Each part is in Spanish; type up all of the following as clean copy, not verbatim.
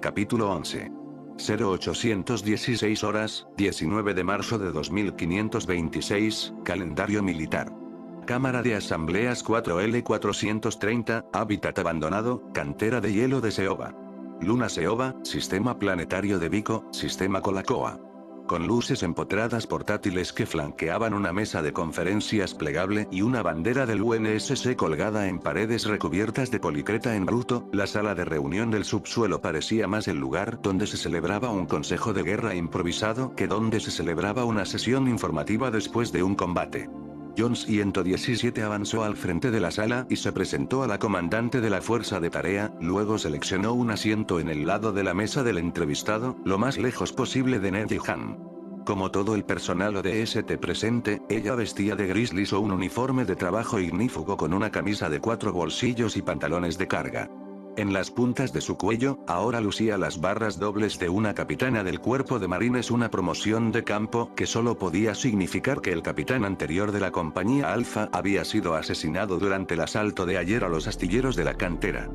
Capítulo 11. 0816 horas, 19 de marzo de 2526, calendario militar. Cámara de Asambleas 4L430, hábitat abandonado, cantera de hielo de Seoba. Luna Seoba, sistema planetario de Vico, sistema Colacoa. Con luces empotradas portátiles que flanqueaban una mesa de conferencias plegable y una bandera del UNSC colgada en paredes recubiertas de policreta en bruto, la sala de reunión del subsuelo parecía más el lugar donde se celebraba un consejo de guerra improvisado que donde se celebraba una sesión informativa después de un combate. John 117 avanzó al frente de la sala y se presentó a la comandante de la fuerza de tarea, luego seleccionó un asiento en el lado de la mesa del entrevistado, lo más lejos posible de Ned y Han. Como todo el personal ODST presente, ella vestía de gris liso un uniforme de trabajo ignífugo con una camisa de 4 bolsillos y pantalones de carga. En las puntas de su cuello, ahora lucía las barras dobles de una capitana del cuerpo de marines, una promoción de campo que solo podía significar que el capitán anterior de la compañía Alfa había sido asesinado durante el asalto de ayer a los astilleros de la cantera.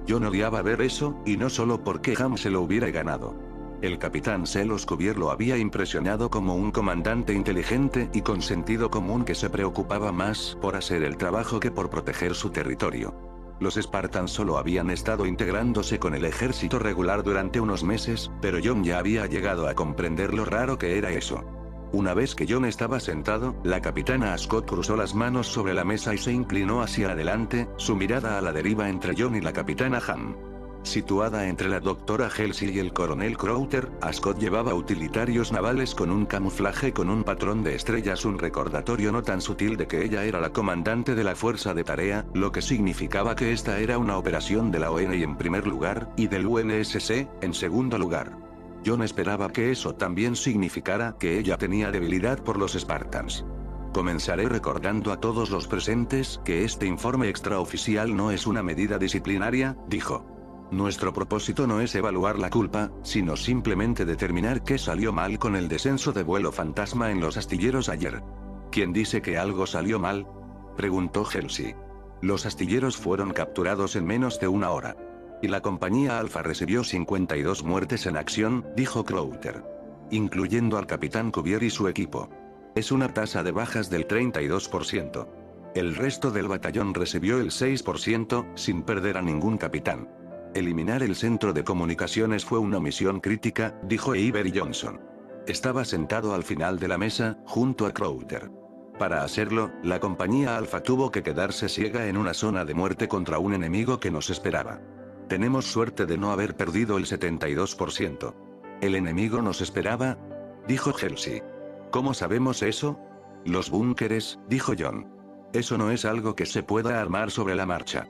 John odiaba ver eso, y no solo porque Ham se lo hubiera ganado. El capitán Selos Cuvier lo había impresionado como un comandante inteligente y con sentido común que se preocupaba más por hacer el trabajo que por proteger su territorio. Los Spartans solo habían estado integrándose con el ejército regular durante unos meses, pero John ya había llegado a comprender lo raro que era eso. Una vez que John estaba sentado, la capitana Ascot cruzó las manos sobre la mesa y se inclinó hacia adelante, su mirada a la deriva entre John y la capitana Ham. Situada entre la doctora Halsey y el coronel Crowther, Ascot llevaba utilitarios navales con un camuflaje con un patrón de estrellas, un recordatorio no tan sutil de que ella era la comandante de la fuerza de tarea, lo que significaba que esta era una operación de la ONI en primer lugar, y del UNSC, en segundo lugar. John esperaba que eso también significara que ella tenía debilidad por los Spartans. Comenzaré recordando a todos los presentes que este informe extraoficial no es una medida disciplinaria, dijo. Nuestro propósito no es evaluar la culpa, sino simplemente determinar qué salió mal con el descenso de vuelo fantasma en los astilleros ayer. ¿Quién dice que algo salió mal?, preguntó Halsey. Los astilleros fueron capturados en menos de una hora. Y la compañía Alfa recibió 52 muertes en acción, dijo Crowther. Incluyendo al capitán Cuvier y su equipo. Es una tasa de bajas del 32%. El resto del batallón recibió el 6%, sin perder a ningún capitán. Eliminar el centro de comunicaciones fue una misión crítica, dijo Avery Johnson. Estaba sentado al final de la mesa, junto a Crowther. Para hacerlo, la compañía Alfa tuvo que quedarse ciega en una zona de muerte contra un enemigo que nos esperaba. Tenemos suerte de no haber perdido el 72%. ¿El enemigo nos esperaba?, dijo Halsey. ¿Cómo sabemos eso? Los búnkeres, dijo John. Eso no es algo que se pueda armar sobre la marcha.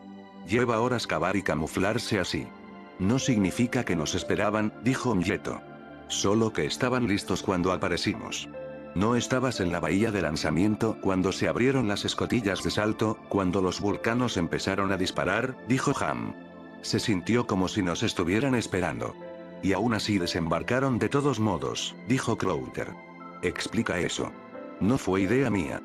Lleva horas cavar y camuflarse así. No significa que nos esperaban, dijo Myeto. Solo que estaban listos cuando aparecimos. No estabas en la bahía de lanzamiento cuando se abrieron las escotillas de salto, cuando los vulcanos empezaron a disparar, dijo Ham. Se sintió como si nos estuvieran esperando. Y aún así desembarcaron de todos modos, dijo Crowther. Explica eso. No fue idea mía.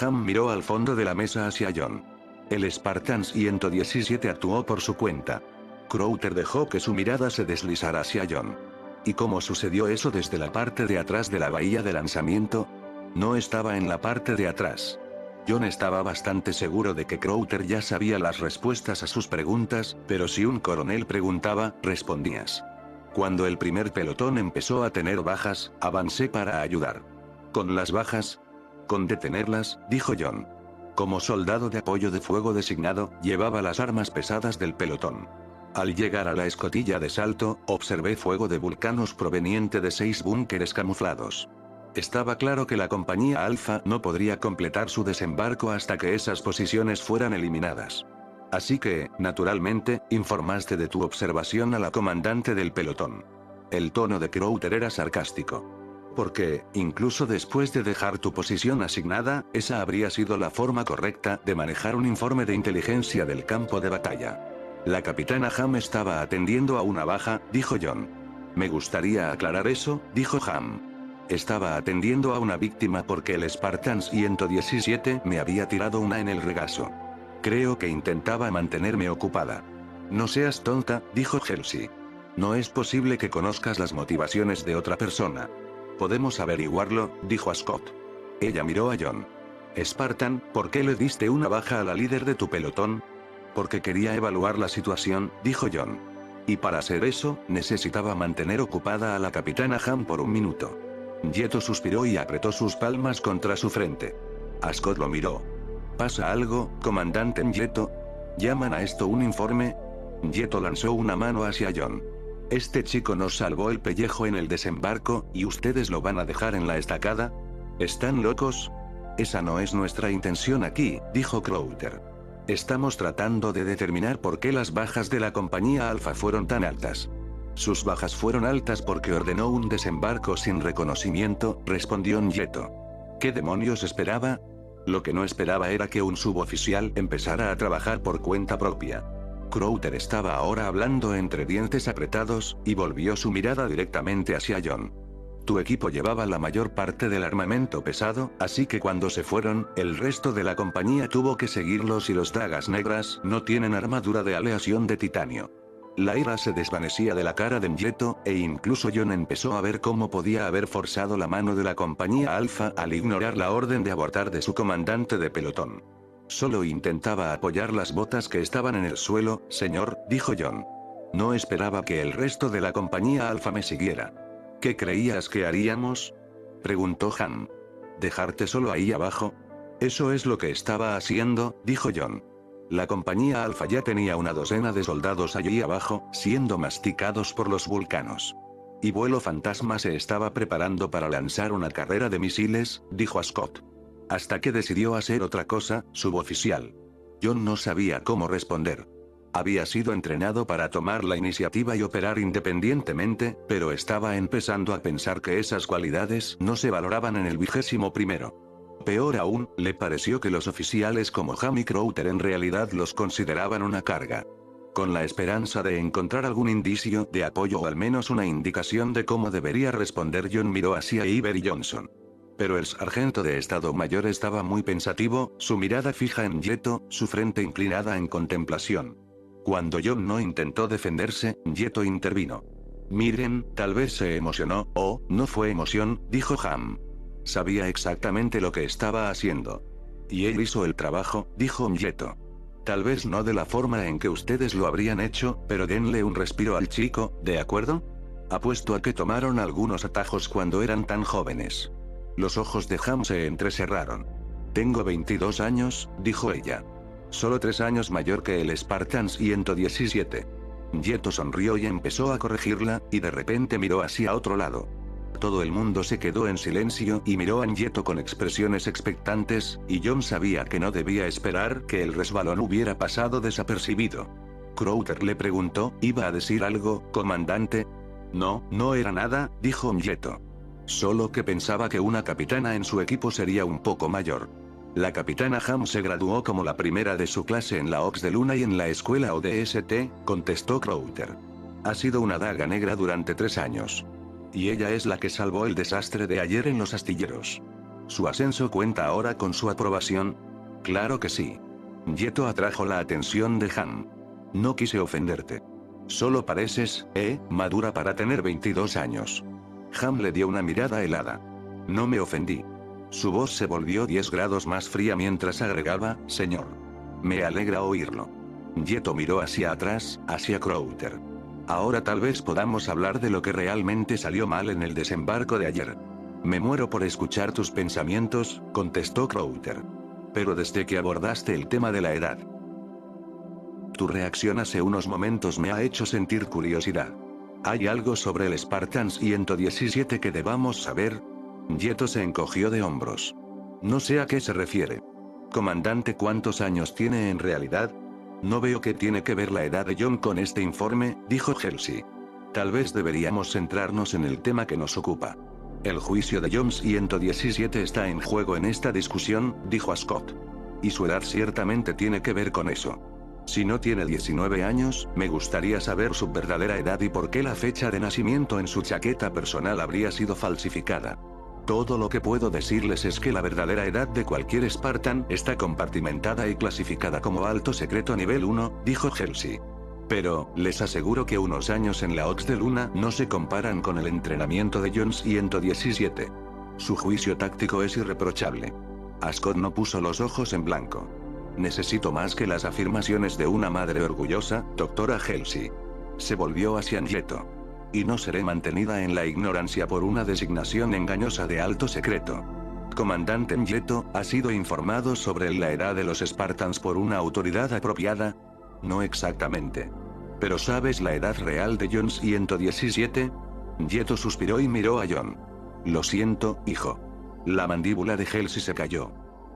Ham miró al fondo de la mesa hacia John. El Spartan 117 actuó por su cuenta. Crowther dejó que su mirada se deslizara hacia John. ¿Y cómo sucedió eso desde la parte de atrás de la bahía de lanzamiento? No estaba en la parte de atrás. John estaba bastante seguro de que Crowther ya sabía las respuestas a sus preguntas, pero si un coronel preguntaba, respondías. Cuando el primer pelotón empezó a tener bajas, avancé para ayudar. ¿Con las bajas? Con detenerlas, dijo John. Como soldado de apoyo de fuego designado, llevaba las armas pesadas del pelotón. Al llegar a la escotilla de salto, observé fuego de vulcanos proveniente de 6 búnkeres camuflados. Estaba claro que la compañía Alfa no podría completar su desembarco hasta que esas posiciones fueran eliminadas. Así que, naturalmente, informaste de tu observación a la comandante del pelotón. El tono de Crowther era sarcástico. Porque, incluso después de dejar tu posición asignada, esa habría sido la forma correcta de manejar un informe de inteligencia del campo de batalla. La capitana Ham estaba atendiendo a una baja, dijo John. Me gustaría aclarar eso, dijo Ham. Estaba atendiendo a una víctima porque el Spartan 117 me había tirado una en el regazo. Creo que intentaba mantenerme ocupada. No seas tonta, dijo Halsey. No es posible que conozcas las motivaciones de otra persona. Podemos averiguarlo, dijo a Scott. Ella miró a John. Spartan, ¿por qué le diste una baja a la líder de tu pelotón? Porque quería evaluar la situación, dijo John. Y para hacer eso, necesitaba mantener ocupada a la capitana Ham por un minuto. Yeto suspiró y apretó sus palmas contra su frente. A Scott lo miró. ¿Pasa algo, comandante Yeto? ¿Llaman a esto un informe? Yeto lanzó una mano hacia John. Este chico nos salvó el pellejo en el desembarco, ¿y ustedes lo van a dejar en la estacada? ¿Están locos? Esa no es nuestra intención aquí, dijo Crowther. Estamos tratando de determinar por qué las bajas de la compañía Alfa fueron tan altas. Sus bajas fueron altas porque ordenó un desembarco sin reconocimiento, respondió Yeto. ¿Qué demonios esperaba? Lo que no esperaba era que un suboficial empezara a trabajar por cuenta propia. Crowther estaba ahora hablando entre dientes apretados, y volvió su mirada directamente hacia John. Tu equipo llevaba la mayor parte del armamento pesado, así que cuando se fueron, el resto de la compañía tuvo que seguirlos y los dagas negras no tienen armadura de aleación de titanio. La ira se desvanecía de la cara de Yeto, e incluso John empezó a ver cómo podía haber forzado la mano de la compañía Alfa al ignorar la orden de abortar de su comandante de pelotón. Solo intentaba apoyar las botas que estaban en el suelo, señor, dijo John. No esperaba que el resto de la compañía Alfa me siguiera. ¿Qué creías que haríamos? Preguntó Han. ¿Dejarte solo ahí abajo? Eso es lo que estaba haciendo, dijo John. La compañía Alfa ya tenía una docena de soldados allí abajo, siendo masticados por los vulcanos. Y Vuelo Fantasma se estaba preparando para lanzar una carrera de misiles, dijo a Scott. Hasta que decidió hacer otra cosa, suboficial. John no sabía cómo responder. Había sido entrenado para tomar la iniciativa y operar independientemente, pero estaba empezando a pensar que esas cualidades no se valoraban en el 21º. Peor aún, le pareció que los oficiales como Ham y Crowther en realidad los consideraban una carga. Con la esperanza de encontrar algún indicio de apoyo o al menos una indicación de cómo debería responder, John miró hacia Iver y Johnson. Pero el sargento de Estado Mayor estaba muy pensativo, su mirada fija en Yeto, su frente inclinada en contemplación. Cuando John no intentó defenderse, Yeto intervino. Miren, tal vez se emocionó, o, no fue emoción, dijo Ham. Sabía exactamente lo que estaba haciendo. Y él hizo el trabajo, dijo Yeto. Tal vez no de la forma en que ustedes lo habrían hecho, pero denle un respiro al chico, ¿de acuerdo? Apuesto a que tomaron algunos atajos cuando eran tan jóvenes. Los ojos de Ham se entrecerraron. Tengo 22 años, dijo ella. Solo 3 años mayor que el Spartan 117. Yeto sonrió y empezó a corregirla, y de repente miró hacia otro lado. Todo el mundo se quedó en silencio y miró a Yeto con expresiones expectantes, y John sabía que no debía esperar que el resbalón hubiera pasado desapercibido. Crowther le preguntó, ¿iba a decir algo, comandante? No, no era nada, dijo Yeto. Solo que pensaba que una capitana en su equipo sería un poco mayor. La capitana Ham se graduó como la primera de su clase en la Ops de Luna y en la escuela ODST, contestó Crowther. Ha sido una daga negra durante 3 años. Y ella es la que salvó el desastre de ayer en los astilleros. ¿Su ascenso cuenta ahora con su aprobación? Claro que sí. Yeto atrajo la atención de Han. No quise ofenderte. Solo pareces, madura para tener 22 años. Ham le dio una mirada helada. No me ofendí. Su voz se volvió 10 grados más fría mientras agregaba, señor. Me alegra oírlo. Yeto miró hacia atrás, hacia Crowther. Ahora tal vez podamos hablar de lo que realmente salió mal en el desembarco de ayer. Me muero por escuchar tus pensamientos, contestó Crowther. Pero desde que abordaste el tema de la edad. Tu reacción hace unos momentos me ha hecho sentir curiosidad. ¿Hay algo sobre el Spartan 117 que debamos saber? Yeto se encogió de hombros. No sé a qué se refiere. Comandante, ¿cuántos años tiene en realidad? No veo qué tiene que ver la edad de John con este informe, dijo Halsey. Tal vez deberíamos centrarnos en el tema que nos ocupa. El juicio de John 117 está en juego en esta discusión, dijo a Scott. Y su edad ciertamente tiene que ver con eso. Si no tiene 19 años, me gustaría saber su verdadera edad y por qué la fecha de nacimiento en su chaqueta personal habría sido falsificada. Todo lo que puedo decirles es que la verdadera edad de cualquier Spartan está compartimentada y clasificada como alto secreto nivel 1, dijo Halsey. Pero, les aseguro que unos años en la Ox de Luna no se comparan con el entrenamiento de John 117. Su juicio táctico es irreprochable. Ascot no puso los ojos en blanco. Necesito más que las afirmaciones de una madre orgullosa, doctora Halsey. Se volvió hacia Nyeto. Y no seré mantenida en la ignorancia por una designación engañosa de alto secreto. Comandante Nyeto, ¿ha sido informado sobre la edad de los Spartans por una autoridad apropiada? No exactamente. ¿Pero sabes la edad real de John 117? Nyeto suspiró y miró a John. Lo siento, hijo. La mandíbula de Halsey se cayó.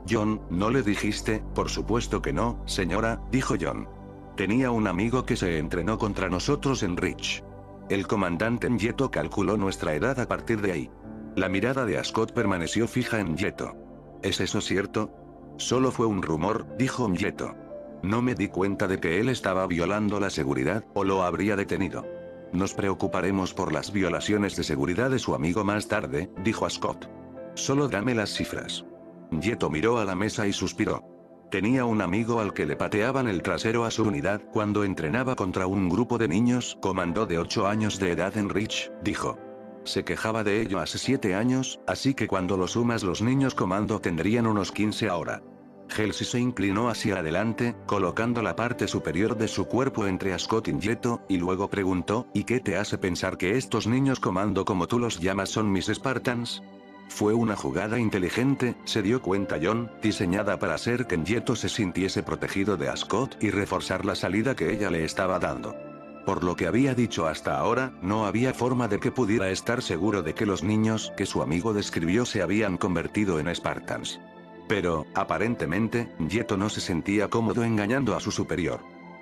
John, ¿no le dijiste? Por supuesto que no, señora, dijo John. Tenía un amigo que se entrenó contra nosotros en Reach. El comandante Nyeto calculó nuestra edad a partir de ahí. La mirada de Ascot permaneció fija en Nyeto. ¿Es eso cierto? Solo fue un rumor, dijo Nyeto. No me di cuenta de que él estaba violando la seguridad, o lo habría detenido. Nos preocuparemos por las violaciones de seguridad de su amigo más tarde, dijo Ascot. Solo dame las cifras. Nyeto miró a la mesa y suspiró. Tenía un amigo al que le pateaban el trasero a su unidad cuando entrenaba contra un grupo de niños, comando de 8 años de edad en Reach, dijo. Se quejaba de ello hace 7 años, así que cuando lo sumas los niños comando tendrían unos 15 ahora. Halsey se inclinó hacia adelante, colocando la parte superior de su cuerpo entre Ascot y Nyeto, y luego preguntó, ¿y qué te hace pensar que estos niños comando como tú los llamas son mis Spartans? Fue una jugada inteligente, se dio cuenta John, diseñada para hacer que Nyeto se sintiese protegido de Ascot y reforzar la salida que ella le estaba dando. Por lo que había dicho hasta ahora, no había forma de que pudiera estar seguro de que los niños que su amigo describió se habían convertido en Spartans. Pero, aparentemente, Nyeto no se sentía cómodo engañando a su superior.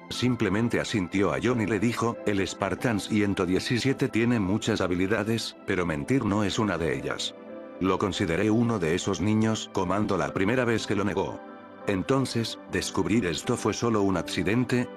Simplemente asintió a John y le dijo, el Spartan 117 tiene muchas habilidades, pero mentir no es una de ellas. Lo consideré uno de esos niños, comando la primera vez que lo negó. Entonces, ¿descubrir esto fue solo un accidente?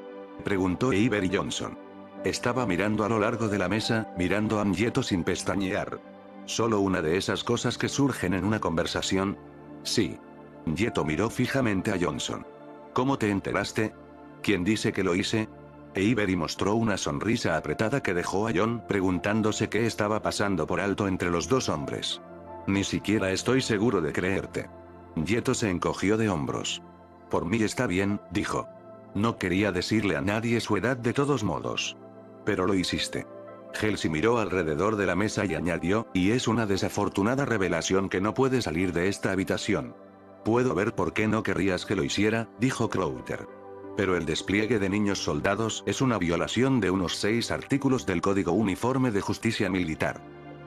Preguntó Avery Johnson. Estaba mirando a lo largo de la mesa, mirando a Nyeto sin pestañear. ¿Solo una de esas cosas que surgen en una conversación? Sí. Nyeto miró fijamente a Johnson. ¿Cómo te enteraste? ¿Quién dice que lo hice? Avery mostró una sonrisa apretada que dejó a John preguntándose qué estaba pasando por alto entre los dos hombres. Ni siquiera estoy seguro de creerte. Nyeto se encogió de hombros. Por mí está bien, dijo. No quería decirle a nadie su edad de todos modos. Pero lo hiciste. Halsey miró alrededor de la mesa y añadió, y es una desafortunada revelación que no puede salir de esta habitación. Puedo ver por qué no querrías que lo hiciera, dijo Crowther. Pero el despliegue de niños soldados es una violación de unos 6 artículos del Código Uniforme de Justicia Militar.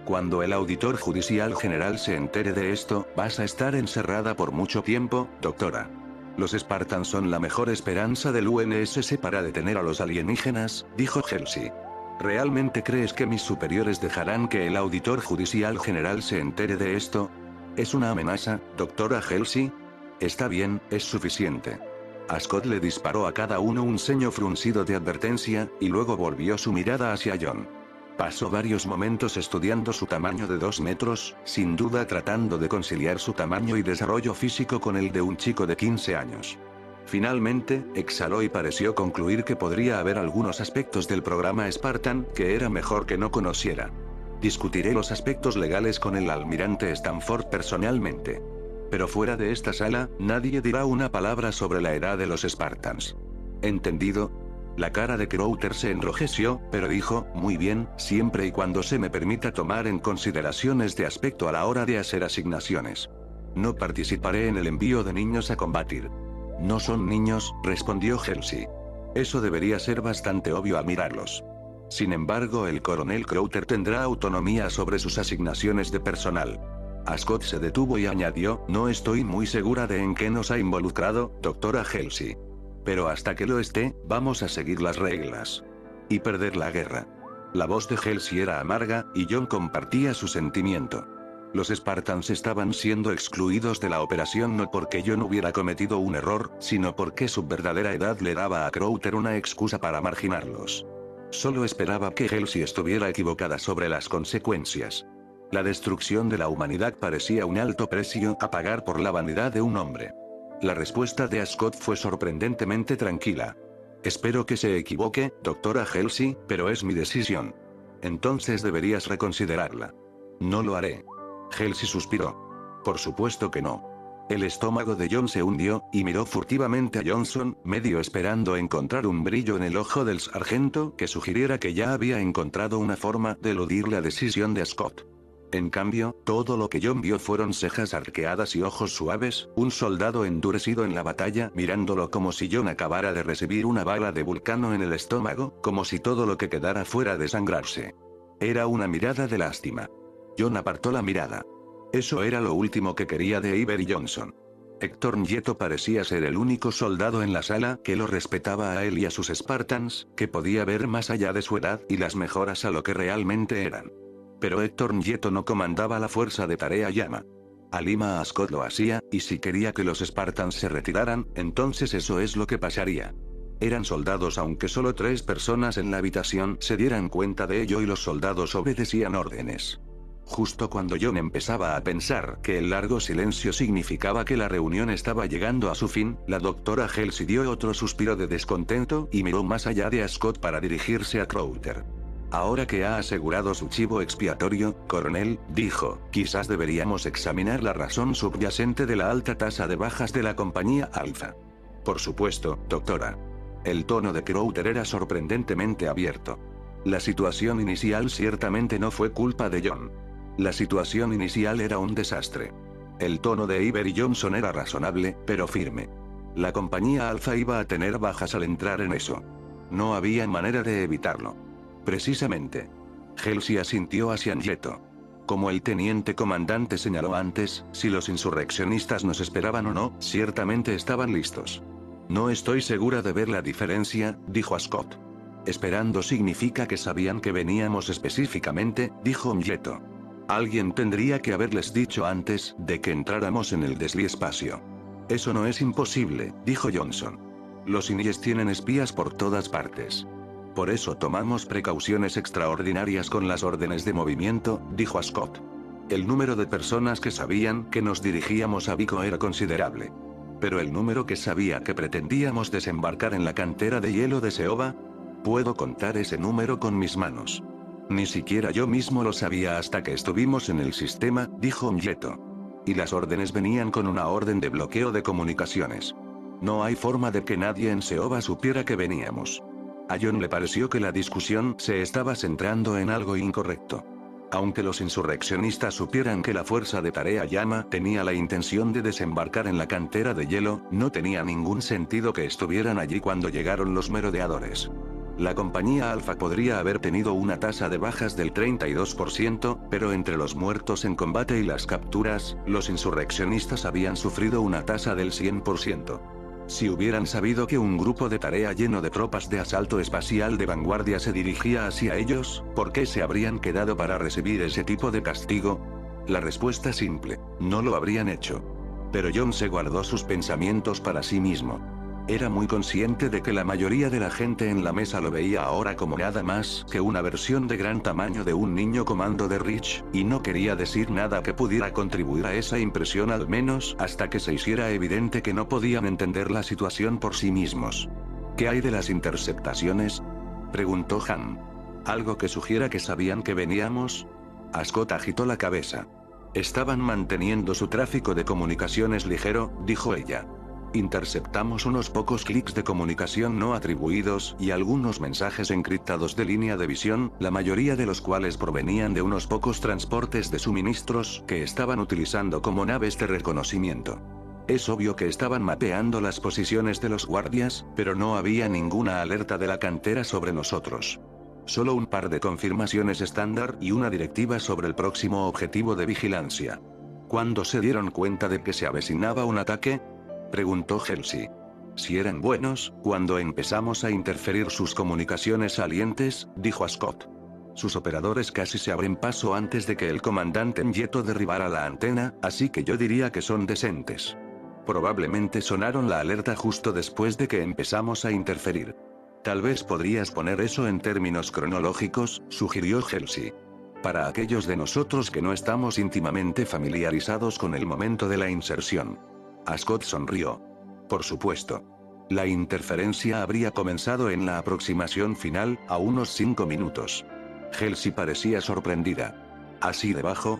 Cuando el auditor judicial general se entere de esto, vas a estar encerrada por mucho tiempo, doctora. Los Spartans son la mejor esperanza del UNSC para detener a los alienígenas, dijo Halsey. ¿Realmente crees que mis superiores dejarán que el auditor judicial general se entere de esto? ¿Es una amenaza, doctora Halsey? Está bien, es suficiente. Ascot le disparó a cada uno un ceño fruncido de advertencia, y luego volvió su mirada hacia John. Pasó varios momentos estudiando su tamaño de 2 metros, sin duda tratando de conciliar su tamaño y desarrollo físico con el de un chico de 15 años. Finalmente, exhaló y pareció concluir que podría haber algunos aspectos del programa Spartan que era mejor que no conociera. Discutiré los aspectos legales con el almirante Stanford personalmente. Pero fuera de esta sala, nadie dirá una palabra sobre la edad de los Spartans. ¿Entendido? La cara de Crowther se enrojeció, pero dijo, muy bien, siempre y cuando se me permita tomar en consideración este aspecto a la hora de hacer asignaciones. No participaré en el envío de niños a combatir. No son niños, respondió Halsey. Eso debería ser bastante obvio al mirarlos. Sin embargo, el coronel Crowther tendrá autonomía sobre sus asignaciones de personal. Ascot se detuvo y añadió, no estoy muy segura de en qué nos ha involucrado, doctora Halsey. Pero hasta que lo esté, vamos a seguir las reglas. Y perder la guerra. La voz de Halsey era amarga, y John compartía su sentimiento. Los Spartans estaban siendo excluidos de la operación no porque John hubiera cometido un error, sino porque su verdadera edad le daba a Crowther una excusa para marginarlos. Solo esperaba que Halsey estuviera equivocada sobre las consecuencias. La destrucción de la humanidad parecía un alto precio a pagar por la vanidad de un hombre. La respuesta de Ascot fue sorprendentemente tranquila. Espero que se equivoque, doctora Halsey, pero es mi decisión. Entonces deberías reconsiderarla. No lo haré. Halsey suspiró. Por supuesto que no. El estómago de John se hundió, y miró furtivamente a Johnson, medio esperando encontrar un brillo en el ojo del sargento que sugiriera que ya había encontrado una forma de eludir la decisión de Scott. En cambio, todo lo que John vio fueron cejas arqueadas y ojos suaves, un soldado endurecido en la batalla mirándolo como si John acabara de recibir una bala de vulcano en el estómago, como si todo lo que quedara fuera de sangrarse. Era una mirada de lástima. John apartó la mirada. Eso era lo último que quería de Avery Johnson. Héctor Nieto parecía ser el único soldado en la sala que lo respetaba a él y a sus Spartans, que podía ver más allá de su edad y las mejoras a lo que realmente eran. Pero Héctor Nieto no comandaba la fuerza de Tarea Llama. Alima Ascot lo hacía, y si quería que los Spartans se retiraran, entonces eso es lo que pasaría. Eran soldados aunque solo 3 personas en la habitación se dieran cuenta de ello y los soldados obedecían órdenes. Justo cuando John empezaba a pensar que el largo silencio significaba que la reunión estaba llegando a su fin, la doctora Halsey dio otro suspiro de descontento y miró más allá de Ascot para dirigirse a Crowther. Ahora que ha asegurado su chivo expiatorio, coronel, dijo, quizás deberíamos examinar la razón subyacente de la alta tasa de bajas de la compañía Alpha. Por supuesto, doctora. El tono de Crowther era sorprendentemente abierto. La situación inicial ciertamente no fue culpa de John. La situación inicial era un desastre. El tono de Avery Johnson era razonable, pero firme. La compañía Alpha iba a tener bajas al entrar en eso. No había manera de evitarlo. Precisamente. Halsey asintió hacia Nieto. Como el teniente comandante señaló antes, si los insurreccionistas nos esperaban o no, ciertamente estaban listos. No estoy segura de ver la diferencia, dijo Ascot. Esperando significa que sabían que veníamos específicamente, dijo Nieto. Alguien tendría que haberles dicho antes de que entráramos en el desliespacio. Eso no es imposible, dijo Johnson. Los Inies tienen espías por todas partes. Por eso tomamos precauciones extraordinarias con las órdenes de movimiento, dijo Ascot. El número de personas que sabían que nos dirigíamos a Vico era considerable. Pero el número que sabía que pretendíamos desembarcar en la cantera de hielo de Seoba, puedo contar ese número con mis manos. Ni siquiera yo mismo lo sabía hasta que estuvimos en el sistema, dijo Nieto. Y las órdenes venían con una orden de bloqueo de comunicaciones. No hay forma de que nadie en Seoba supiera que veníamos. A John le pareció que la discusión se estaba centrando en algo incorrecto. Aunque los insurreccionistas supieran que la fuerza de Tarea Llama tenía la intención de desembarcar en la cantera de hielo, no tenía ningún sentido que estuvieran allí cuando llegaron los merodeadores. La compañía Alpha podría haber tenido una tasa de bajas del 32%, pero entre los muertos en combate y las capturas, los insurreccionistas habían sufrido una tasa del 100%. Si hubieran sabido que un grupo de Tarea lleno de tropas de asalto espacial de vanguardia se dirigía hacia ellos, ¿por qué se habrían quedado para recibir ese tipo de castigo? La respuesta simple, no lo habrían hecho. Pero John se guardó sus pensamientos para sí mismo. Era muy consciente de que la mayoría de la gente en la mesa lo veía ahora como nada más que una versión de gran tamaño de un niño comando de Rich, y no quería decir nada que pudiera contribuir a esa impresión al menos hasta que se hiciera evidente que no podían entender la situación por sí mismos. ¿Qué hay de las interceptaciones?, preguntó Han. ¿Algo que sugiera que sabían que veníamos? Ascot agitó la cabeza. Estaban manteniendo su tráfico de comunicaciones ligero, dijo ella. Interceptamos unos pocos clics de comunicación no atribuidos y algunos mensajes encriptados de línea de visión, la mayoría de los cuales provenían de unos pocos transportes de suministros que estaban utilizando como naves de reconocimiento. Es obvio que estaban mapeando las posiciones de los guardias, pero no había ninguna alerta de la cantera sobre nosotros. Solo un par de confirmaciones estándar y una directiva sobre el próximo objetivo de vigilancia. ¿Cuándo se dieron cuenta de que se avecinaba un ataque?, preguntó Halsey. Si eran buenos, cuando empezamos a interferir sus comunicaciones salientes, dijo Ascot. Sus operadores casi se abren paso antes de que el comandante Nieto derribara la antena, así que yo diría que son decentes. Probablemente sonaron la alerta justo después de que empezamos a interferir. Tal vez podrías poner eso en términos cronológicos, sugirió Halsey. Para aquellos de nosotros que no estamos íntimamente familiarizados con el momento de la inserción. Ascot sonrió. Por supuesto. La interferencia habría comenzado en la aproximación final, a unos 5 minutos. Halsey parecía sorprendida. ¿Así debajo?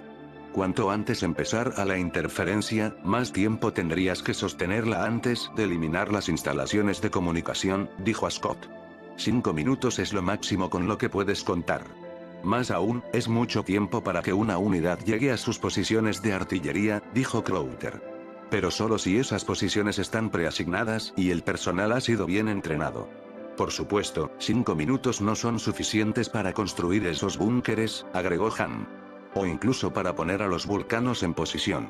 Cuanto antes empezar a la interferencia, más tiempo tendrías que sostenerla antes de eliminar las instalaciones de comunicación, dijo a Scott. 5 minutos es lo máximo con lo que puedes contar. Más aún, es mucho tiempo para que una unidad llegue a sus posiciones de artillería, dijo Crowther. Pero solo si esas posiciones están preasignadas y el personal ha sido bien entrenado. Por supuesto, 5 minutos no son suficientes para construir esos búnkeres, agregó Han. O incluso para poner a los vulcanos en posición.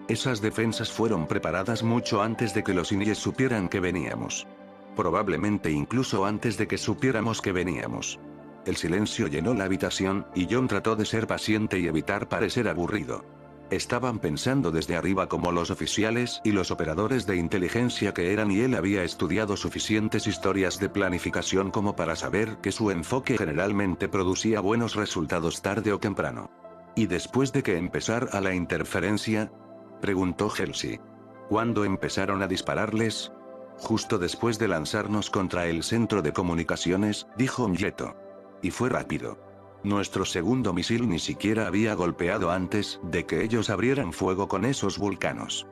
Esas defensas fueron preparadas mucho antes de que los Inyes supieran que veníamos. Probablemente incluso antes de que supiéramos que veníamos. El silencio llenó la habitación, y John trató de ser paciente y evitar parecer aburrido. Estaban pensando desde arriba como los oficiales y los operadores de inteligencia que eran, y él había estudiado suficientes historias de planificación como para saber que su enfoque generalmente producía buenos resultados tarde o temprano. ¿Y después de que empezara la interferencia? Preguntó Halsey. ¿Cuándo empezaron a dispararles? Justo después de lanzarnos contra el centro de comunicaciones, dijo Myeto. Y fue rápido. Nuestro segundo misil ni siquiera había golpeado antes de que ellos abrieran fuego con esos vulcanos.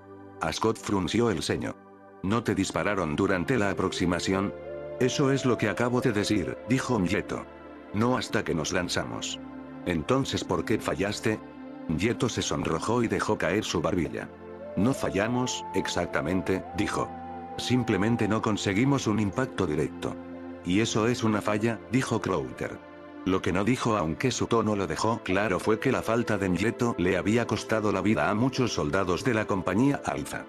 Scott frunció el ceño. ¿No te dispararon durante la aproximación? Eso es lo que acabo de decir, dijo Myeto. No hasta que nos lanzamos. Entonces, ¿por qué fallaste? Myeto se sonrojó y dejó caer su barbilla. No fallamos, exactamente, dijo. Simplemente no conseguimos un impacto directo. Y eso es una falla, dijo Crowther. Lo que no dijo, aunque su tono lo dejó claro, fue que la falta de Myeto le había costado la vida a muchos soldados de la compañía Alpha.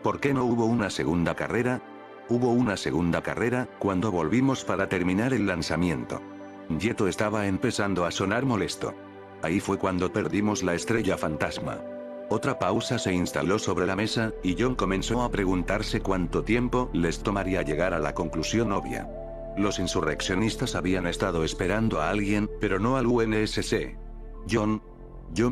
¿Por qué no hubo una segunda carrera? Hubo una segunda carrera, cuando volvimos para terminar el lanzamiento. Myeto estaba empezando a sonar molesto. Ahí fue cuando perdimos la estrella fantasma. Otra pausa se instaló sobre la mesa, y John comenzó a preguntarse cuánto tiempo les tomaría llegar a la conclusión obvia. Los insurreccionistas habían estado esperando a alguien, pero no al UNSC. John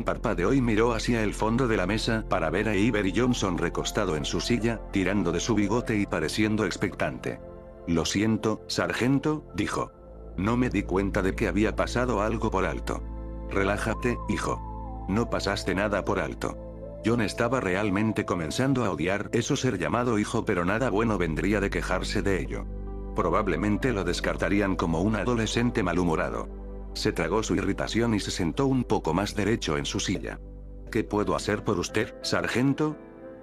parpadeó y miró hacia el fondo de la mesa para ver a Avery Johnson recostado en su silla, tirando de su bigote y pareciendo expectante. Lo siento, sargento, dijo. No me di cuenta de que había pasado algo por alto. Relájate, hijo. No pasaste nada por alto. John estaba realmente comenzando a odiar eso, ser llamado hijo, pero nada bueno vendría de quejarse de ello. Probablemente lo descartarían como un adolescente malhumorado. Se tragó su irritación y se sentó un poco más derecho en su silla. ¿Qué puedo hacer por usted, sargento?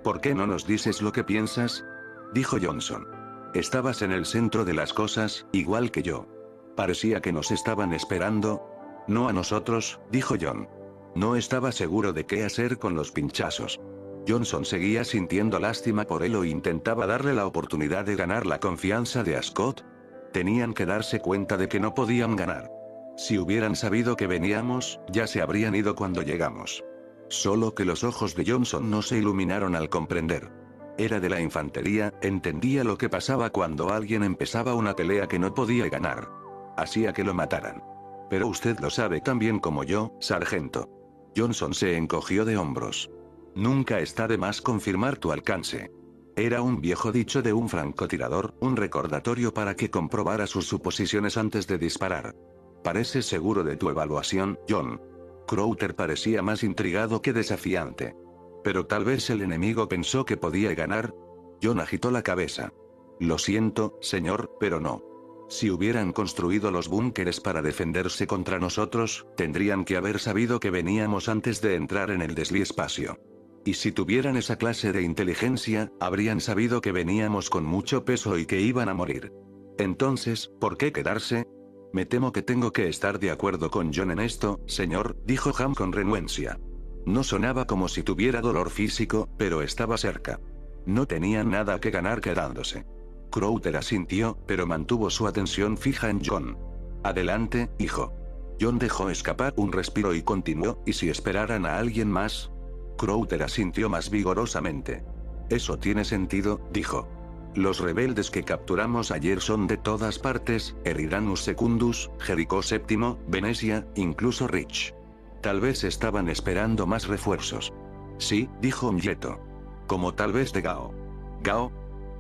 ¿Por qué no nos dices lo que piensas? Dijo Johnson. Estabas en el centro de las cosas, igual que yo. Parecía que nos estaban esperando. No a nosotros, dijo John. No estaba seguro de qué hacer con los pinchazos. Johnson seguía sintiendo lástima por él o intentaba darle la oportunidad de ganar la confianza de Scott. Tenían que darse cuenta de que no podían ganar. Si hubieran sabido que veníamos, ya se habrían ido cuando llegamos. Solo que los ojos de Johnson no se iluminaron al comprender. Era de la infantería, entendía lo que pasaba cuando alguien empezaba una pelea que no podía ganar. Hacía que lo mataran. Pero usted lo sabe tan bien como yo, sargento. Johnson se encogió de hombros. Nunca está de más confirmar tu alcance. Era un viejo dicho de un francotirador, un recordatorio para que comprobara sus suposiciones antes de disparar. ¿Pareces seguro de tu evaluación, John? Crowther parecía más intrigado que desafiante. Pero tal vez el enemigo pensó que podía ganar. John agitó la cabeza. Lo siento, señor, pero no. Si hubieran construido los búnkeres para defenderse contra nosotros, tendrían que haber sabido que veníamos antes de entrar en el desliespacio. Y si tuvieran esa clase de inteligencia, habrían sabido que veníamos con mucho peso y que iban a morir. Entonces, ¿por qué quedarse? Me temo que tengo que estar de acuerdo con John en esto, señor, dijo Ham con renuencia. No sonaba como si tuviera dolor físico, pero estaba cerca. No tenían nada que ganar quedándose. Crowther asintió, pero mantuvo su atención fija en John. Adelante, hijo. John dejó escapar un respiro y continuó, ¿y si esperaran a alguien más? Crowther asintió más vigorosamente. Eso tiene sentido, dijo. Los rebeldes que capturamos ayer son de todas partes, Eridanus Secundus, Jericó VII, Venecia, incluso Rich. Tal vez estaban esperando más refuerzos. Sí, dijo Myeto. Como tal vez de Gao. ¿Gao?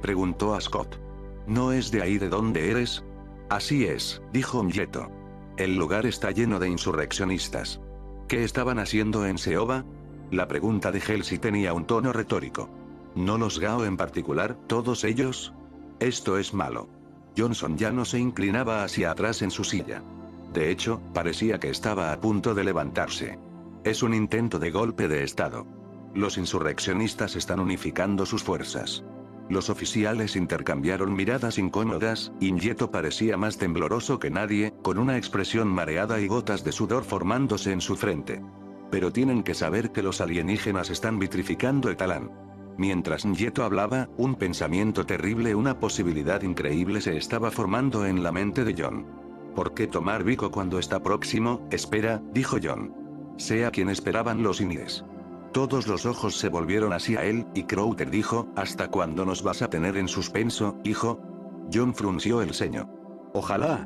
Preguntó a Scott. ¿No es de ahí de donde eres? Así es, dijo Myeto. El lugar está lleno de insurreccionistas. ¿Qué estaban haciendo en Seoba? La pregunta de Halsey tenía un tono retórico. ¿No los Gao en particular, todos ellos? Esto es malo. Johnson ya no se inclinaba hacia atrás en su silla. De hecho, parecía que estaba a punto de levantarse. Es un intento de golpe de estado. Los insurreccionistas están unificando sus fuerzas. Los oficiales intercambiaron miradas incómodas, y Myeto parecía más tembloroso que nadie, con una expresión mareada y gotas de sudor formándose en su frente. Pero tienen que saber que los alienígenas están vitrificando Etalán. Mientras Myeto hablaba, un pensamiento terrible, una posibilidad increíble se estaba formando en la mente de John. ¿Por qué tomar Vico cuando está próximo? Espera, dijo John. Sea quien esperaban los Inies. Todos los ojos se volvieron hacia él, y Crowther dijo, ¿hasta cuándo nos vas a tener en suspenso, hijo? John frunció el ceño. Ojalá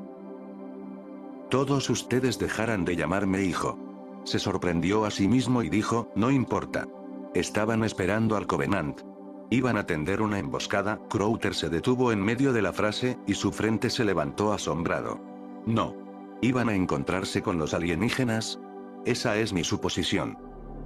todos ustedes dejaran de llamarme hijo. Se sorprendió a sí mismo y dijo, no importa. Estaban esperando al Covenant. Iban a tender una emboscada. Crowther se detuvo en medio de la frase, y su frente se levantó asombrado. No. ¿Iban a encontrarse con los alienígenas? Esa es mi suposición.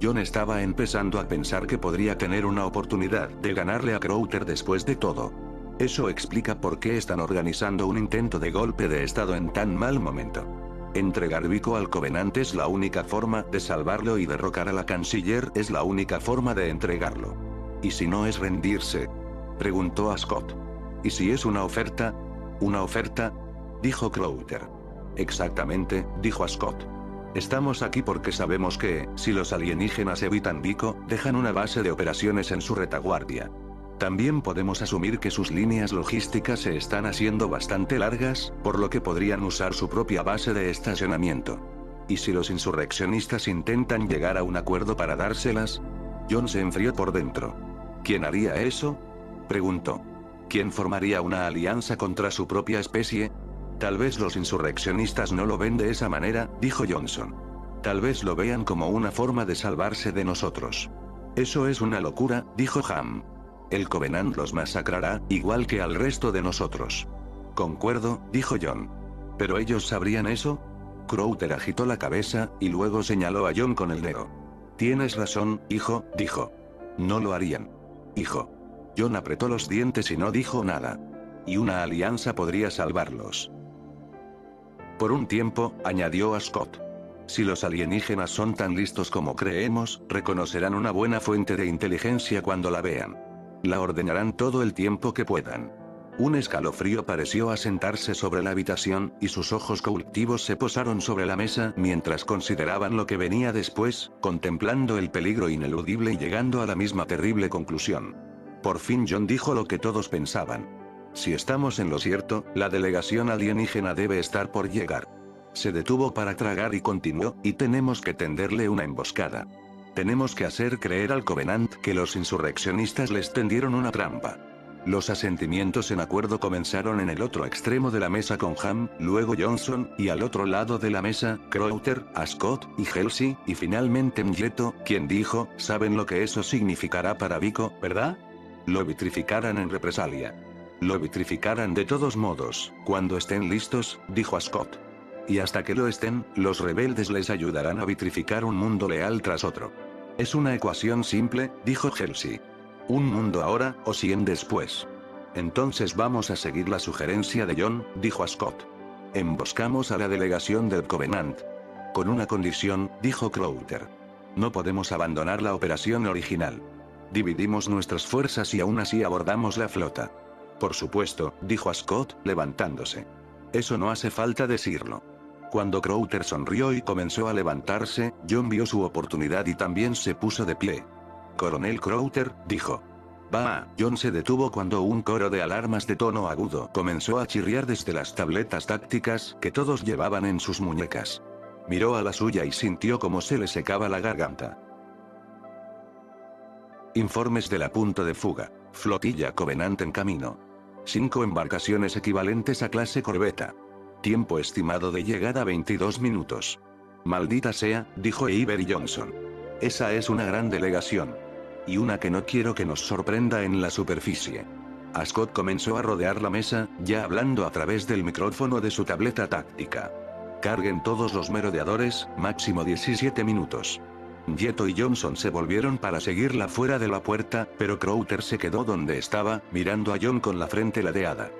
John estaba empezando a pensar que podría tener una oportunidad de ganarle a Crowther después de todo. Eso explica por qué están organizando un intento de golpe de estado en tan mal momento. Entregar Vico al Covenant es la única forma de salvarlo y derrocar a la canciller es la única forma de entregarlo. ¿Y si no es rendirse? Preguntó a Scott. ¿Y si es una oferta? ¿Una oferta? Dijo Crowther. Exactamente, dijo Scott. Estamos aquí porque sabemos que, si los alienígenas evitan Vico, dejan una base de operaciones en su retaguardia. También podemos asumir que sus líneas logísticas se están haciendo bastante largas, por lo que podrían usar su propia base de estacionamiento. ¿Y si los insurreccionistas intentan llegar a un acuerdo para dárselas? John se enfrió por dentro. ¿Quién haría eso? Preguntó. ¿Quién formaría una alianza contra su propia especie? Tal vez los insurreccionistas no lo ven de esa manera, dijo Johnson. Tal vez lo vean como una forma de salvarse de nosotros. Eso es una locura, dijo Ham. El Covenant los masacrará, igual que al resto de nosotros. Concuerdo, dijo John. ¿Pero ellos sabrían eso? Crowther agitó la cabeza, y luego señaló a John con el dedo. Tienes razón, hijo, dijo. No lo harían. Hijo. John apretó los dientes y no dijo nada. Y una alianza podría salvarlos. Por un tiempo, añadió a Scott. Si los alienígenas son tan listos como creemos, reconocerán una buena fuente de inteligencia cuando la vean. La ordenarán todo el tiempo que puedan. Un escalofrío pareció asentarse sobre la habitación, y sus ojos cautivos se posaron sobre la mesa mientras consideraban lo que venía después, contemplando el peligro ineludible y llegando a la misma terrible conclusión. Por fin John dijo lo que todos pensaban. Si estamos en lo cierto, la delegación alienígena debe estar por llegar. Se detuvo para tragar y continuó, y tenemos que tenderle una emboscada. Tenemos que hacer creer al Covenant que los insurreccionistas les tendieron una trampa. Los asentimientos en acuerdo comenzaron en el otro extremo de la mesa con Ham, luego Johnson, y al otro lado de la mesa, Crowther, Scott, y Halsey, y finalmente Myeto, quien dijo, ¿saben lo que eso significará para Vico, verdad? Lo vitrificarán en represalia. Lo vitrificarán de todos modos, cuando estén listos, dijo Scott. Y hasta que lo estén, los rebeldes les ayudarán a vitrificar un mundo leal tras otro. Es una ecuación simple, dijo Halsey. Un mundo ahora, o 100 después. Entonces vamos a seguir la sugerencia de John, dijo Scott. Emboscamos a la delegación del Covenant. Con una condición, dijo Crowther. No podemos abandonar la operación original. Dividimos nuestras fuerzas y aún así abordamos la flota. Por supuesto, dijo Scott, levantándose. Eso no hace falta decirlo. Cuando Crowther sonrió y comenzó a levantarse, John vio su oportunidad y también se puso de pie. Coronel Crowther, dijo. Va. John se detuvo cuando un coro de alarmas de tono agudo comenzó a chirriar desde las tabletas tácticas que todos llevaban en sus muñecas. Miró a la suya y sintió como se le secaba la garganta. Informes de la punto de fuga. Flotilla Covenant en camino. 5 embarcaciones equivalentes a clase corbeta. Tiempo estimado de llegada 22 minutos. Maldita sea, dijo Avery Johnson. Esa es una gran delegación. Y una que no quiero que nos sorprenda en la superficie. Scott comenzó a rodear la mesa, ya hablando a través del micrófono de su tableta táctica. Carguen todos los merodeadores, máximo 17 minutos. Yeto y Johnson se volvieron para seguirla fuera de la puerta, pero Crowther se quedó donde estaba, mirando a John con la frente ladeada.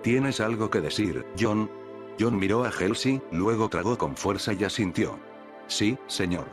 ¿Tienes algo que decir, John? John miró a Halsey, luego tragó con fuerza y asintió. Sí, señor.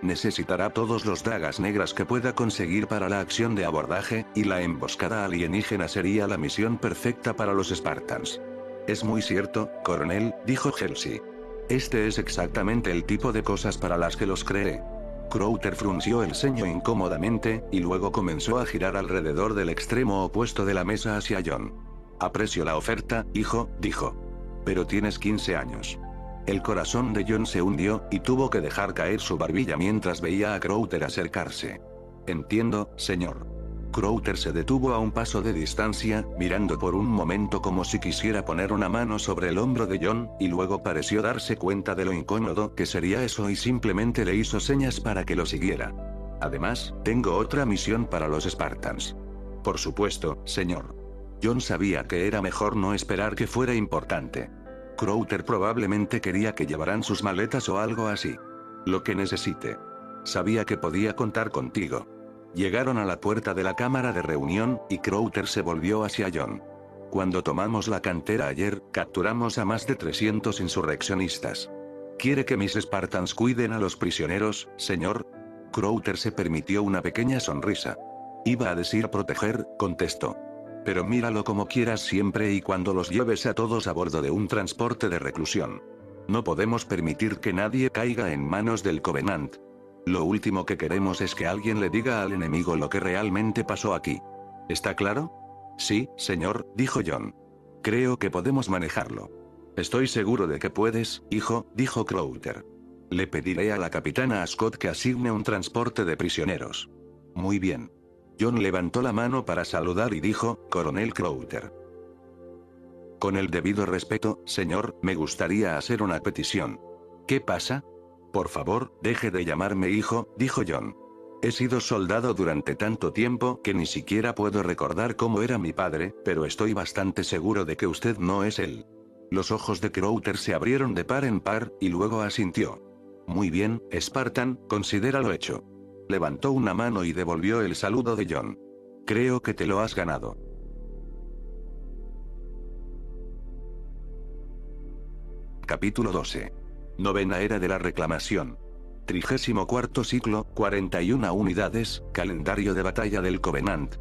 Necesitará todos los dagas negras que pueda conseguir para la acción de abordaje, y la emboscada alienígena sería la misión perfecta para los Spartans. Es muy cierto, coronel, dijo Halsey. Este es exactamente el tipo de cosas para las que los creé. Crowther frunció el ceño incómodamente, y luego comenzó a girar alrededor del extremo opuesto de la mesa hacia John. Aprecio la oferta, hijo, dijo. Pero tienes 15 años. El corazón de John se hundió, y tuvo que dejar caer su barbilla mientras veía a Crowther acercarse. Entiendo, señor. Crowther se detuvo a un paso de distancia, mirando por un momento como si quisiera poner una mano sobre el hombro de John, y luego pareció darse cuenta de lo incómodo que sería eso y simplemente le hizo señas para que lo siguiera. Además, tengo otra misión para los Spartans. Por supuesto, señor. John sabía que era mejor no esperar que fuera importante. Crowther probablemente quería que llevaran sus maletas o algo así. Lo que necesite. Sabía que podía contar contigo. Llegaron a la puerta de la cámara de reunión, y Crowther se volvió hacia John. Cuando tomamos la cantera ayer, capturamos a más de 300 insurreccionistas. ¿Quiere que mis Spartans cuiden a los prisioneros, señor? Crowther se permitió una pequeña sonrisa. Iba a decir proteger, contestó. Pero míralo como quieras siempre y cuando los lleves a todos a bordo de un transporte de reclusión. No podemos permitir que nadie caiga en manos del Covenant. Lo último que queremos es que alguien le diga al enemigo lo que realmente pasó aquí. ¿Está claro? Sí, señor, dijo John. Creo que podemos manejarlo. Estoy seguro de que puedes, hijo, dijo Crowther. Le pediré a la capitana Scott que asigne un transporte de prisioneros. Muy bien. John levantó la mano para saludar y dijo, Coronel Crowther. Con el debido respeto, señor, me gustaría hacer una petición. ¿Qué pasa? Por favor, deje de llamarme hijo, dijo John. He sido soldado durante tanto tiempo que ni siquiera puedo recordar cómo era mi padre, pero estoy bastante seguro de que usted no es él. Los ojos de Crowther se abrieron de par en par, y luego asintió. Muy bien, Spartan, considéralo hecho. Levantó una mano y devolvió el saludo de John. Creo que te lo has ganado. Capítulo 12. Novena era de la reclamación. 34º ciclo, 41 unidades, calendario de batalla del Covenant.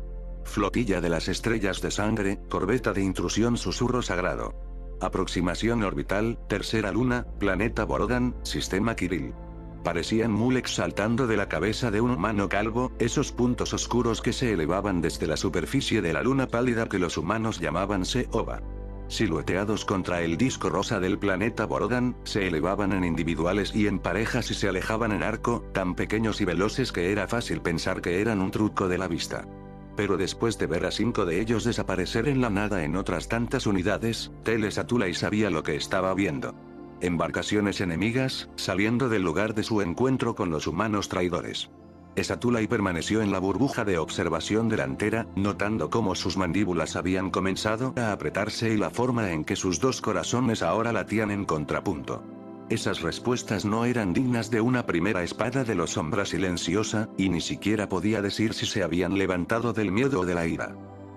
Flotilla de las estrellas de sangre, corbeta de intrusión susurro sagrado. Aproximación orbital, tercera luna, planeta Borodan, sistema Kirill. Parecían Mulex saltando de la cabeza de un humano calvo, esos puntos oscuros que se elevaban desde la superficie de la luna pálida que los humanos llamaban Seova. Silueteados contra el disco rosa del planeta Borodan, se elevaban en individuales y en parejas y se alejaban en arco, tan pequeños y veloces que era fácil pensar que eran un truco de la vista. Pero después de ver a 5 de ellos desaparecer en la nada en otras tantas unidades, Teles Atulai sabía lo que estaba viendo. Embarcaciones enemigas, saliendo del lugar de su encuentro con los humanos traidores. Esatulai permaneció en la burbuja de observación delantera, notando cómo sus mandíbulas habían comenzado a apretarse y la forma en que sus dos corazones ahora latían en contrapunto. Esas respuestas no eran dignas de una primera espada de los sombra silenciosa, y ni siquiera podía decir si se habían levantado del miedo o de la ira.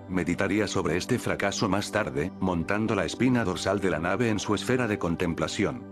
Meditaría sobre este fracaso más tarde, montando la espina dorsal de la nave en su esfera de contemplación.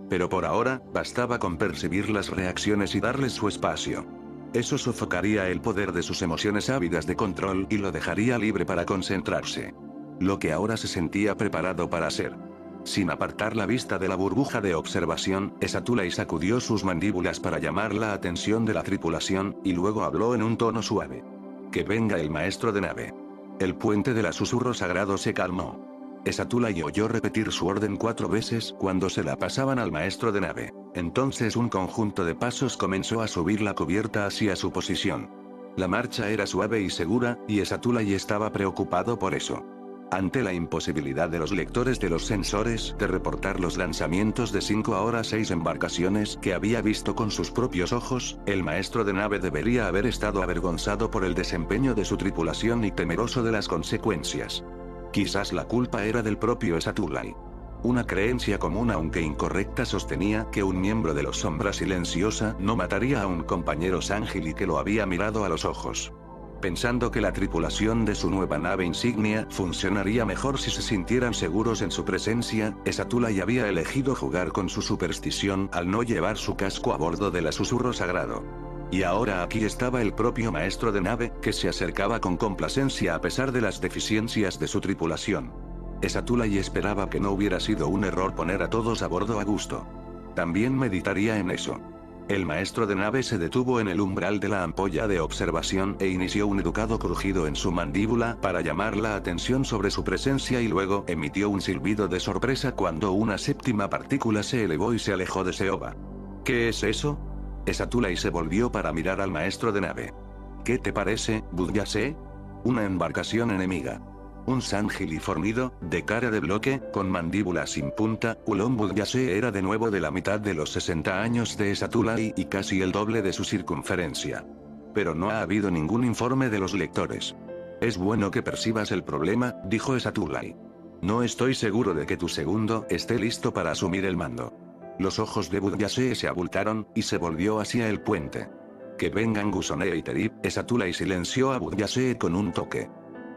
Pero por ahora, bastaba con percibir las reacciones y darles su espacio. Eso sofocaría el poder de sus emociones ávidas de control y lo dejaría libre para concentrarse. Lo que ahora se sentía preparado para hacer. Sin apartar la vista de la burbuja de observación, Esatulai sacudió sus mandíbulas para llamar la atención de la tripulación, y luego habló en un tono suave. Que venga el maestro de nave. El puente de la susurro sagrado se calmó. Esatulai oyó repetir su orden 4 veces cuando se la pasaban al maestro de nave. Entonces un conjunto de pasos comenzó a subir la cubierta hacia su posición. La marcha era suave y segura, y Esatulai estaba preocupado por eso. Ante la imposibilidad de los lectores de los sensores de reportar los lanzamientos de 5 ahora 6 embarcaciones que había visto con sus propios ojos, el maestro de nave debería haber estado avergonzado por el desempeño de su tripulación y temeroso de las consecuencias. Quizás la culpa era del propio Esatulai. Una creencia común aunque incorrecta sostenía que un miembro de los Sombra Silenciosa no mataría a un compañero Sangil y que lo había mirado a los ojos. Pensando que la tripulación de su nueva nave insignia funcionaría mejor si se sintieran seguros en su presencia, Esatulai había elegido jugar con su superstición al no llevar su casco a bordo del susurro sagrado. Y ahora aquí estaba el propio maestro de nave, que se acercaba con complacencia a pesar de las deficiencias de su tripulación. Esatulai esperaba que no hubiera sido un error poner a todos a bordo a gusto. También meditaría en eso. El maestro de nave se detuvo en el umbral de la ampolla de observación e inició un educado crujido en su mandíbula para llamar la atención sobre su presencia y luego emitió un silbido de sorpresa cuando una séptima partícula se elevó y se alejó de Seoba. ¿Qué es eso? Esatulai se volvió para mirar al maestro de nave. ¿Qué te parece, Budyase? Una embarcación enemiga. Un Sangil fornido, de cara de bloque, con mandíbula sin punta, Ulon Budyase era de nuevo de la mitad de los 60 años de Esatulai y casi el doble de su circunferencia. Pero no ha habido ningún informe de los lectores. Es bueno que percibas el problema, dijo Esatulai. No estoy seguro de que tu segundo esté listo para asumir el mando. Los ojos de Budyase se abultaron, y se volvió hacia el puente. Que vengan Gusone y Terib, Esatulai silenció a Budyase con un toque.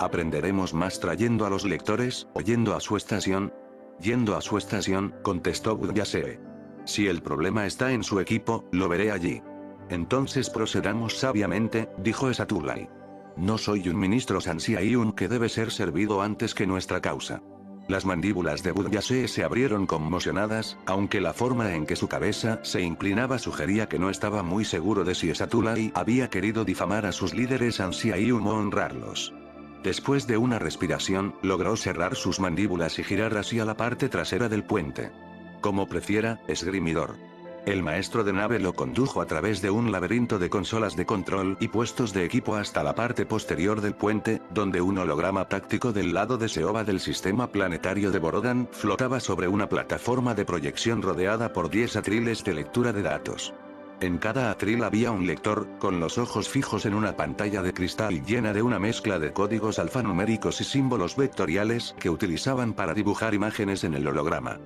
Aprenderemos más trayendo a los lectores, o yendo a su estación. Yendo a su estación, contestó Budyase. Si el problema está en su equipo, lo veré allí. Entonces procedamos sabiamente, dijo Esatulai. No soy un ministro Sansiayun que debe ser servido antes que nuestra causa. Las mandíbulas de Budyase se abrieron conmocionadas, aunque la forma en que su cabeza se inclinaba sugería que no estaba muy seguro de si Esatulai había querido difamar a sus líderes Sansiayun o honrarlos. Después de una respiración, logró cerrar sus mandíbulas y girar hacia la parte trasera del puente. Como prefiera, esgrimidor. El maestro de nave lo condujo a través de un laberinto de consolas de control y puestos de equipo hasta la parte posterior del puente, donde un holograma táctico del lado de Seoba del sistema planetario de Borodan flotaba sobre una plataforma de proyección rodeada por 10 atriles de lectura de datos. En cada atril había un lector, con los ojos fijos en una pantalla de cristal llena de una mezcla de códigos alfanuméricos y símbolos vectoriales que utilizaban para dibujar imágenes en el holograma.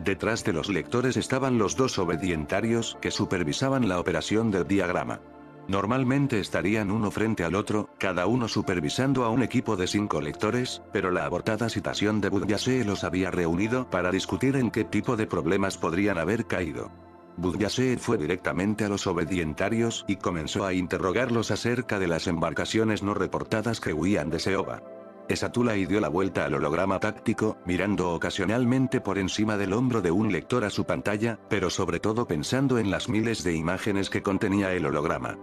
Detrás de los lectores estaban los dos obedientarios que supervisaban la operación del diagrama. Normalmente estarían uno frente al otro, cada uno supervisando a un equipo de 5 lectores, pero la abortada citación de Budyase los había reunido para discutir en qué tipo de problemas podrían haber caído. Budyase fue directamente a los obedientarios y comenzó a interrogarlos acerca de las embarcaciones no reportadas que huían de Seoba. Esatulai dio la vuelta al holograma táctico, mirando ocasionalmente por encima del hombro de un lector a su pantalla, pero sobre todo pensando en las miles de imágenes que contenía el holograma.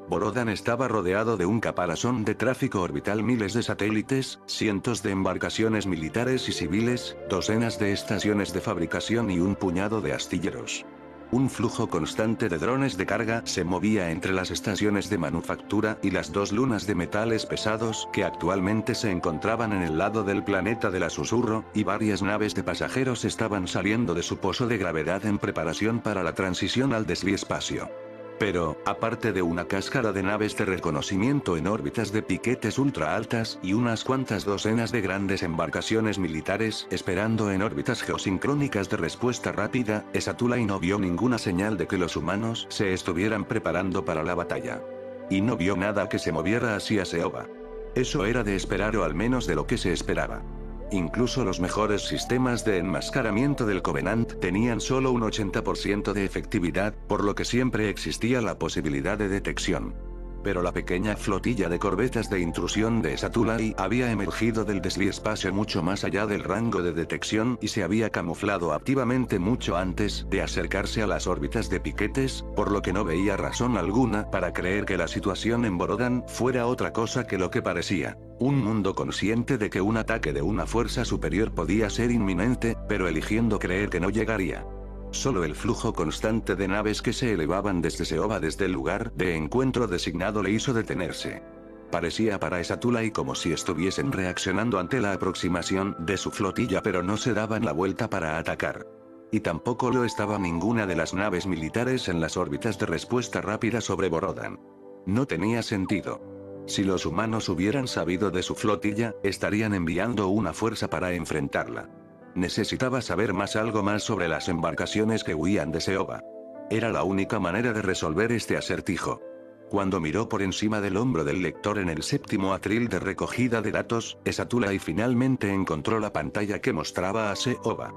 Borodan estaba rodeado de un caparazón de tráfico orbital, miles de satélites, cientos de embarcaciones militares y civiles, docenas de estaciones de fabricación y un puñado de astilleros. Un flujo constante de drones de carga se movía entre las estaciones de manufactura y las 2 lunas de metales pesados que actualmente se encontraban en el lado del planeta de la Susurro, y varias naves de pasajeros estaban saliendo de su pozo de gravedad en preparación para la transición al desviespacio. Pero, aparte de una cáscara de naves de reconocimiento en órbitas de piquetes ultra altas y unas cuantas docenas de grandes embarcaciones militares esperando en órbitas geosincrónicas de respuesta rápida, Esatulai no vio ninguna señal de que los humanos se estuvieran preparando para la batalla. Y no vio nada que se moviera hacia Seoba. Eso era de esperar, o al menos de lo que se esperaba. Incluso los mejores sistemas de enmascaramiento del Covenant tenían solo un 80% de efectividad, por lo que siempre existía la posibilidad de detección. Pero la pequeña flotilla de corbetas de intrusión de Esatulai había emergido del desviespacio mucho más allá del rango de detección y se había camuflado activamente mucho antes de acercarse a las órbitas de piquetes, por lo que no veía razón alguna para creer que la situación en Borodan fuera otra cosa que lo que parecía. Un mundo consciente de que un ataque de una fuerza superior podía ser inminente, pero eligiendo creer que no llegaría. Solo el flujo constante de naves que se elevaban desde Seoba desde el lugar de encuentro designado le hizo detenerse. Parecía para Esatulay como si estuviesen reaccionando ante la aproximación de su flotilla, pero no se daban la vuelta para atacar. Y tampoco lo estaba ninguna de las naves militares en las órbitas de respuesta rápida sobre Borodan. No tenía sentido. Si los humanos hubieran sabido de su flotilla, estarían enviando una fuerza para enfrentarla. Necesitaba saber algo más sobre las embarcaciones que huían de Seoba. Era la única manera de resolver este acertijo. Cuando miró por encima del hombro del lector en el séptimo atril de recogida de datos, Esatulay finalmente encontró la pantalla que mostraba a Seoba.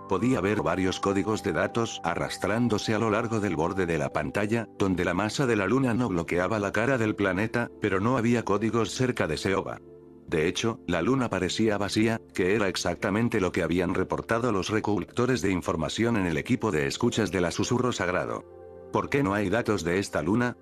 Podía ver varios códigos de datos arrastrándose a lo largo del borde de la pantalla, donde la masa de la luna no bloqueaba la cara del planeta, pero no había códigos cerca de Seoba. De hecho, la luna parecía vacía, que era exactamente lo que habían reportado los recolectores de información en el equipo de escuchas de la Susurro Sagrado. ¿Por qué no hay datos de esta luna?,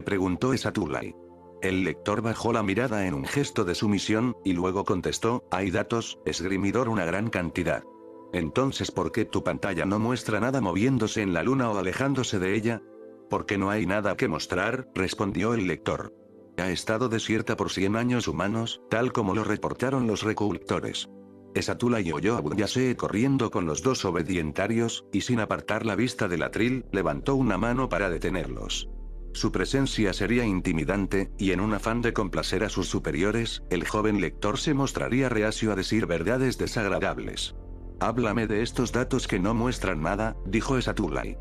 preguntó Esatulay. El lector bajó la mirada en un gesto de sumisión, y luego contestó: hay datos, esgrimidor, una gran cantidad. Entonces, ¿por qué tu pantalla no muestra nada moviéndose en la luna o alejándose de ella? Porque no hay nada que mostrar, respondió el lector. Ha estado desierta por 100 años humanos, tal como lo reportaron los recolectores. Esatulay oyó a Budyase corriendo con los dos obedientarios, y sin apartar la vista del atril, levantó una mano para detenerlos. Su presencia sería intimidante, y en un afán de complacer a sus superiores, el joven lector se mostraría reacio a decir verdades desagradables. Háblame de estos datos que no muestran nada, dijo Esatulay.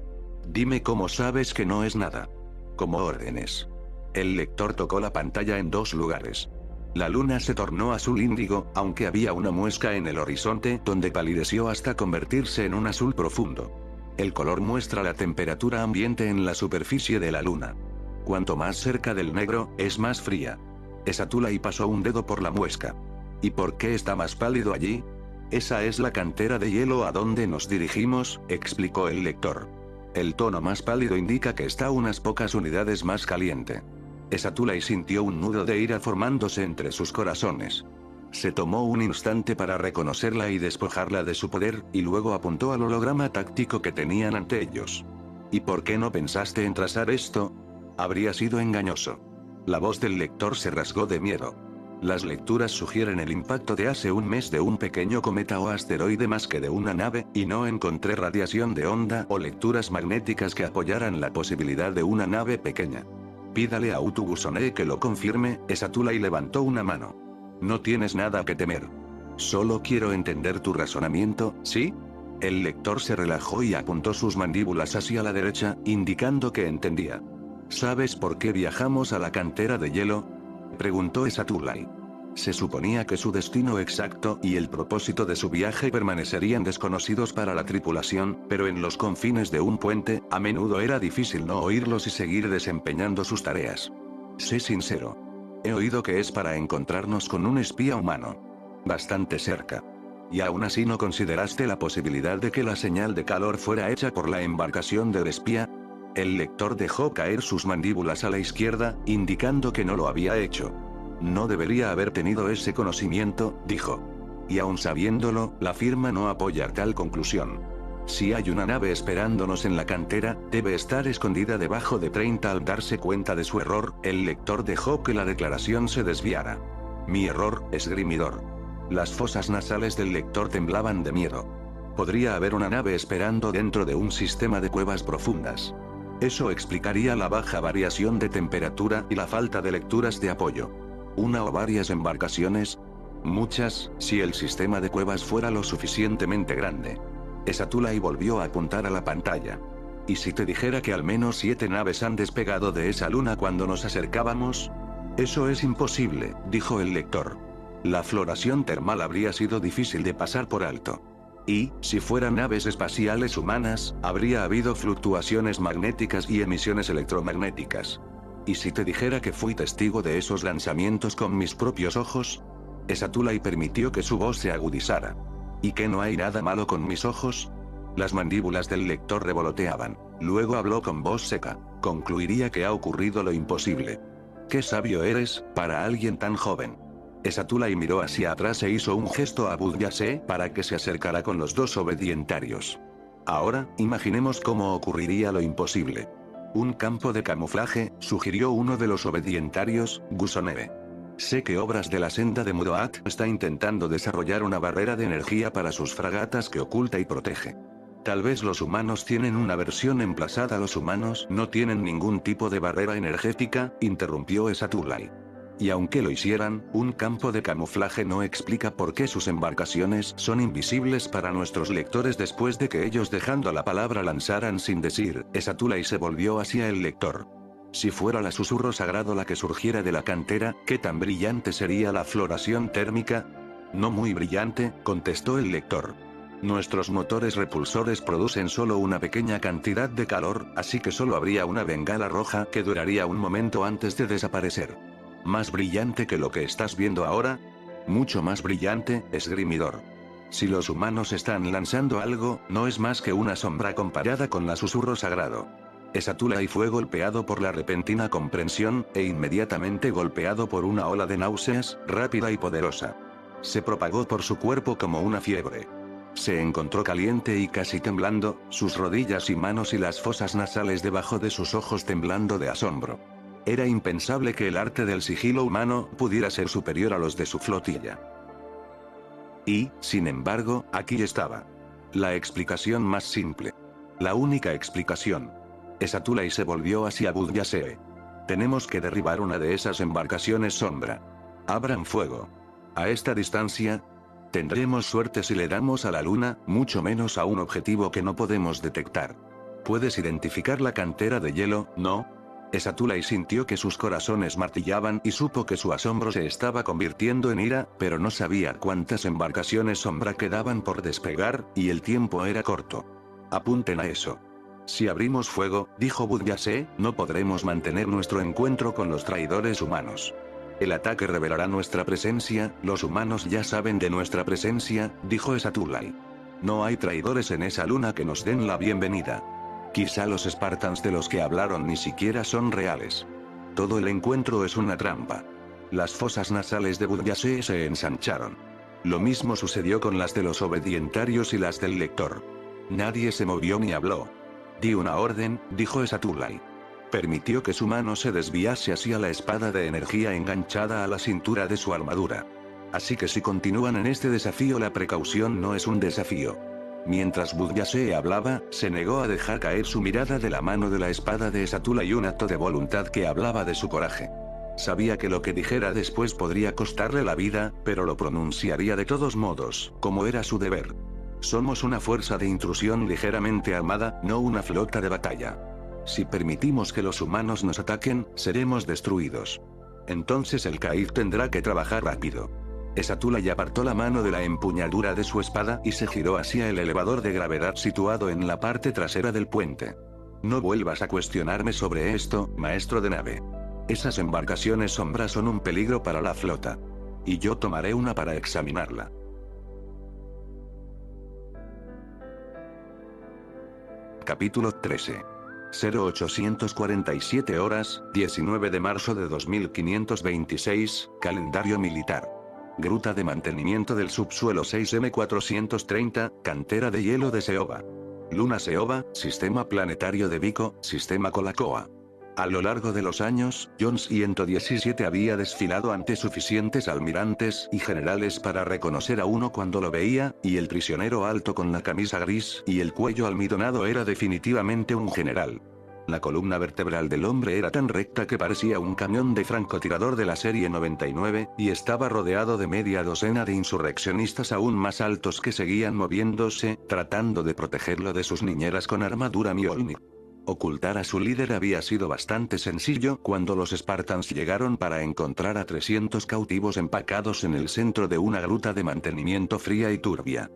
Dime cómo sabes que no es nada. Como órdenes. El lector tocó la pantalla en dos lugares. La luna se tornó azul índigo, aunque había una muesca en el horizonte donde palideció hasta convertirse en un azul profundo. El color muestra la temperatura ambiente en la superficie de la luna. Cuanto más cerca del negro, es más fría. Esatulay pasó un dedo por la muesca. ¿Y por qué está más pálido allí? Esa es la cantera de hielo a donde nos dirigimos, explicó el lector. El tono más pálido indica que está unas pocas unidades más caliente. Esatulay sintió un nudo de ira formándose entre sus corazones. Se tomó un instante para reconocerla y despojarla de su poder, y luego apuntó al holograma táctico que tenían ante ellos. ¿Y por qué no pensaste en trazar esto? Habría sido engañoso. La voz del lector se rasgó de miedo. Las lecturas sugieren el impacto de hace un mes de un pequeño cometa o asteroide más que de una nave, y no encontré radiación de onda o lecturas magnéticas que apoyaran la posibilidad de una nave pequeña. Pídale a Utugusone que lo confirme. Esatulay levantó una mano. No tienes nada que temer. Solo quiero entender tu razonamiento, ¿sí? El lector se relajó y apuntó sus mandíbulas hacia la derecha, indicando que entendía. ¿Sabes por qué viajamos a la cantera de hielo?, preguntó Esatulay. Se suponía que su destino exacto y el propósito de su viaje permanecerían desconocidos para la tripulación, pero en los confines de un puente, a menudo era difícil no oírlos y seguir desempeñando sus tareas. Sé sincero. He oído que es para encontrarnos con un espía humano. Bastante cerca. ¿Y aún así no consideraste la posibilidad de que la señal de calor fuera hecha por la embarcación del espía? El lector dejó caer sus mandíbulas a la izquierda, indicando que no lo había hecho. No debería haber tenido ese conocimiento, dijo. Y aun sabiéndolo, la firma no apoya tal conclusión. Si hay una nave esperándonos en la cantera, debe estar escondida debajo de 30. Al darse cuenta de su error, el lector dejó que la declaración se desviara. Mi error, esgrimidor. Las fosas nasales del lector temblaban de miedo. Podría haber una nave esperando dentro de un sistema de cuevas profundas. Eso explicaría la baja variación de temperatura y la falta de lecturas de apoyo. ¿Una o varias embarcaciones? Muchas, si el sistema de cuevas fuera lo suficientemente grande. Esatulay volvió a apuntar a la pantalla. ¿Y si te dijera que al menos 7 naves han despegado de esa luna cuando nos acercábamos? Eso es imposible, dijo el lector. La floración termal habría sido difícil de pasar por alto. Y, si fueran naves espaciales humanas, habría habido fluctuaciones magnéticas y emisiones electromagnéticas. ¿Y si te dijera que fui testigo de esos lanzamientos con mis propios ojos? Esatulay permitió que su voz se agudizara. ¿Y que no hay nada malo con mis ojos? Las mandíbulas del lector revoloteaban. Luego habló con voz seca. Concluiría que ha ocurrido lo imposible. Qué sabio eres, para alguien tan joven. Esatulay miró hacia atrás e hizo un gesto a Budyase para que se acercara con los dos obedientarios. Ahora, imaginemos cómo ocurriría lo imposible. Un campo de camuflaje, sugirió uno de los obedientarios, Gusoneve. Sé que Obras de la Senda de Muroat está intentando desarrollar una barrera de energía para sus fragatas que oculta y protege. Tal vez los humanos tienen una versión emplazada. Los humanos no tienen ningún tipo de barrera energética, interrumpió Esatulai. Y aunque lo hicieran, un campo de camuflaje no explica por qué sus embarcaciones son invisibles para nuestros lectores. Después de que ellos dejando la palabra lanzaran sin decir, Esatulai se volvió hacia el lector. Si fuera la susurro sagrado la que surgiera de la cantera, ¿qué tan brillante sería la floración térmica? No muy brillante, contestó el lector. Nuestros motores repulsores producen solo una pequeña cantidad de calor, así que solo habría una bengala roja que duraría un momento antes de desaparecer. ¿Más brillante que lo que estás viendo ahora? Mucho más brillante, esgrimidor. Si los humanos están lanzando algo, no es más que una sombra comparada con la susurro sagrado. Esatulai fue golpeado por la repentina comprensión, e inmediatamente golpeado por una ola de náuseas, rápida y poderosa. Se propagó por su cuerpo como una fiebre. Se encontró caliente y casi temblando, sus rodillas y manos y las fosas nasales debajo de sus ojos temblando de asombro. Era impensable que el arte del sigilo humano pudiera ser superior a los de su flotilla. Y, sin embargo, aquí estaba. La explicación más simple. La única explicación. Esatulai se volvió hacia Budjasee. Tenemos que derribar una de esas embarcaciones sombra. Abran fuego. A esta distancia, tendremos suerte si le damos a la luna, mucho menos a un objetivo que no podemos detectar. ¿Puedes identificar la cantera de hielo, no? Esatulai sintió que sus corazones martillaban y supo que su asombro se estaba convirtiendo en ira, pero no sabía cuántas embarcaciones sombra quedaban por despegar, y el tiempo era corto. Apunten a eso. Si abrimos fuego, dijo Budjasee, no podremos mantener nuestro encuentro con los traidores humanos. El ataque revelará nuestra presencia, los humanos ya saben de nuestra presencia, dijo Esatulai. No hay traidores en esa luna que nos den la bienvenida. Quizá los Spartans de los que hablaron ni siquiera son reales. Todo el encuentro es una trampa. Las fosas nasales de Budjasee se ensancharon. Lo mismo sucedió con las de los obedientarios y las del lector. Nadie se movió ni habló. Di una orden, dijo Esatulai. Permitió que su mano se desviase hacia la espada de energía enganchada a la cintura de su armadura. Así que si continúan en este desafío, la precaución no es un desafío. Mientras Budjasee hablaba, se negó a dejar caer su mirada de la mano de la espada de Esatulai, un acto de voluntad que hablaba de su coraje. Sabía que lo que dijera después podría costarle la vida, pero lo pronunciaría de todos modos, como era su deber. Somos una fuerza de intrusión ligeramente armada, no una flota de batalla. Si permitimos que los humanos nos ataquen, seremos destruidos. Entonces el Caid tendrá que trabajar rápido. Esatulai apartó la mano de la empuñadura de su espada y se giró hacia el elevador de gravedad situado en la parte trasera del puente. No vuelvas a cuestionarme sobre esto, maestro de nave. Esas embarcaciones sombra son un peligro para la flota. Y yo tomaré una para examinarla. Capítulo 13. 0847 horas, 19 de marzo de 2526, calendario militar. Gruta de mantenimiento del subsuelo 6M430, cantera de hielo de Seoba. Luna Seoba, sistema planetario de Vico, sistema Colacoa. A lo largo de los años, John 117 había desfilado ante suficientes almirantes y generales para reconocer a uno cuando lo veía, y el prisionero alto con la camisa gris y el cuello almidonado era definitivamente un general. La columna vertebral del hombre era tan recta que parecía un camión de francotirador de la serie 99, y estaba rodeado de media docena de insurreccionistas aún más altos que seguían moviéndose, tratando de protegerlo de sus niñeras con armadura Mjolnir. Ocultar a su líder había sido bastante sencillo cuando los Spartans llegaron para encontrar a 300 cautivos empacados en el centro de una gruta de mantenimiento fría y turbia.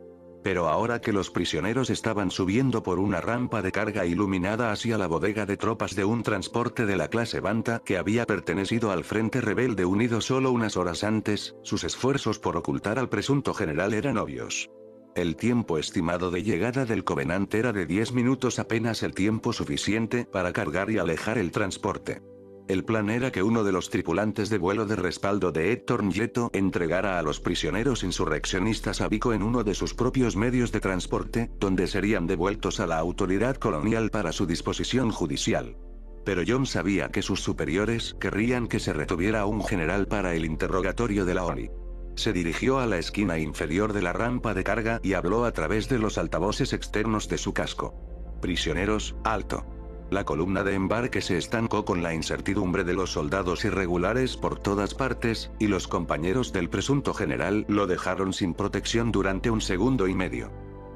Pero ahora que los prisioneros estaban subiendo por una rampa de carga iluminada hacia la bodega de tropas de un transporte de la clase Banta que había pertenecido al Frente Rebelde Unido solo unas horas antes, sus esfuerzos por ocultar al presunto general eran obvios. El tiempo estimado de llegada del Covenant era de 10 minutos, apenas el tiempo suficiente para cargar y alejar el transporte. El plan era que uno de los tripulantes de vuelo de respaldo de Héctor Nieto entregara a los prisioneros insurreccionistas a Vico en uno de sus propios medios de transporte, donde serían devueltos a la autoridad colonial para su disposición judicial. Pero John sabía que sus superiores querrían que se retuviera a un general para el interrogatorio de la ONI. Se dirigió a la esquina inferior de la rampa de carga y habló a través de los altavoces externos de su casco. Prisioneros, alto. La columna de embarque se estancó con la incertidumbre de los soldados irregulares por todas partes, y los compañeros del presunto general lo dejaron sin protección durante 1 segundo y medio.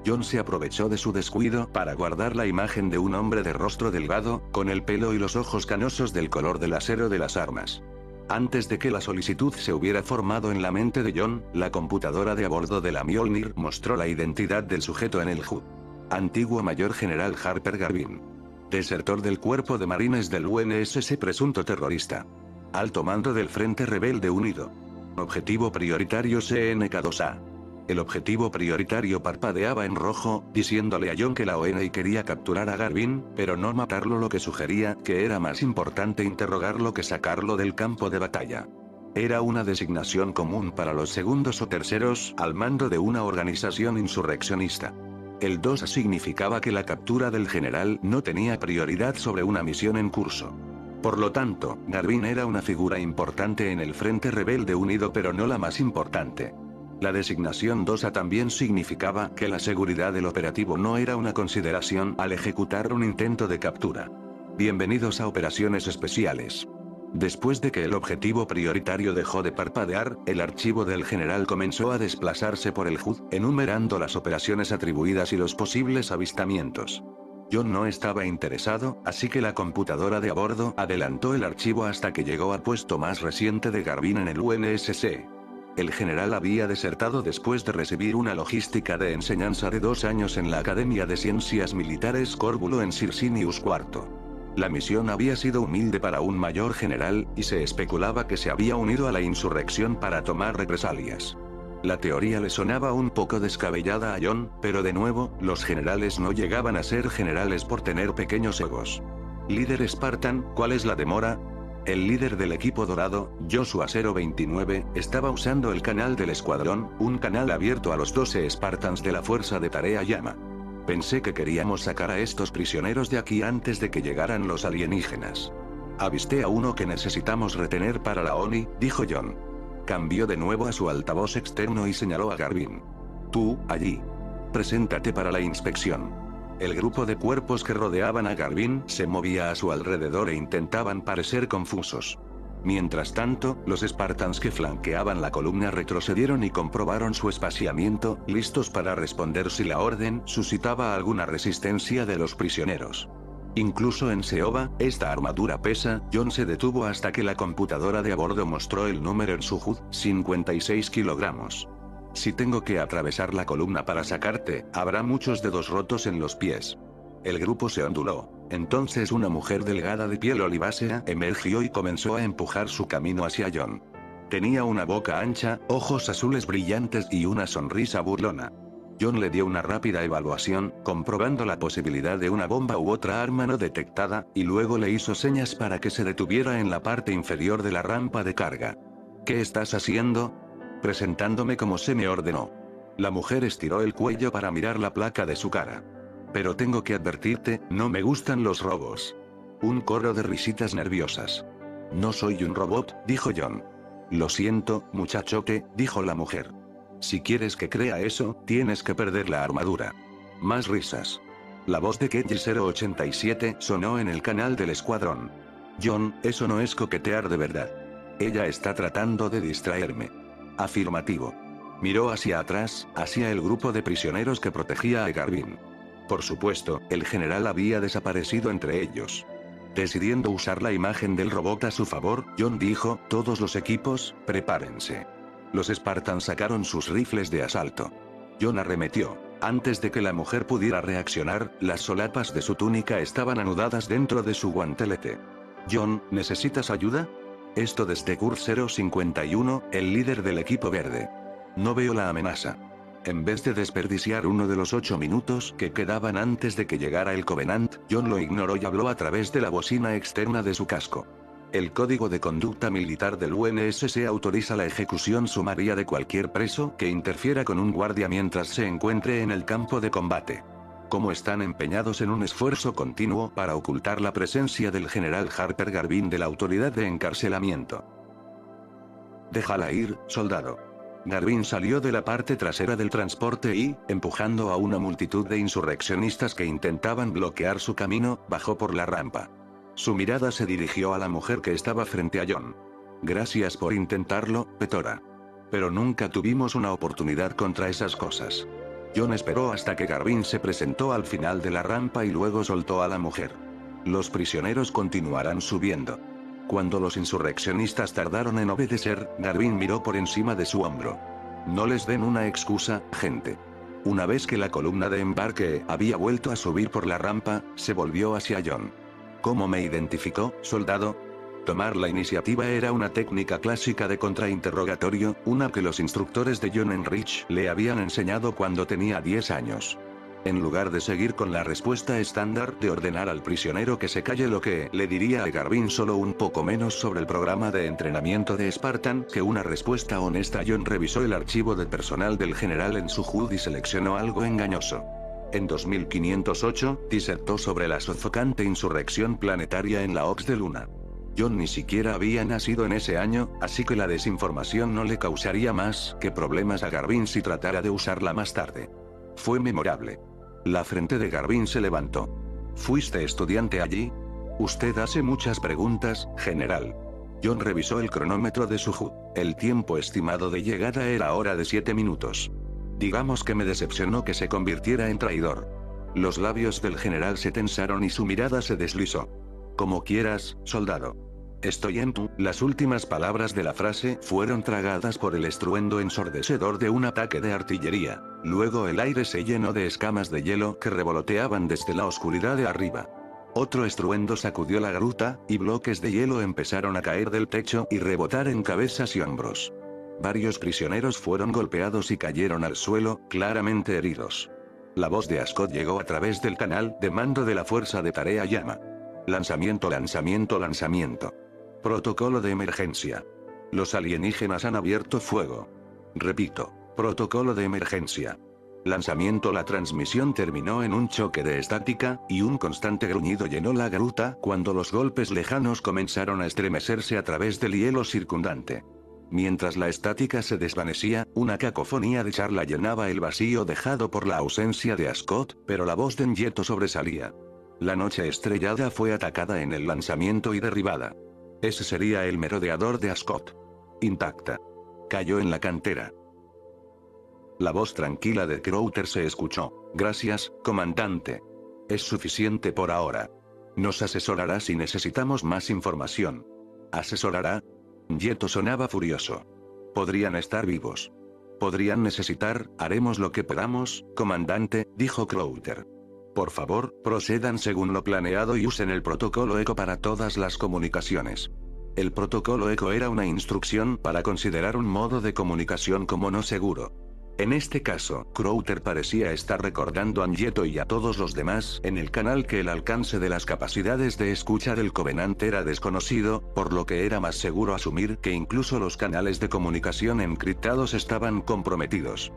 John se aprovechó de su descuido para guardar la imagen de un hombre de rostro delgado, con el pelo y los ojos canosos del color del acero de las armas. Antes de que la solicitud se hubiera formado en la mente de John, la computadora de a bordo de la Mjolnir mostró la identidad del sujeto en el HUD. Antiguo Mayor General Harper Garvin. Desertor del Cuerpo de Marines del UNSC, presunto terrorista. Alto mando del Frente Rebelde Unido. Objetivo prioritario CNK-2A. El objetivo prioritario parpadeaba en rojo, diciéndole a John que la ONI quería capturar a Garvin, pero no matarlo, lo que sugería que era más importante interrogarlo que sacarlo del campo de batalla. Era una designación común para los segundos o terceros al mando de una organización insurreccionista. El 2 significaba que la captura del general no tenía prioridad sobre una misión en curso. Por lo tanto, Garvin era una figura importante en el Frente Rebelde Unido, pero no la más importante. La designación 2A también significaba que la seguridad del operativo no era una consideración al ejecutar un intento de captura. Bienvenidos a Operaciones Especiales. Después de que el objetivo prioritario dejó de parpadear, el archivo del general comenzó a desplazarse por el HUD, enumerando las operaciones atribuidas y los posibles avistamientos. John no estaba interesado, así que la computadora de a bordo adelantó el archivo hasta que llegó al puesto más reciente de Garvin en el UNSC. El general había desertado después de recibir una logística de enseñanza de 2 años en la Academia de Ciencias Militares Corbulo en Sircinius IV. La misión había sido humilde para un mayor general, y se especulaba que se había unido a la insurrección para tomar represalias. La teoría le sonaba un poco descabellada a John, pero de nuevo, los generales no llegaban a ser generales por tener pequeños egos. Líder Spartan, ¿cuál es la demora? El líder del equipo dorado, Joshua 029, estaba usando el canal del escuadrón, un canal abierto a los 12 Spartans de la Fuerza de Tarea Llama. Pensé que queríamos sacar a estos prisioneros de aquí antes de que llegaran los alienígenas. Avisté a uno que necesitamos retener para la ONI, dijo John. Cambió de nuevo a su altavoz externo y señaló a Garvin. Tú, allí. Preséntate para la inspección. El grupo de cuerpos que rodeaban a Garvin se movía a su alrededor e intentaban parecer confusos. Mientras tanto, los Spartans que flanqueaban la columna retrocedieron y comprobaron su espaciamiento, listos para responder si la orden suscitaba alguna resistencia de los prisioneros. Incluso en Seoba, esta armadura pesa. John se detuvo hasta que la computadora de a bordo mostró el número en su HUD, 56 kilogramos. Si tengo que atravesar la columna para sacarte, habrá muchos dedos rotos en los pies. El grupo se onduló. Entonces una mujer delgada de piel olivácea emergió y comenzó a empujar su camino hacia John. Tenía una boca ancha, ojos azules brillantes y una sonrisa burlona. John le dio una rápida evaluación, comprobando la posibilidad de una bomba u otra arma no detectada, y luego le hizo señas para que se detuviera en la parte inferior de la rampa de carga. ¿Qué estás haciendo? Presentándome como se me ordenó. La mujer estiró el cuello para mirar la placa de su cara. Pero tengo que advertirte, no me gustan los robos. Un coro de risitas nerviosas. No soy un robot, dijo John. Lo siento, muchachote, dijo la mujer. Si quieres que crea eso, tienes que perder la armadura. Más risas. La voz de Kelly 087 sonó en el canal del escuadrón. John, eso no es coquetear de verdad. Ella está tratando de distraerme. Afirmativo. Miró hacia atrás, hacia el grupo de prisioneros que protegía a Garvin. Por supuesto, el general había desaparecido entre ellos. Decidiendo usar la imagen del robot a su favor, John dijo, todos los equipos, prepárense. Los Spartans sacaron sus rifles de asalto. John arremetió. Antes de que la mujer pudiera reaccionar, las solapas de su túnica estaban anudadas dentro de su guantelete. John, ¿necesitas ayuda? Esto desde Kurt 051, el líder del equipo verde. No veo la amenaza. En vez de desperdiciar uno de los 8 minutos que quedaban antes de que llegara el Covenant, John lo ignoró y habló a través de la bocina externa de su casco. El Código de Conducta Militar del UNSC autoriza la ejecución sumaria de cualquier preso que interfiera con un guardia mientras se encuentre en el campo de combate. Cómo están empeñados en un esfuerzo continuo para ocultar la presencia del general Harper Garvin de la autoridad de encarcelamiento. Déjala ir, soldado. Garvin salió de la parte trasera del transporte y, empujando a una multitud de insurreccionistas que intentaban bloquear su camino, bajó por la rampa. Su mirada se dirigió a la mujer que estaba frente a John. Gracias por intentarlo, Petora. Pero nunca tuvimos una oportunidad contra esas cosas. John esperó hasta que Garvin se presentó al final de la rampa y luego soltó a la mujer. Los prisioneros continuarán subiendo. Cuando los insurreccionistas tardaron en obedecer, Garvin miró por encima de su hombro. No les den una excusa, gente. Una vez que la columna de embarque había vuelto a subir por la rampa, se volvió hacia John. ¿Cómo me identificó, soldado? Tomar la iniciativa era una técnica clásica de contrainterrogatorio, una que los instructores de John Enrich le habían enseñado cuando tenía 10 años. En lugar de seguir con la respuesta estándar de ordenar al prisionero que se calle, lo que le diría a Garvin solo un poco menos sobre el programa de entrenamiento de Spartan que una respuesta honesta. John revisó el archivo de personal del general en su HUD y seleccionó algo engañoso. En 2508, disertó sobre la sofocante insurrección planetaria en la Ox de Luna. John ni siquiera había nacido en ese año, así que la desinformación no le causaría más que problemas a Garvin si tratara de usarla más tarde. Fue memorable. La frente de Garvin se levantó. ¿Fuiste estudiante allí? Usted hace muchas preguntas, general. John revisó el cronómetro de su HUD. El tiempo estimado de llegada era hora de 7 minutos. Digamos que me decepcionó que se convirtiera en traidor. Los labios del general se tensaron y su mirada se deslizó. Como quieras, soldado. Estoy en tu. Las últimas palabras de la frase fueron tragadas por el estruendo ensordecedor de un ataque de artillería. Luego el aire se llenó de escamas de hielo que revoloteaban desde la oscuridad de arriba. Otro estruendo sacudió la gruta, y bloques de hielo empezaron a caer del techo y rebotar en cabezas y hombros. Varios prisioneros fueron golpeados y cayeron al suelo, claramente heridos. La voz de Ascot llegó a través del canal de mando de la Fuerza de Tarea Llama. Lanzamiento, lanzamiento, lanzamiento. Protocolo de emergencia. Los alienígenas han abierto fuego. Repito, protocolo de emergencia. Lanzamiento. La transmisión terminó en un choque de estática, y un constante gruñido llenó la gruta cuando los golpes lejanos comenzaron a estremecerse a través del hielo circundante. Mientras la estática se desvanecía, una cacofonía de charla llenaba el vacío dejado por la ausencia de Ascot, pero la voz de Nyeto sobresalía. La noche estrellada fue atacada en el lanzamiento y derribada. Ese sería el merodeador de Ascot. Intacta. Cayó en la cantera. La voz tranquila de Crowther se escuchó. Gracias, comandante. Es suficiente por ahora. Nos asesorará si necesitamos más información. ¿Asesorará? Nyeto sonaba furioso. Podrían estar vivos. Podrían necesitar. Haremos lo que podamos, comandante, dijo Crowther. Por favor, procedan según lo planeado y usen el protocolo ECO para todas las comunicaciones. El protocolo ECO era una instrucción para considerar un modo de comunicación como no seguro. En este caso, Crowther parecía estar recordando a Nyeto y a todos los demás en el canal que el alcance de las capacidades de escucha del Covenant era desconocido, por lo que era más seguro asumir que incluso los canales de comunicación encriptados estaban comprometidos.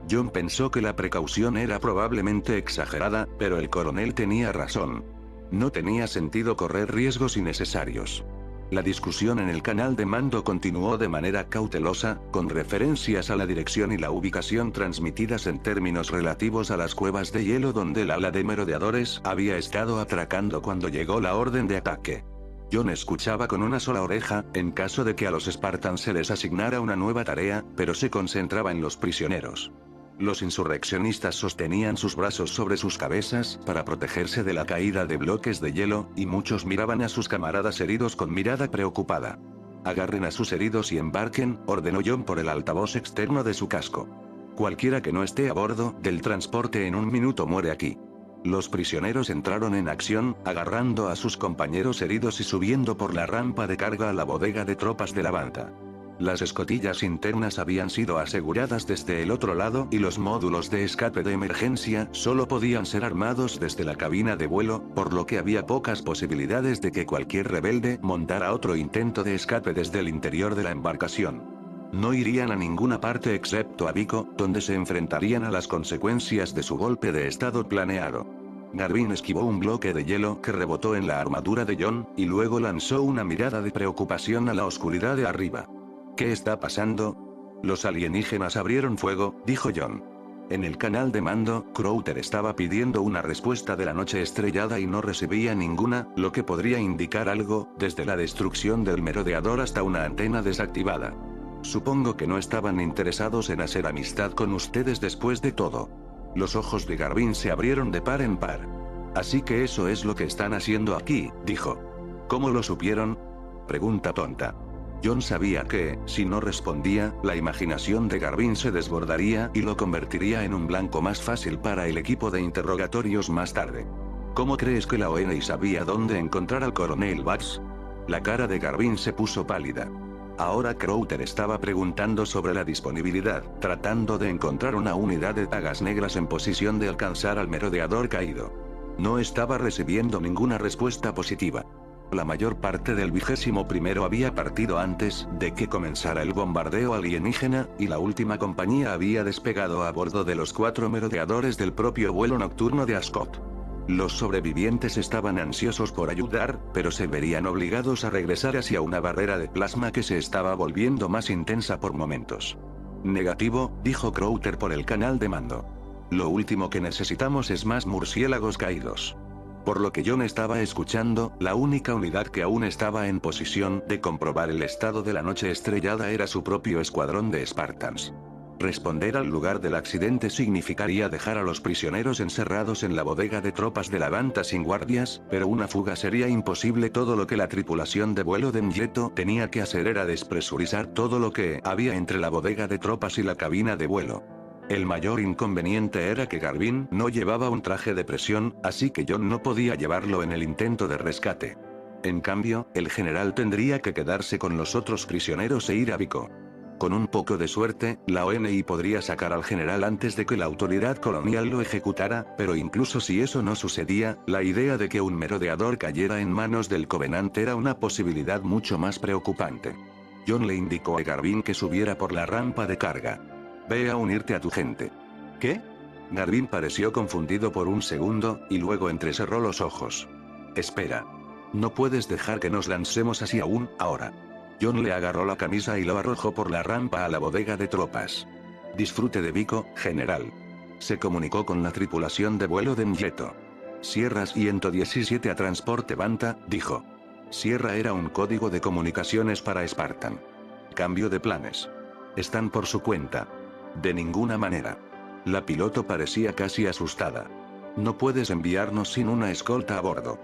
John pensó que la precaución era probablemente exagerada, pero el coronel tenía razón. No tenía sentido correr riesgos innecesarios. La discusión en el canal de mando continuó de manera cautelosa, con referencias a la dirección y la ubicación transmitidas en términos relativos a las cuevas de hielo donde el ala de merodeadores había estado atracando cuando llegó la orden de ataque. John escuchaba con una sola oreja, en caso de que a los Spartans se les asignara una nueva tarea, pero se concentraba en los prisioneros. Los insurreccionistas sostenían sus brazos sobre sus cabezas para protegerse de la caída de bloques de hielo, y muchos miraban a sus camaradas heridos con mirada preocupada. Agarren a sus heridos y embarquen, ordenó John por el altavoz externo de su casco. Cualquiera que no esté a bordo del transporte en un minuto muere aquí. Los prisioneros entraron en acción, agarrando a sus compañeros heridos y subiendo por la rampa de carga a la bodega de tropas de la banda. Las escotillas internas habían sido aseguradas desde el otro lado y los módulos de escape de emergencia solo podían ser armados desde la cabina de vuelo, por lo que había pocas posibilidades de que cualquier rebelde montara otro intento de escape desde el interior de la embarcación. No irían a ninguna parte excepto a Vico, donde se enfrentarían a las consecuencias de su golpe de estado planeado. Garvin esquivó un bloque de hielo que rebotó en la armadura de John, y luego lanzó una mirada de preocupación a la oscuridad de arriba. ¿Qué está pasando? Los alienígenas abrieron fuego, dijo John. En el canal de mando, Crowther estaba pidiendo una respuesta de la noche estrellada y no recibía ninguna, lo que podría indicar algo, desde la destrucción del merodeador hasta una antena desactivada. Supongo que no estaban interesados en hacer amistad con ustedes después de todo. Los ojos de Garvin se abrieron de par en par. Así que eso es lo que están haciendo aquí, dijo. ¿Cómo lo supieron? Pregunta tonta. John sabía que, si no respondía, la imaginación de Garvin se desbordaría y lo convertiría en un blanco más fácil para el equipo de interrogatorios más tarde. ¿Cómo crees que la ONI sabía dónde encontrar al coronel Bax? La cara de Garvin se puso pálida. Ahora Crowther estaba preguntando sobre la disponibilidad, tratando de encontrar una unidad de dagas negras en posición de alcanzar al merodeador caído. No estaba recibiendo ninguna respuesta positiva. La mayor parte del 21º había partido antes de que comenzara el bombardeo alienígena, y la última compañía había despegado a bordo de los 4 merodeadores del propio vuelo nocturno de Ascot. Los sobrevivientes estaban ansiosos por ayudar, pero se verían obligados a regresar hacia una barrera de plasma que se estaba volviendo más intensa por momentos. Negativo, dijo Crowther por el canal de mando. Lo último que necesitamos es más murciélagos caídos. Por lo que John estaba escuchando, la única unidad que aún estaba en posición de comprobar el estado de la noche estrellada era su propio escuadrón de Spartans. Responder al lugar del accidente significaría dejar a los prisioneros encerrados en la bodega de tropas de la banda sin guardias, pero una fuga sería imposible. Todo lo que la tripulación de vuelo de Myeto tenía que hacer era despresurizar todo lo que había entre la bodega de tropas y la cabina de vuelo. El mayor inconveniente era que Garvin no llevaba un traje de presión, así que John no podía llevarlo en el intento de rescate. En cambio, el general tendría que quedarse con los otros prisioneros e ir a Vico. Con un poco de suerte, la ONI podría sacar al general antes de que la autoridad colonial lo ejecutara, pero incluso si eso no sucedía, la idea de que un merodeador cayera en manos del Covenant era una posibilidad mucho más preocupante. John le indicó a Garvin que subiera por la rampa de carga. Ve a unirte a tu gente. ¿Qué? Garvin pareció confundido por un segundo, y luego entrecerró los ojos. Espera. No puedes dejar que nos lancemos así aún, ahora. John le agarró la camisa y lo arrojó por la rampa a la bodega de tropas. Disfrute de Vico, general. Se comunicó con la tripulación de vuelo de Myeto. Sierra 117 a transporte Banta, dijo. Sierra era un código de comunicaciones para Spartan. Cambio de planes. Están por su cuenta. De ninguna manera. La piloto parecía casi asustada. No puedes enviarnos sin una escolta a bordo.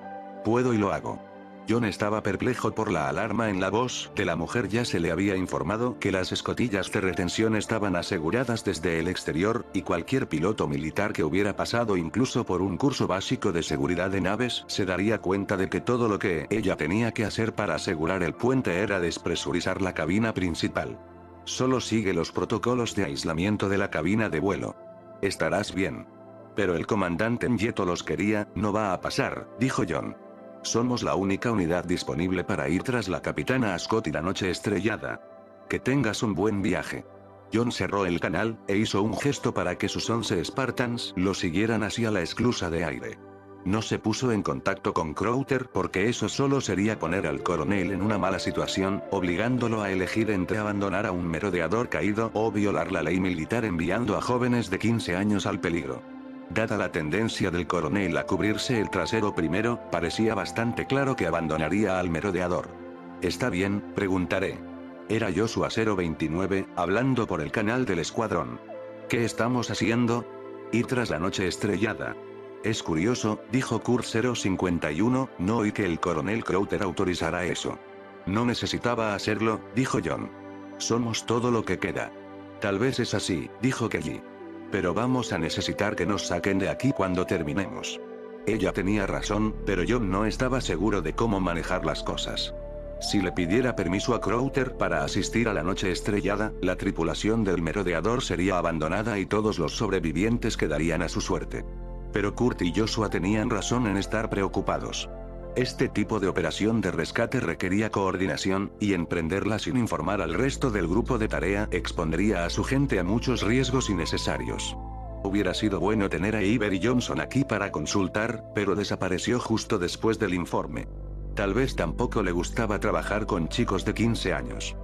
Puedo y lo hago. John estaba perplejo por la alarma en la voz de la mujer. Ya se le había informado que las escotillas de retención estaban aseguradas desde el exterior, y cualquier piloto militar que hubiera pasado incluso por un curso básico de seguridad de naves se daría cuenta de que todo lo que ella tenía que hacer para asegurar el puente era despresurizar la cabina principal. Solo sigue los protocolos de aislamiento de la cabina de vuelo. Estarás bien. Pero el comandante Myeto los quería. No va a pasar, dijo John. Somos la única unidad disponible para ir tras la capitana Ascot y la noche estrellada. Que tengas un buen viaje. John cerró el canal, e hizo un gesto para que sus 11 Spartans lo siguieran hacia la esclusa de aire. No se puso en contacto con Crowther porque eso solo sería poner al coronel en una mala situación, obligándolo a elegir entre abandonar a un merodeador caído o violar la ley militar enviando a jóvenes de 15 años al peligro. Dada la tendencia del coronel a cubrirse el trasero primero, parecía bastante claro que abandonaría al merodeador. ¿Está bien?, preguntaré. Era Joshua 029, hablando por el canal del escuadrón. ¿Qué estamos haciendo? Ir tras la noche estrellada. Es curioso, dijo Kurt 051, no oí que el coronel Crowther autorizara eso. No necesitaba hacerlo, dijo John. Somos todo lo que queda. Tal vez es así, dijo Kelly. Pero vamos a necesitar que nos saquen de aquí cuando terminemos. Ella tenía razón, pero John no estaba seguro de cómo manejar las cosas. Si le pidiera permiso a Crowther para asistir a la noche estrellada, la tripulación del merodeador sería abandonada y todos los sobrevivientes quedarían a su suerte. Pero Kurt y Joshua tenían razón en estar preocupados. Este tipo de operación de rescate requería coordinación, y emprenderla sin informar al resto del grupo de tarea expondría a su gente a muchos riesgos innecesarios. Hubiera sido bueno tener a Avery Johnson aquí para consultar, pero desapareció justo después del informe. Tal vez tampoco le gustaba trabajar con chicos de 15 años.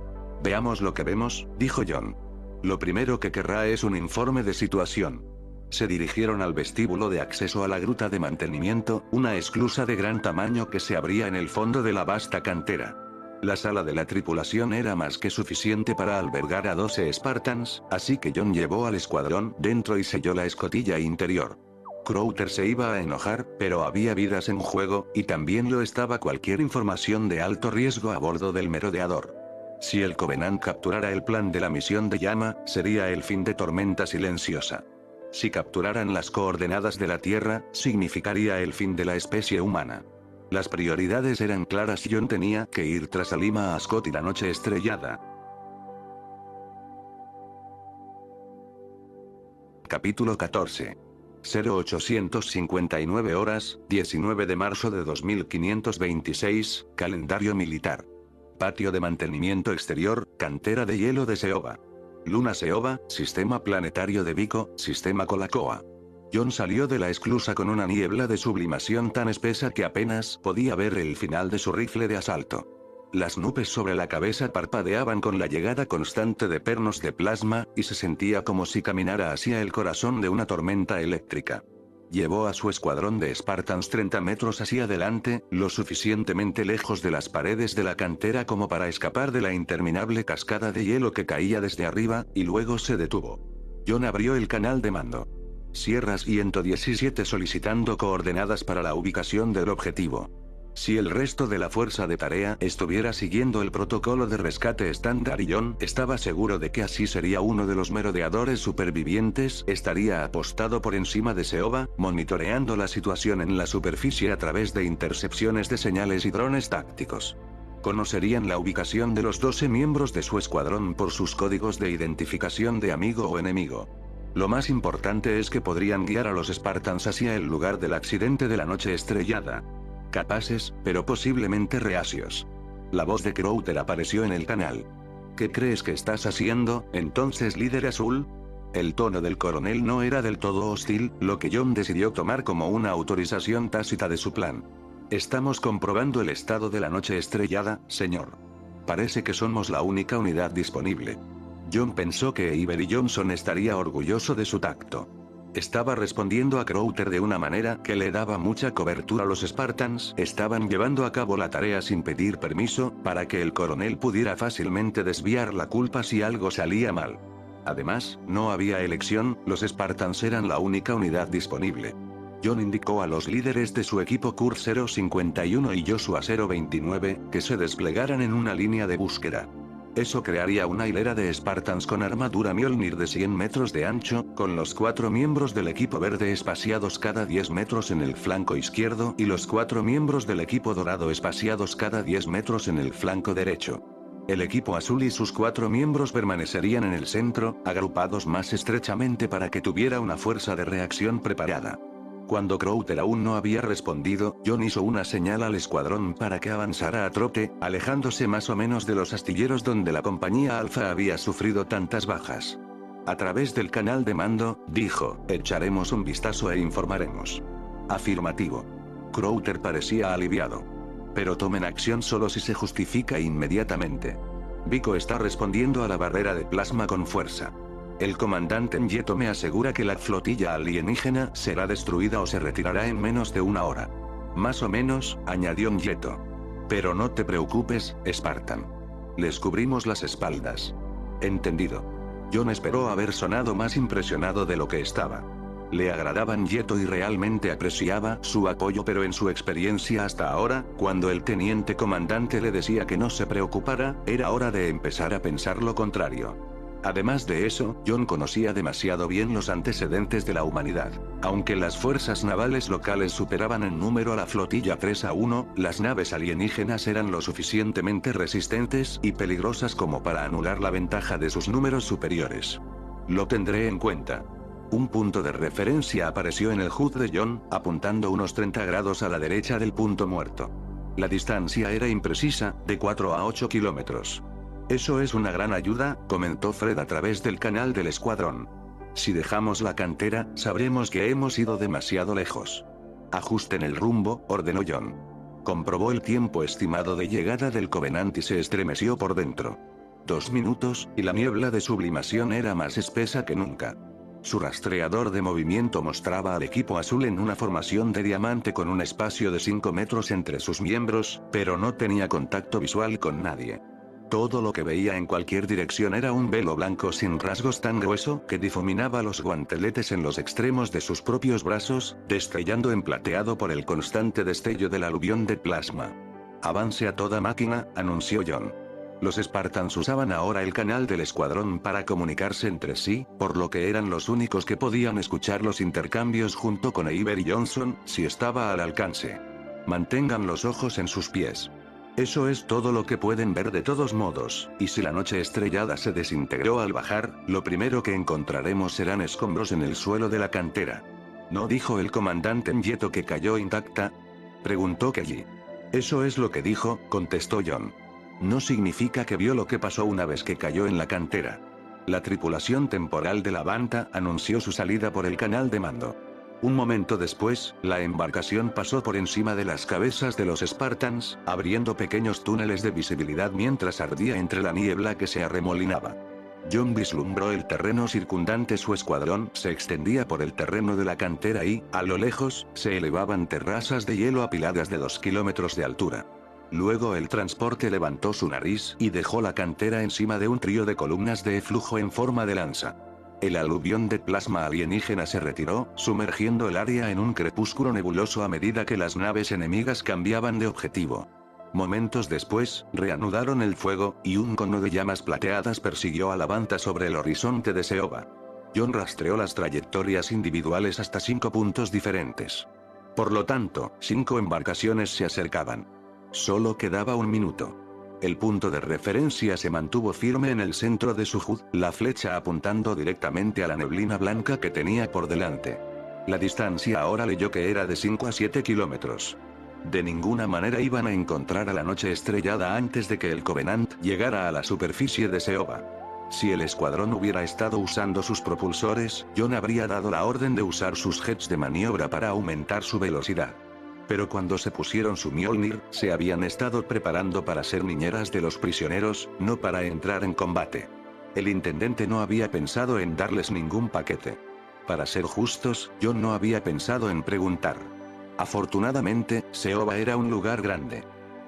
Veamos lo que vemos, dijo John. Lo primero que querrá es un informe de situación. Se dirigieron al vestíbulo de acceso a la gruta de mantenimiento, una esclusa de gran tamaño que se abría en el fondo de la vasta cantera. La sala de la tripulación era más que suficiente para albergar a 12 Spartans, así que John llevó al escuadrón dentro y selló la escotilla interior. Crowther se iba a enojar, pero había vidas en juego, y también lo estaba cualquier información de alto riesgo a bordo del merodeador. Si el Covenant capturara el plan de la misión de llama, sería el fin de Tormenta Silenciosa. Si capturaran las coordenadas de la Tierra, significaría el fin de la especie humana. Las prioridades eran claras y John tenía que ir tras Alima a Scott y la noche estrellada. Capítulo 14. 0859 horas, 19 de marzo de 2526, calendario militar. Patio de mantenimiento exterior, cantera de hielo de Seoba. Luna Seoba, sistema planetario de Vico, sistema Colacoa. John salió de la esclusa con una niebla de sublimación tan espesa que apenas podía ver el final de su rifle de asalto. Las nubes sobre la cabeza parpadeaban con la llegada constante de pernos de plasma, y se sentía como si caminara hacia el corazón de una tormenta eléctrica. Llevó a su escuadrón de Spartans 30 metros hacia adelante, lo suficientemente lejos de las paredes de la cantera como para escapar de la interminable cascada de hielo que caía desde arriba, y luego se detuvo. John abrió el canal de mando. Sierra 117 solicitando coordenadas para la ubicación del objetivo. Si el resto de la fuerza de tarea estuviera siguiendo el protocolo de rescate estándar y John estaba seguro de que así sería uno de los merodeadores supervivientes, estaría apostado por encima de Seoba, monitoreando la situación en la superficie a través de intercepciones de señales y drones tácticos. Conocerían la ubicación de los 12 miembros de su escuadrón por sus códigos de identificación de amigo o enemigo. Lo más importante es que podrían guiar a los Spartans hacia el lugar del accidente de la noche estrellada. Capaces, pero posiblemente reacios. La voz de Crowther apareció en el canal. ¿Qué crees que estás haciendo, entonces, líder azul? El tono del coronel no era del todo hostil, lo que John decidió tomar como una autorización tácita de su plan. Estamos comprobando el estado de la noche estrellada, señor. Parece que somos la única unidad disponible. John pensó que Avery Johnson estaría orgulloso de su tacto. Estaba respondiendo a Crowther de una manera que le daba mucha cobertura. Los Spartans estaban llevando a cabo la tarea sin pedir permiso, para que el coronel pudiera fácilmente desviar la culpa si algo salía mal. Además, no había elección, los Spartans eran la única unidad disponible. John indicó a los líderes de su equipo Kurt 051 y Joshua 029, que se desplegaran en una línea de búsqueda. Eso crearía una hilera de Spartans con armadura Mjolnir de 100 metros de ancho, con los 4 miembros del equipo verde espaciados cada 10 metros en el flanco izquierdo y los 4 miembros del equipo dorado espaciados cada 10 metros en el flanco derecho. El equipo azul y sus 4 miembros permanecerían en el centro, agrupados más estrechamente para que tuviera una fuerza de reacción preparada. Cuando Crowther aún no había respondido, John hizo una señal al escuadrón para que avanzara a trote, alejándose más o menos de los astilleros donde la compañía Alpha había sufrido tantas bajas. A través del canal de mando, dijo, echaremos un vistazo e informaremos. Afirmativo. Crowther parecía aliviado. Pero tomen acción solo si se justifica inmediatamente. Vico está respondiendo a la barrera de plasma con fuerza. El comandante Nyeto me asegura que la flotilla alienígena será destruida o se retirará en menos de una hora. Más o menos, añadió Nyeto. Pero no te preocupes, Spartan. Les cubrimos las espaldas. Entendido. John esperó haber sonado más impresionado de lo que estaba. Le agradaba Nyeto y realmente apreciaba su apoyo, pero en su experiencia hasta ahora, cuando el teniente comandante le decía que no se preocupara, era hora de empezar a pensar lo contrario. Además de eso, John conocía demasiado bien los antecedentes de la humanidad. Aunque las fuerzas navales locales superaban en número a la flotilla 3-1, las naves alienígenas eran lo suficientemente resistentes y peligrosas como para anular la ventaja de sus números superiores. Lo tendré en cuenta. Un punto de referencia apareció en el HUD de John, apuntando unos 30 grados a la derecha del punto muerto. La distancia era imprecisa, de 4 a 8 kilómetros. Eso es una gran ayuda, comentó Fred a través del canal del escuadrón. Si dejamos la cantera, sabremos que hemos ido demasiado lejos. Ajusten el rumbo, ordenó John. Comprobó el tiempo estimado de llegada del Covenant y se estremeció por dentro. 2 minutos, y la niebla de sublimación era más espesa que nunca. Su rastreador de movimiento mostraba al equipo azul en una formación de diamante con un espacio de 5 metros entre sus miembros, pero no tenía contacto visual con nadie. Todo lo que veía en cualquier dirección era un velo blanco sin rasgos tan grueso que difuminaba los guanteletes en los extremos de sus propios brazos, destellando en plateado por el constante destello del aluvión de plasma. Avance a toda máquina, anunció John. Los Spartans usaban ahora el canal del escuadrón para comunicarse entre sí, por lo que eran los únicos que podían escuchar los intercambios junto con Avery Johnson, si estaba al alcance. Mantengan los ojos en sus pies. Eso es todo lo que pueden ver de todos modos, y si la noche estrellada se desintegró al bajar, lo primero que encontraremos serán escombros en el suelo de la cantera. ¿No dijo el comandante Nieto que cayó intacta? Preguntó Kelly. Eso es lo que dijo, contestó John. No significa que vio lo que pasó una vez que cayó en la cantera. La tripulación temporal de la Banta anunció su salida por el canal de mando. Un momento después, la embarcación pasó por encima de las cabezas de los Spartans, abriendo pequeños túneles de visibilidad mientras ardía entre la niebla que se arremolinaba. John vislumbró el terreno circundante. Su escuadrón se extendía por el terreno de la cantera y, a lo lejos, se elevaban terrazas de hielo apiladas de 2 kilómetros de altura. Luego el transporte levantó su nariz y dejó la cantera encima de un trío de columnas de flujo en forma de lanza. El aluvión de plasma alienígena se retiró, sumergiendo el área en un crepúsculo nebuloso a medida que las naves enemigas cambiaban de objetivo. Momentos después, reanudaron el fuego, y un cono de llamas plateadas persiguió a la Banta sobre el horizonte de Seoba. John rastreó las trayectorias individuales hasta 5 puntos diferentes. Por lo tanto, 5 embarcaciones se acercaban. Solo quedaba 1 minuto. El punto de referencia se mantuvo firme en el centro de su HUD, la flecha apuntando directamente a la neblina blanca que tenía por delante. La distancia ahora leyó que era de 5 a 7 kilómetros. De ninguna manera iban a encontrar a la noche estrellada antes de que el Covenant llegara a la superficie de Seoba. Si el escuadrón hubiera estado usando sus propulsores, John habría dado la orden de usar sus jets de maniobra para aumentar su velocidad. Pero cuando se pusieron su Mjolnir, se habían estado preparando para ser niñeras de los prisioneros, no para entrar en combate. El intendente no había pensado en darles ningún paquete. Para ser justos, John no había pensado en preguntar. Afortunadamente, Seoba era un lugar grande.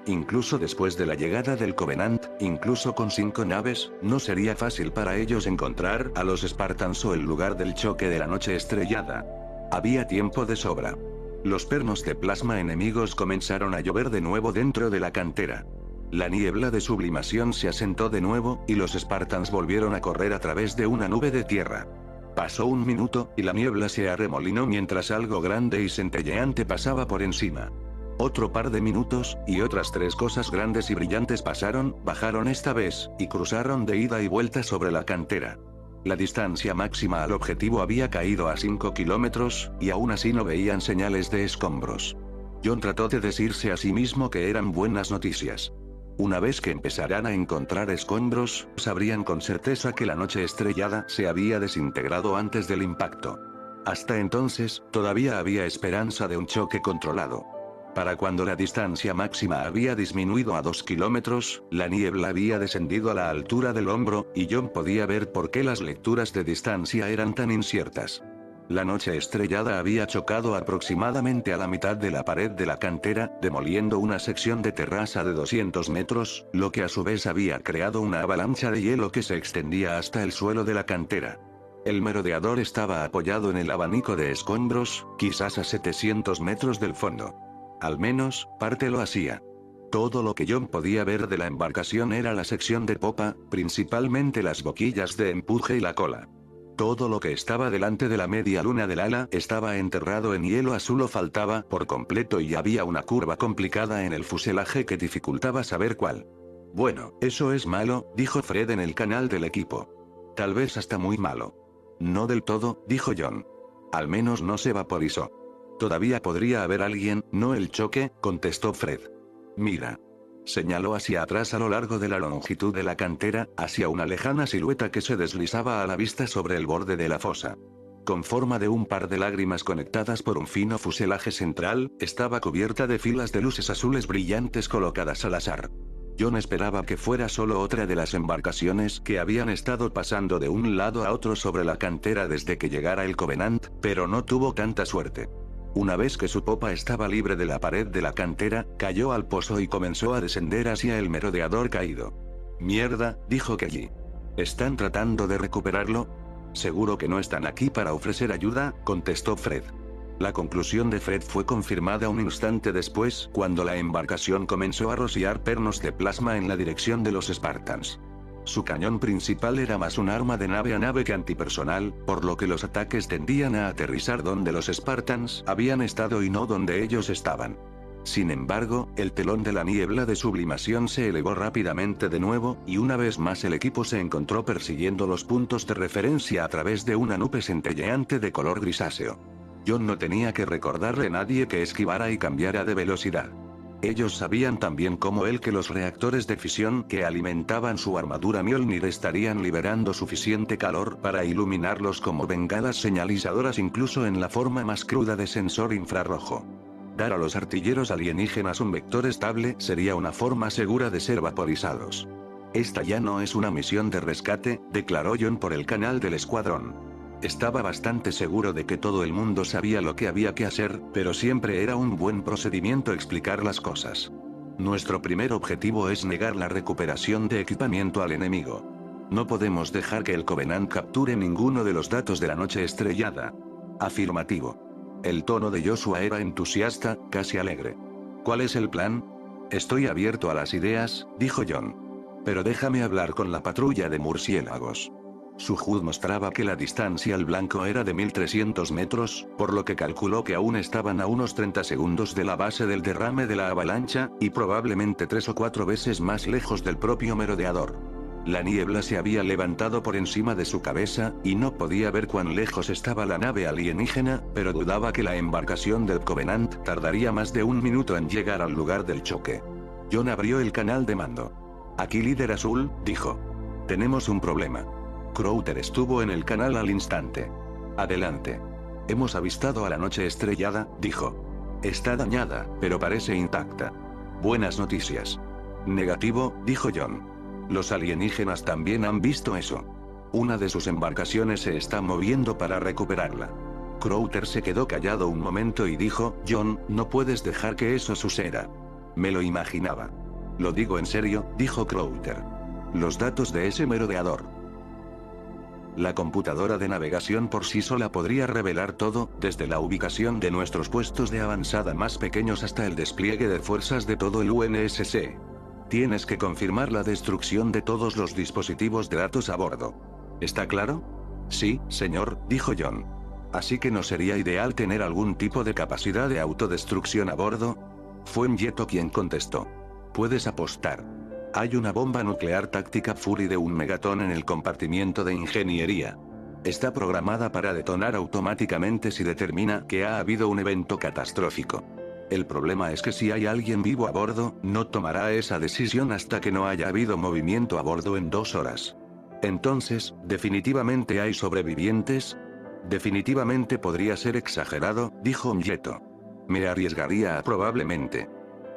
Incluso después de la llegada del Covenant, incluso con 5 naves, no sería fácil para ellos encontrar a los Spartans o el lugar del choque de la noche estrellada. Había tiempo de sobra. Los pernos de plasma enemigos comenzaron a llover de nuevo dentro de la cantera. La niebla de sublimación se asentó de nuevo, y los Spartans volvieron a correr a través de una nube de tierra. Pasó 1 minuto, y la niebla se arremolinó mientras algo grande y centelleante pasaba por encima. Otro par de minutos, y otras 3 cosas grandes y brillantes bajaron esta vez, y cruzaron de ida y vuelta sobre la cantera. La distancia máxima al objetivo había caído a 5 kilómetros, y aún así no veían señales de escombros. John trató de decirse a sí mismo que eran buenas noticias. Una vez que empezaran a encontrar escombros, sabrían con certeza que la noche estrellada se había desintegrado antes del impacto. Hasta entonces, todavía había esperanza de un choque controlado. Para cuando la distancia máxima había disminuido a 2 kilómetros, la niebla había descendido a la altura del hombro, y John podía ver por qué las lecturas de distancia eran tan inciertas. La noche estrellada había chocado aproximadamente a la mitad de la pared de la cantera, demoliendo una sección de terraza de 200 metros, lo que a su vez había creado una avalancha de hielo que se extendía hasta el suelo de la cantera. El merodeador estaba apoyado en el abanico de escombros, quizás a 700 metros del fondo. Al menos, parte lo hacía. Todo lo que John podía ver de la embarcación era la sección de popa, principalmente las boquillas de empuje y la cola. Todo lo que estaba delante de la media luna del ala estaba enterrado en hielo azul o faltaba por completo, y había una curva complicada en el fuselaje que dificultaba saber cuál. Bueno, eso es malo, dijo Fred en el canal del equipo. Tal vez hasta muy malo. No del todo, dijo John. Al menos no se vaporizó. Todavía podría haber alguien, no el choque, contestó Fred. Mira. Señaló hacia atrás a lo largo de la longitud de la cantera, hacia una lejana silueta que se deslizaba a la vista sobre el borde de la fosa. Con forma de un par de lágrimas conectadas por un fino fuselaje central, estaba cubierta de filas de luces azules brillantes colocadas al azar. John esperaba que fuera solo otra de las embarcaciones que habían estado pasando de un lado a otro sobre la cantera desde que llegara el Covenant, pero no tuvo tanta suerte. Una vez que su popa estaba libre de la pared de la cantera, cayó al pozo y comenzó a descender hacia el merodeador caído. Mierda, dijo Kelly. ¿Están tratando de recuperarlo? Seguro que no están aquí para ofrecer ayuda, contestó Fred. La conclusión de Fred fue confirmada un instante después, cuando la embarcación comenzó a rociar pernos de plasma en la dirección de los Spartans. Su cañón principal era más un arma de nave a nave que antipersonal, por lo que los ataques tendían a aterrizar donde los Spartans habían estado y no donde ellos estaban. Sin embargo, el telón de la niebla de sublimación se elevó rápidamente de nuevo, y una vez más el equipo se encontró persiguiendo los puntos de referencia a través de una nube centelleante de color grisáceo. John no tenía que recordarle a nadie que esquivara y cambiara de velocidad. Ellos sabían tan bien como él que los reactores de fisión que alimentaban su armadura Mjolnir estarían liberando suficiente calor para iluminarlos como bengalas señalizadoras incluso en la forma más cruda de sensor infrarrojo. Dar a los artilleros alienígenas un vector estable sería una forma segura de ser vaporizados. Esta ya no es una misión de rescate, declaró John por el canal del escuadrón. Estaba bastante seguro de que todo el mundo sabía lo que había que hacer, pero siempre era un buen procedimiento explicar las cosas. Nuestro primer objetivo es negar la recuperación de equipamiento al enemigo. No podemos dejar que el Covenant capture ninguno de los datos de la noche estrellada. Afirmativo. El tono de Joshua era entusiasta, casi alegre. ¿Cuál es el plan? Estoy abierto a las ideas, dijo John. Pero déjame hablar con la patrulla de murciélagos. Su HUD mostraba que la distancia al blanco era de 1300 metros, por lo que calculó que aún estaban a unos 30 segundos de la base del derrame de la avalancha, y probablemente 3 o 4 veces más lejos del propio merodeador. La niebla se había levantado por encima de su cabeza, y no podía ver cuán lejos estaba la nave alienígena, pero dudaba que la embarcación del Covenant tardaría más de un minuto en llegar al lugar del choque. John abrió el canal de mando. Aquí líder azul, dijo. Tenemos un problema. Crowther estuvo en el canal al instante. Adelante. Hemos avistado a la noche estrellada, dijo. Está dañada, pero parece intacta. Buenas noticias. Negativo, dijo John. Los alienígenas también han visto eso. Una de sus embarcaciones se está moviendo para recuperarla. Crowther se quedó callado un momento y dijo, John, no puedes dejar que eso suceda. Me lo imaginaba. Lo digo en serio, dijo Crowther. Los datos de ese merodeador. La computadora de navegación por sí sola podría revelar todo, desde la ubicación de nuestros puestos de avanzada más pequeños hasta el despliegue de fuerzas de todo el UNSC. Tienes que confirmar la destrucción de todos los dispositivos de datos a bordo. ¿Está claro? Sí, señor, dijo John. ¿Así que no sería ideal tener algún tipo de capacidad de autodestrucción a bordo? Fue Mjeto quien contestó. Puedes apostar. Hay una bomba nuclear táctica Fury de 1 megatón en el compartimiento de ingeniería. Está programada para detonar automáticamente si determina que ha habido un evento catastrófico. El problema es que si hay alguien vivo a bordo, no tomará esa decisión hasta que no haya habido movimiento a bordo en 2 horas. Entonces, ¿definitivamente hay sobrevivientes? Definitivamente podría ser exagerado, dijo Mjeto. Me arriesgaría a probablemente.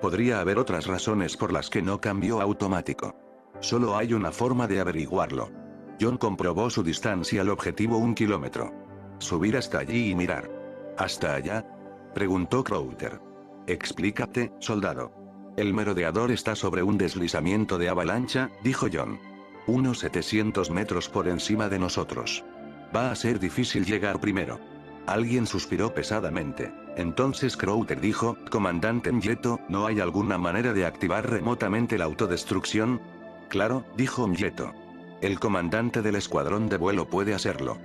Podría haber otras razones por las que no cambió automático. Solo hay una forma de averiguarlo. John comprobó su distancia al objetivo 1 kilómetro. Subir hasta allí y mirar. ¿Hasta allá? Preguntó Crowther. Explícate, soldado. El merodeador está sobre un deslizamiento de avalancha, dijo John. Unos 700 metros por encima de nosotros. Va a ser difícil llegar primero. Alguien suspiró pesadamente. Entonces Crowther dijo, Comandante Mjeto, ¿no hay alguna manera de activar remotamente la autodestrucción? Claro, dijo Mjeto. El comandante del escuadrón de vuelo puede hacerlo.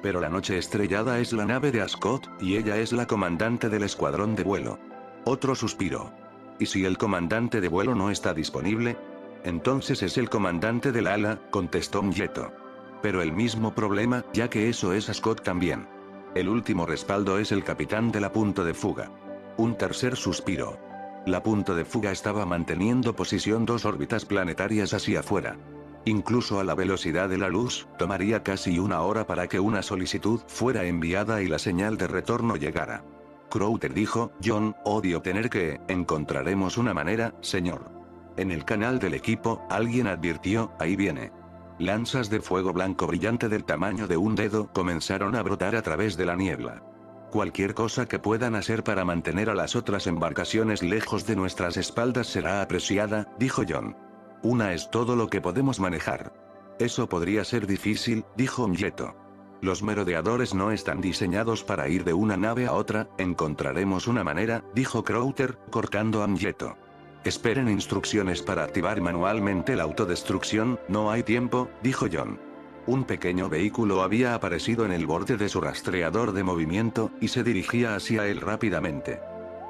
Pero la noche estrellada es la nave de Ascot, y ella es la comandante del escuadrón de vuelo. Otro suspiró. ¿Y si el comandante de vuelo no está disponible? Entonces es el comandante del ala, contestó Mjeto. Pero el mismo problema, ya que eso es Scott también. El último respaldo es el capitán de la punto de fuga. Un tercer suspiro. La punto de fuga estaba manteniendo posición 2 órbitas planetarias hacia afuera. Incluso a la velocidad de la luz, tomaría casi 1 hora para que una solicitud fuera enviada y la señal de retorno llegara. Crowther dijo, John, odio tener que, encontraremos una manera, señor. En el canal del equipo, alguien advirtió, ahí viene. Lanzas de fuego blanco brillante del tamaño de un dedo comenzaron a brotar a través de la niebla. Cualquier cosa que puedan hacer para mantener a las otras embarcaciones lejos de nuestras espaldas será apreciada, dijo John. Una es todo lo que podemos manejar. Eso podría ser difícil, dijo Myeto. Los merodeadores no están diseñados para ir de una nave a otra, encontraremos una manera, dijo Crowther, cortando a Myeto. Esperen instrucciones para activar manualmente la autodestrucción, no hay tiempo, dijo John. Un pequeño vehículo había aparecido en el borde de su rastreador de movimiento, y se dirigía hacia él rápidamente.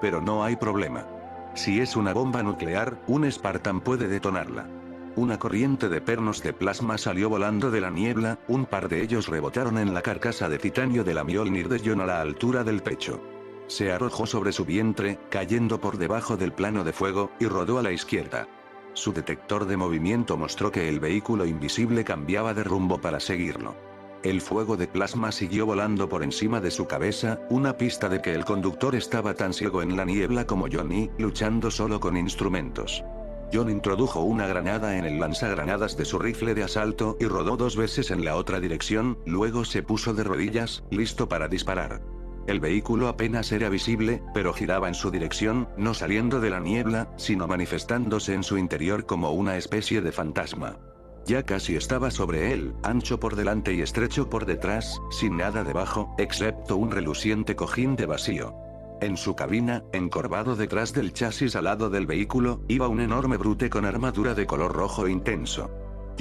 Pero no hay problema. Si es una bomba nuclear, un Spartan puede detonarla. Una corriente de pernos de plasma salió volando de la niebla, un par de ellos rebotaron en la carcasa de titanio de la Mjolnir de John a la altura del pecho. Se arrojó sobre su vientre, cayendo por debajo del plano de fuego, y rodó a la izquierda. Su detector de movimiento mostró que el vehículo invisible cambiaba de rumbo para seguirlo. El fuego de plasma siguió volando por encima de su cabeza, una pista de que el conductor estaba tan ciego en la niebla como Johnny, luchando solo con instrumentos. John introdujo una granada en el lanzagranadas de su rifle de asalto y rodó 2 veces en la otra dirección, luego se puso de rodillas, listo para disparar. El vehículo apenas era visible, pero giraba en su dirección, no saliendo de la niebla, sino manifestándose en su interior como una especie de fantasma. Ya casi estaba sobre él, ancho por delante y estrecho por detrás, sin nada debajo, excepto un reluciente cojín de vacío. En su cabina, encorvado detrás del chasis al lado del vehículo, iba un enorme brute con armadura de color rojo intenso.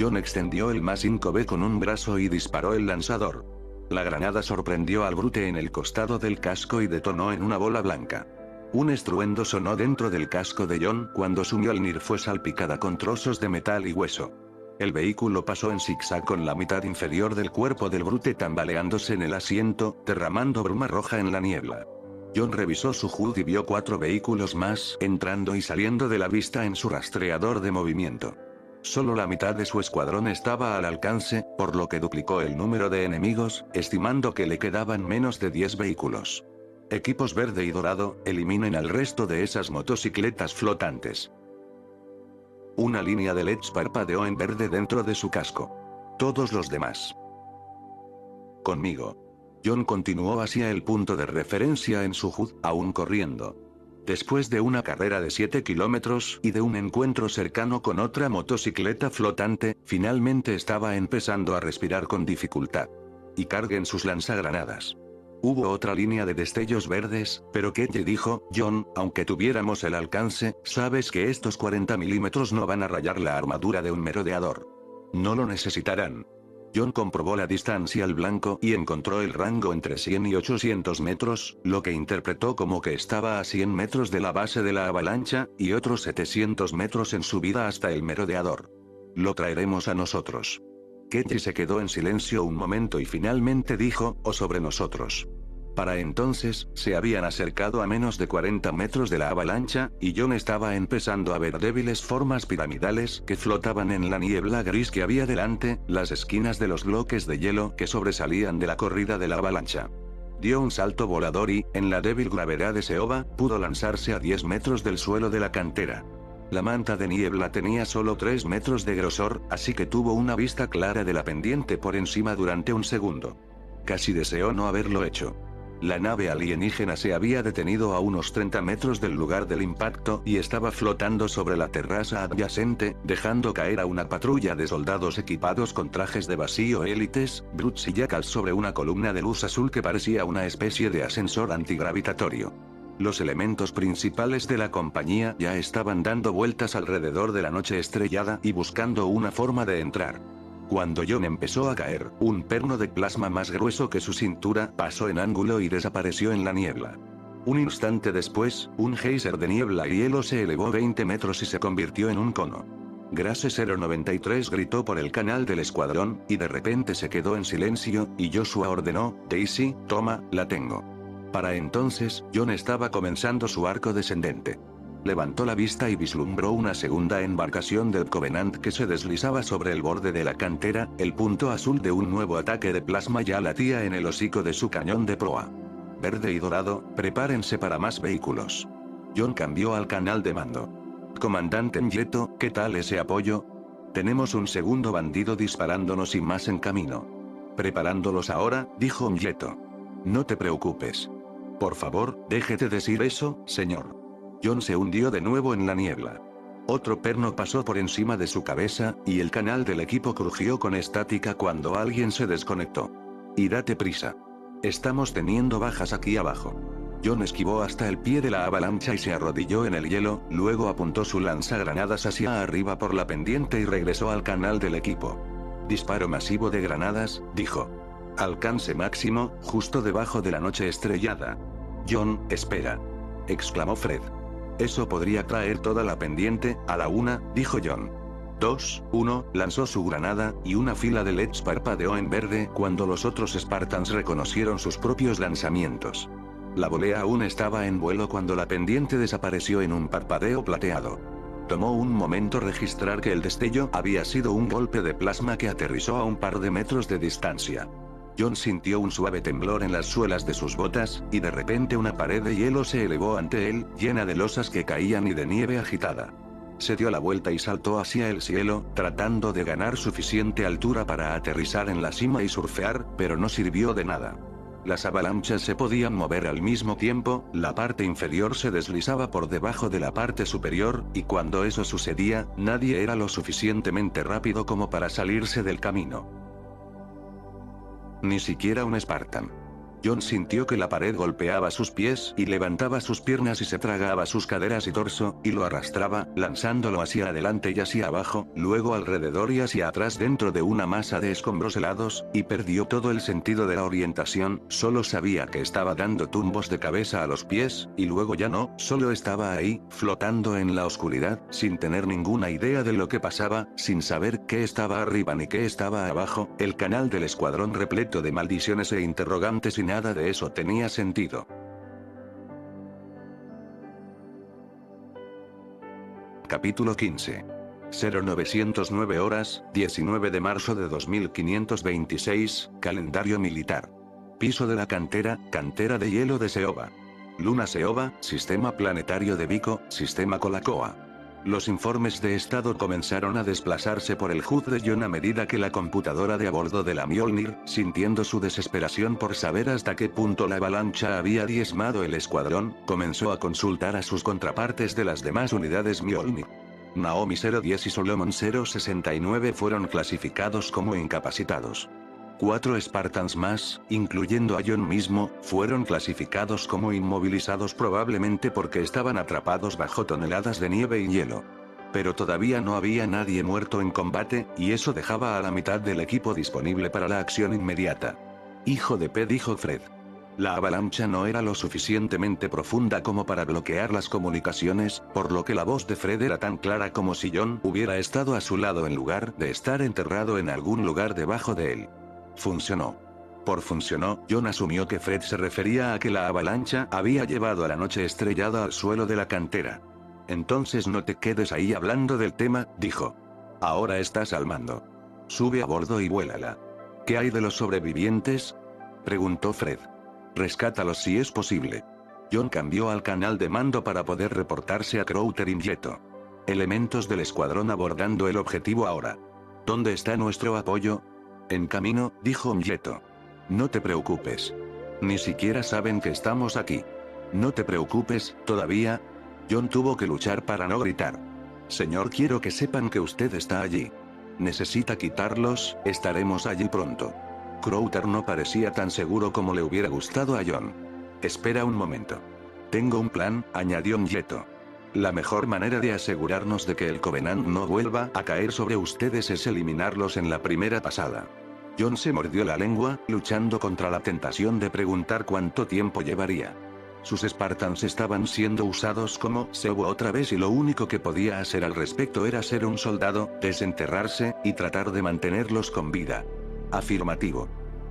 John extendió el más 5B con un brazo y disparó el lanzador. La granada sorprendió al brute en el costado del casco y detonó en una bola blanca. Un estruendo sonó dentro del casco de John cuando su Mjolnir fue salpicada con trozos de metal y hueso. El vehículo pasó en zigzag con la mitad inferior del cuerpo del brute tambaleándose en el asiento, derramando bruma roja en la niebla. John revisó su HUD y vio 4 vehículos más entrando y saliendo de la vista en su rastreador de movimiento. Solo la mitad de su escuadrón estaba al alcance, por lo que duplicó el número de enemigos, estimando que le quedaban menos de 10 vehículos. Equipos verde y dorado, eliminen al resto de esas motocicletas flotantes. Una línea de LEDs parpadeó en verde dentro de su casco. Todos los demás. Conmigo. John continuó hacia el punto de referencia en su HUD, aún corriendo. Después de una carrera de 7 kilómetros y de un encuentro cercano con otra motocicleta flotante, finalmente estaba empezando a respirar con dificultad. Y carguen sus lanzagranadas. Hubo otra línea de destellos verdes, pero Kelly dijo, John, aunque tuviéramos el alcance, sabes que estos 40 milímetros no van a rayar la armadura de un merodeador. No lo necesitarán. John comprobó la distancia al blanco y encontró el rango entre 100 y 800 metros, lo que interpretó como que estaba a 100 metros de la base de la avalancha, y otros 700 metros en subida hasta el merodeador. Lo traeremos a nosotros. Kelly se quedó en silencio un momento y finalmente dijo, o sobre nosotros. Para entonces, se habían acercado a menos de 40 metros de la avalancha, y John estaba empezando a ver débiles formas piramidales que flotaban en la niebla gris que había delante, las esquinas de los bloques de hielo que sobresalían de la corrida de la avalancha. Dio un salto volador y, en la débil gravedad de Seoba, pudo lanzarse a 10 metros del suelo de la cantera. La manta de niebla tenía solo 3 metros de grosor, así que tuvo una vista clara de la pendiente por encima durante un segundo. Casi deseó no haberlo hecho. La nave alienígena se había detenido a unos 30 metros del lugar del impacto y estaba flotando sobre la terraza adyacente, dejando caer a una patrulla de soldados equipados con trajes de vacío élites, Brutes y Jackals sobre una columna de luz azul que parecía una especie de ascensor antigravitatorio. Los elementos principales de la compañía ya estaban dando vueltas alrededor de la noche estrellada y buscando una forma de entrar. Cuando John empezó a caer, un perno de plasma más grueso que su cintura pasó en ángulo y desapareció en la niebla. Un instante después, un geyser de niebla y hielo se elevó 20 metros y se convirtió en un cono. Grase 093 gritó por el canal del escuadrón, y de repente se quedó en silencio, y Joshua ordenó, Daisy, toma, la tengo. Para entonces, John estaba comenzando su arco descendente. Levantó la vista y vislumbró una segunda embarcación del Covenant que se deslizaba sobre el borde de la cantera, el punto azul de un nuevo ataque de plasma ya latía en el hocico de su cañón de proa. Verde y dorado, prepárense para más vehículos. John cambió al canal de mando. Comandante Myeto, ¿qué tal ese apoyo? Tenemos un segundo bandido disparándonos y más en camino. Preparándolos ahora, dijo Myeto. No te preocupes. Por favor, déjete decir eso, señor. John se hundió de nuevo en la niebla. Otro perno pasó por encima de su cabeza, y el canal del equipo crujió con estática cuando alguien se desconectó. Y date prisa. Estamos teniendo bajas aquí abajo. John esquivó hasta el pie de la avalancha y se arrodilló en el hielo, luego apuntó su lanzagranadas hacia arriba por la pendiente y regresó al canal del equipo. Disparo masivo de granadas, dijo. Alcance máximo, justo debajo de la noche estrellada. John, espera. Exclamó Fred. Eso podría traer toda la pendiente, a la una, dijo John. 2, 1, lanzó su granada, y una fila de LEDs parpadeó en verde cuando los otros Spartans reconocieron sus propios lanzamientos. La volea aún estaba en vuelo cuando la pendiente desapareció en un parpadeo plateado. Tomó un momento registrar que el destello había sido un golpe de plasma que aterrizó a un par de metros de distancia. John sintió un suave temblor en las suelas de sus botas, y de repente una pared de hielo se elevó ante él, llena de losas que caían y de nieve agitada. Se dio la vuelta y saltó hacia el cielo, tratando de ganar suficiente altura para aterrizar en la cima y surfear, pero no sirvió de nada. Las avalanchas se podían mover al mismo tiempo, la parte inferior se deslizaba por debajo de la parte superior, y cuando eso sucedía, nadie era lo suficientemente rápido como para salirse del camino. Ni siquiera un Spartan. John sintió que la pared golpeaba sus pies y levantaba sus piernas y se tragaba sus caderas y torso, y lo arrastraba, lanzándolo hacia adelante y hacia abajo, luego alrededor y hacia atrás dentro de una masa de escombros helados, y perdió todo el sentido de la orientación, solo sabía que estaba dando tumbos de cabeza a los pies, y luego ya no, solo estaba ahí, flotando en la oscuridad, sin tener ninguna idea de lo que pasaba, sin saber qué estaba arriba ni qué estaba abajo, el canal del escuadrón repleto de maldiciones e interrogantes y nada de eso tenía sentido. Capítulo 15. 0909 horas, 19 de marzo de 2526, calendario militar. Piso de la cantera de hielo de Seoba. Luna Seoba, sistema planetario de Vico, sistema Colacoa. Los informes de estado comenzaron a desplazarse por el HUD de John a medida que la computadora de a bordo de la Mjolnir, sintiendo su desesperación por saber hasta qué punto la avalancha había diezmado el escuadrón, comenzó a consultar a sus contrapartes de las demás unidades Mjolnir. Naomi 010 y Solomon 069 fueron clasificados como incapacitados. 4 Spartans más, incluyendo a John mismo, fueron clasificados como inmovilizados probablemente porque estaban atrapados bajo toneladas de nieve y hielo. Pero todavía no había nadie muerto en combate, y eso dejaba a la mitad del equipo disponible para la acción inmediata. Hijo de P, dijo Fred. La avalancha no era lo suficientemente profunda como para bloquear las comunicaciones, por lo que la voz de Fred era tan clara como si John hubiera estado a su lado en lugar de estar enterrado en algún lugar debajo de él. Funcionó. Por funcionó, John asumió que Fred se refería a que la avalancha había llevado a la noche estrellada al suelo de la cantera. Entonces no te quedes ahí hablando del tema, dijo. Ahora estás al mando. Sube a bordo y vuélala. ¿Qué hay de los sobrevivientes? Preguntó Fred. Rescátalos si es posible. John cambió al canal de mando para poder reportarse a Crowther y Myeto. Elementos del escuadrón abordando el objetivo ahora. ¿Dónde está nuestro apoyo? En camino, dijo Myeto. No te preocupes. Ni siquiera saben que estamos aquí. No te preocupes, todavía. John tuvo que luchar para no gritar. Señor, quiero que sepan que usted está allí. Necesita quitarlos, estaremos allí pronto. Crowther no parecía tan seguro como le hubiera gustado a John. Espera un momento. Tengo un plan, añadió Myeto. La mejor manera de asegurarnos de que el Covenant no vuelva a caer sobre ustedes es eliminarlos en la primera pasada. John se mordió la lengua, luchando contra la tentación de preguntar cuánto tiempo llevaría. Sus Spartans estaban siendo usados como cebo otra vez y lo único que podía hacer al respecto era ser un soldado, desenterrarse, y tratar de mantenerlos con vida. Afirmativo.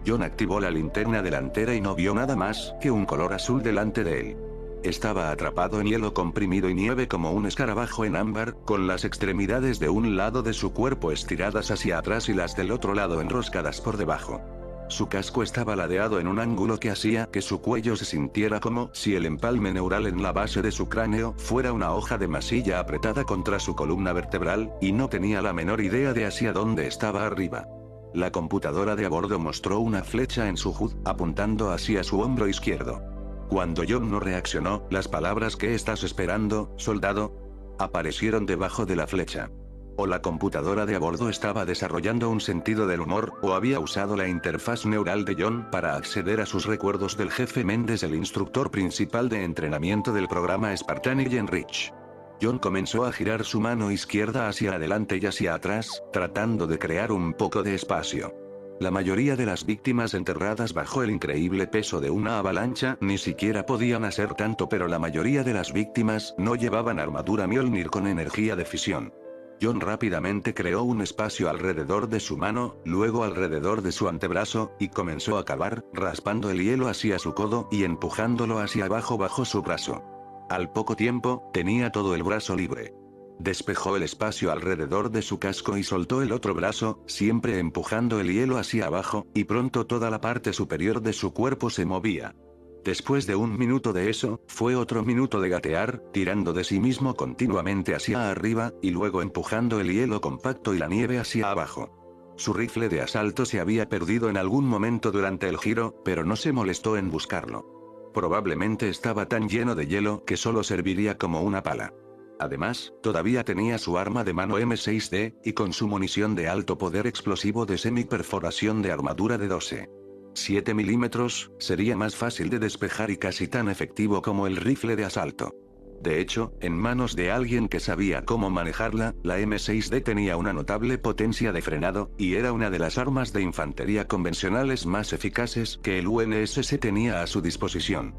John activó la linterna delantera y no vio nada más que un color azul delante de él. Estaba atrapado en hielo comprimido y nieve como un escarabajo en ámbar, con las extremidades de un lado de su cuerpo estiradas hacia atrás y las del otro lado enroscadas por debajo. Su casco estaba ladeado en un ángulo que hacía que su cuello se sintiera como si el empalme neural en la base de su cráneo fuera una hoja de masilla apretada contra su columna vertebral, y no tenía la menor idea de hacia dónde estaba arriba. La computadora de a bordo mostró una flecha en su HUD, apuntando hacia su hombro izquierdo. Cuando John no reaccionó, las palabras "¿Qué estás esperando, soldado?" aparecieron debajo de la flecha. O la computadora de a bordo estaba desarrollando un sentido del humor, o había usado la interfaz neural de John para acceder a sus recuerdos del jefe Mendes, el instructor principal de entrenamiento del programa Spartan Agent Reach. John comenzó a girar su mano izquierda hacia adelante y hacia atrás, tratando de crear un poco de espacio. La mayoría de las víctimas enterradas bajo el increíble peso de una avalancha ni siquiera podían hacer tanto, pero la mayoría de las víctimas no llevaban armadura Mjolnir con energía de fisión. John rápidamente creó un espacio alrededor de su mano, luego alrededor de su antebrazo, y comenzó a cavar, raspando el hielo hacia su codo y empujándolo hacia abajo bajo su brazo. Al poco tiempo, tenía todo el brazo libre. Despejó el espacio alrededor de su casco y soltó el otro brazo, siempre empujando el hielo hacia abajo, y pronto toda la parte superior de su cuerpo se movía. Después de un minuto de eso, fue otro minuto de gatear, tirando de sí mismo continuamente hacia arriba, y luego empujando el hielo compacto y la nieve hacia abajo. Su rifle de asalto se había perdido en algún momento durante el giro, pero no se molestó en buscarlo. Probablemente estaba tan lleno de hielo que solo serviría como una pala. Además, todavía tenía su arma de mano M6D, y con su munición de alto poder explosivo de semi-perforación de armadura de 12,7 milímetros, sería más fácil de despejar y casi tan efectivo como el rifle de asalto. De hecho, en manos de alguien que sabía cómo manejarla, la M6D tenía una notable potencia de frenado, y era una de las armas de infantería convencionales más eficaces que el UNSC tenía a su disposición.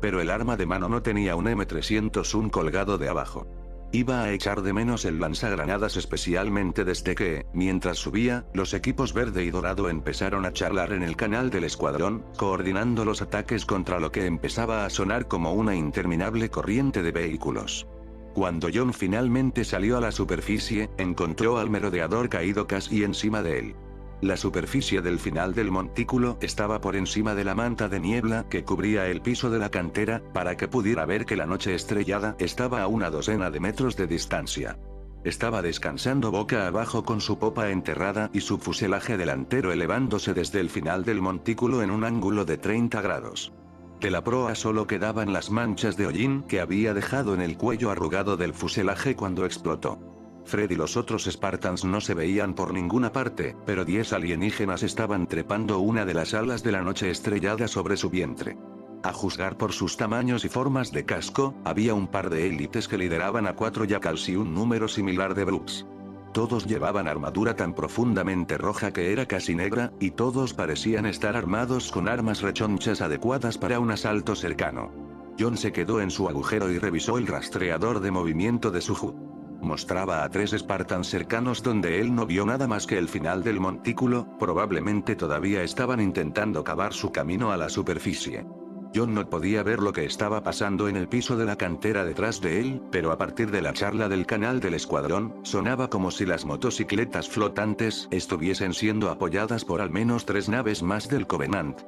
Pero el arma de mano no tenía un M301 colgado de abajo. Iba a echar de menos el lanzagranadas, especialmente desde que, mientras subía, los equipos verde y dorado empezaron a charlar en el canal del escuadrón, coordinando los ataques contra lo que empezaba a sonar como una interminable corriente de vehículos. Cuando John finalmente salió a la superficie, encontró al merodeador caído casi encima de él. La superficie del final del montículo estaba por encima de la manta de niebla que cubría el piso de la cantera, para que pudiera ver que la noche estrellada estaba a una docena de metros de distancia. Estaba descansando boca abajo con su popa enterrada y su fuselaje delantero elevándose desde el final del montículo en un ángulo de 30 grados. De la proa solo quedaban las manchas de hollín que había dejado en el cuello arrugado del fuselaje cuando explotó. Fred y los otros Spartans no se veían por ninguna parte, pero 10 alienígenas estaban trepando una de las alas de la noche estrellada sobre su vientre. A juzgar por sus tamaños y formas de casco, había un par de élites que lideraban a 4 Jackals y un número similar de Brooks. Todos llevaban armadura tan profundamente roja que era casi negra, y todos parecían estar armados con armas rechonchas adecuadas para un asalto cercano. John se quedó en su agujero y revisó el rastreador de movimiento de su HUD. Mostraba a 3 Spartans cercanos donde él no vio nada más que el final del montículo, probablemente todavía estaban intentando cavar su camino a la superficie. John no podía ver lo que estaba pasando en el piso de la cantera detrás de él, pero a partir de la charla del canal del escuadrón, sonaba como si las motocicletas flotantes estuviesen siendo apoyadas por al menos 3 naves más del Covenant.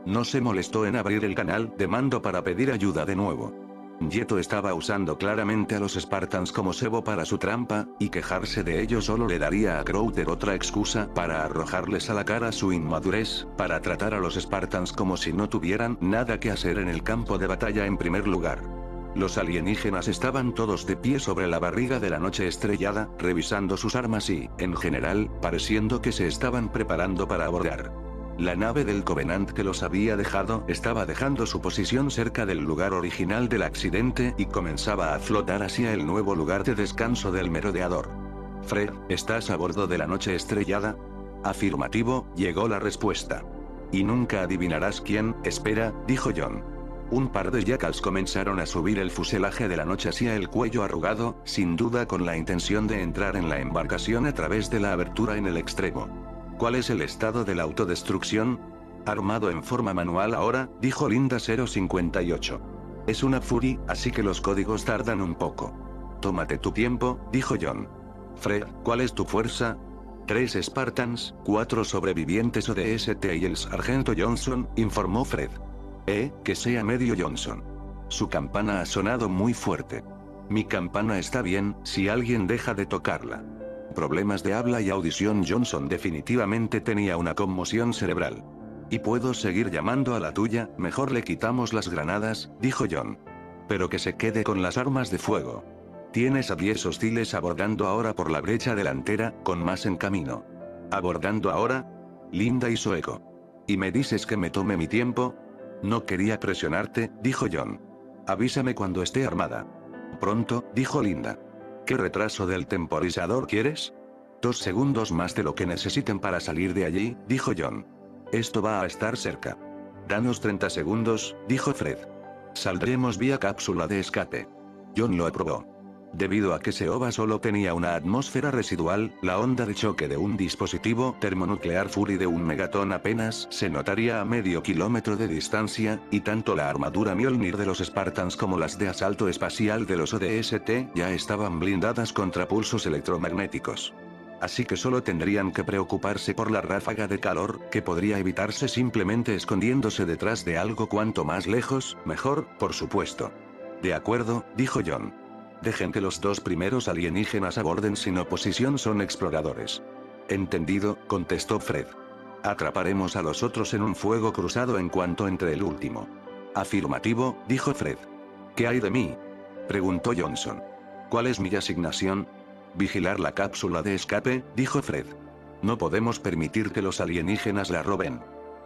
No se molestó en abrir el canal de mando para pedir ayuda de nuevo. Yeto estaba usando claramente a los Spartans como cebo para su trampa, y quejarse de ello solo le daría a Crowther otra excusa para arrojarles a la cara su inmadurez, para tratar a los Spartans como si no tuvieran nada que hacer en el campo de batalla en primer lugar. Los alienígenas estaban todos de pie sobre la barriga de la noche estrellada, revisando sus armas y, en general, pareciendo que se estaban preparando para abordar. La nave del Covenant que los había dejado estaba dejando su posición cerca del lugar original del accidente y comenzaba a flotar hacia el nuevo lugar de descanso del merodeador. Fred, ¿estás a bordo de la noche estrellada? Afirmativo, llegó la respuesta. Y nunca adivinarás quién, espera, dijo John. Un par de jackals comenzaron a subir el fuselaje de la noche hacia el cuello arrugado, sin duda con la intención de entrar en la embarcación a través de la abertura en el extremo. ¿Cuál es el estado de la autodestrucción? Armado en forma manual ahora, dijo Linda 058. Es una Fury, así que los códigos tardan un poco. Tómate tu tiempo, dijo John. Fred, ¿cuál es tu fuerza? 3 Spartans, 4 sobrevivientes ODST y el sargento Johnson, informó Fred. Que sea medio Johnson. Su campana ha sonado muy fuerte. Mi campana está bien, si alguien deja de tocarla. Problemas de habla y audición. Johnson definitivamente tenía una conmoción cerebral. ¿Y puedo seguir llamando a la tuya? Mejor le quitamos las granadas, dijo John. Pero que se quede con las armas de fuego. Tienes a 10 hostiles abordando ahora por la brecha delantera, con más en camino. ¿Abordando ahora? Linda hizo eco. ¿Y me dices que me tome mi tiempo? No quería presionarte, dijo John. Avísame cuando esté armada. Pronto, dijo Linda. ¿Qué retraso del temporizador quieres? 2 segundos más de lo que necesiten para salir de allí, dijo John. Esto va a estar cerca. Danos 30 segundos, dijo Fred. Saldremos vía cápsula de escape. John lo aprobó. Debido a que SEOVA solo tenía una atmósfera residual, la onda de choque de un dispositivo termonuclear Fury de 1 megatón apenas se notaría a medio kilómetro de distancia, y tanto la armadura Mjolnir de los Spartans como las de asalto espacial de los ODST ya estaban blindadas contra pulsos electromagnéticos. Así que solo tendrían que preocuparse por la ráfaga de calor, que podría evitarse simplemente escondiéndose detrás de algo. Cuanto más lejos, mejor, por supuesto. De acuerdo, dijo John. Dejen que los 2 primeros alienígenas aborden sin oposición, son exploradores. Entendido, contestó Fred. Atraparemos a los otros en un fuego cruzado en cuanto entre el último. Afirmativo, dijo Fred. ¿Qué hay de mí? Preguntó Johnson. ¿Cuál es mi asignación? Vigilar la cápsula de escape, dijo Fred. No podemos permitir que los alienígenas la roben.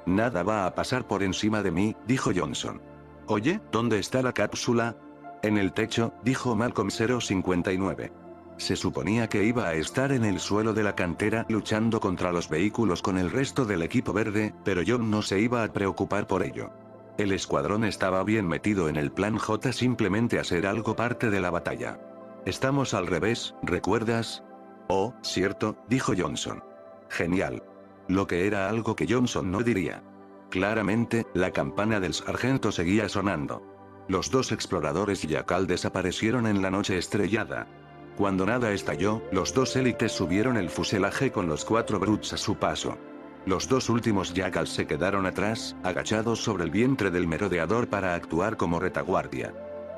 Nada va a pasar por encima de mí, dijo Johnson. Oye, ¿dónde está la cápsula? En el techo, dijo Malcolm 059. Se suponía que iba a estar en el suelo de la cantera luchando contra los vehículos con el resto del equipo verde, pero John no se iba a preocupar por ello. El escuadrón estaba bien metido en el plan J, simplemente hacer algo parte de la batalla. Estamos al revés, ¿recuerdas? Oh, cierto, dijo Johnson. Genial. Lo que era algo que Johnson no diría. Claramente, la campana del sargento seguía sonando. Los 2 exploradores Jackal desaparecieron en la noche estrellada. Cuando nada estalló, los 2 élites subieron el fuselaje con los 4 Brutes a su paso. Los 2 últimos Jackals se quedaron atrás, agachados sobre el vientre del merodeador para actuar como retaguardia.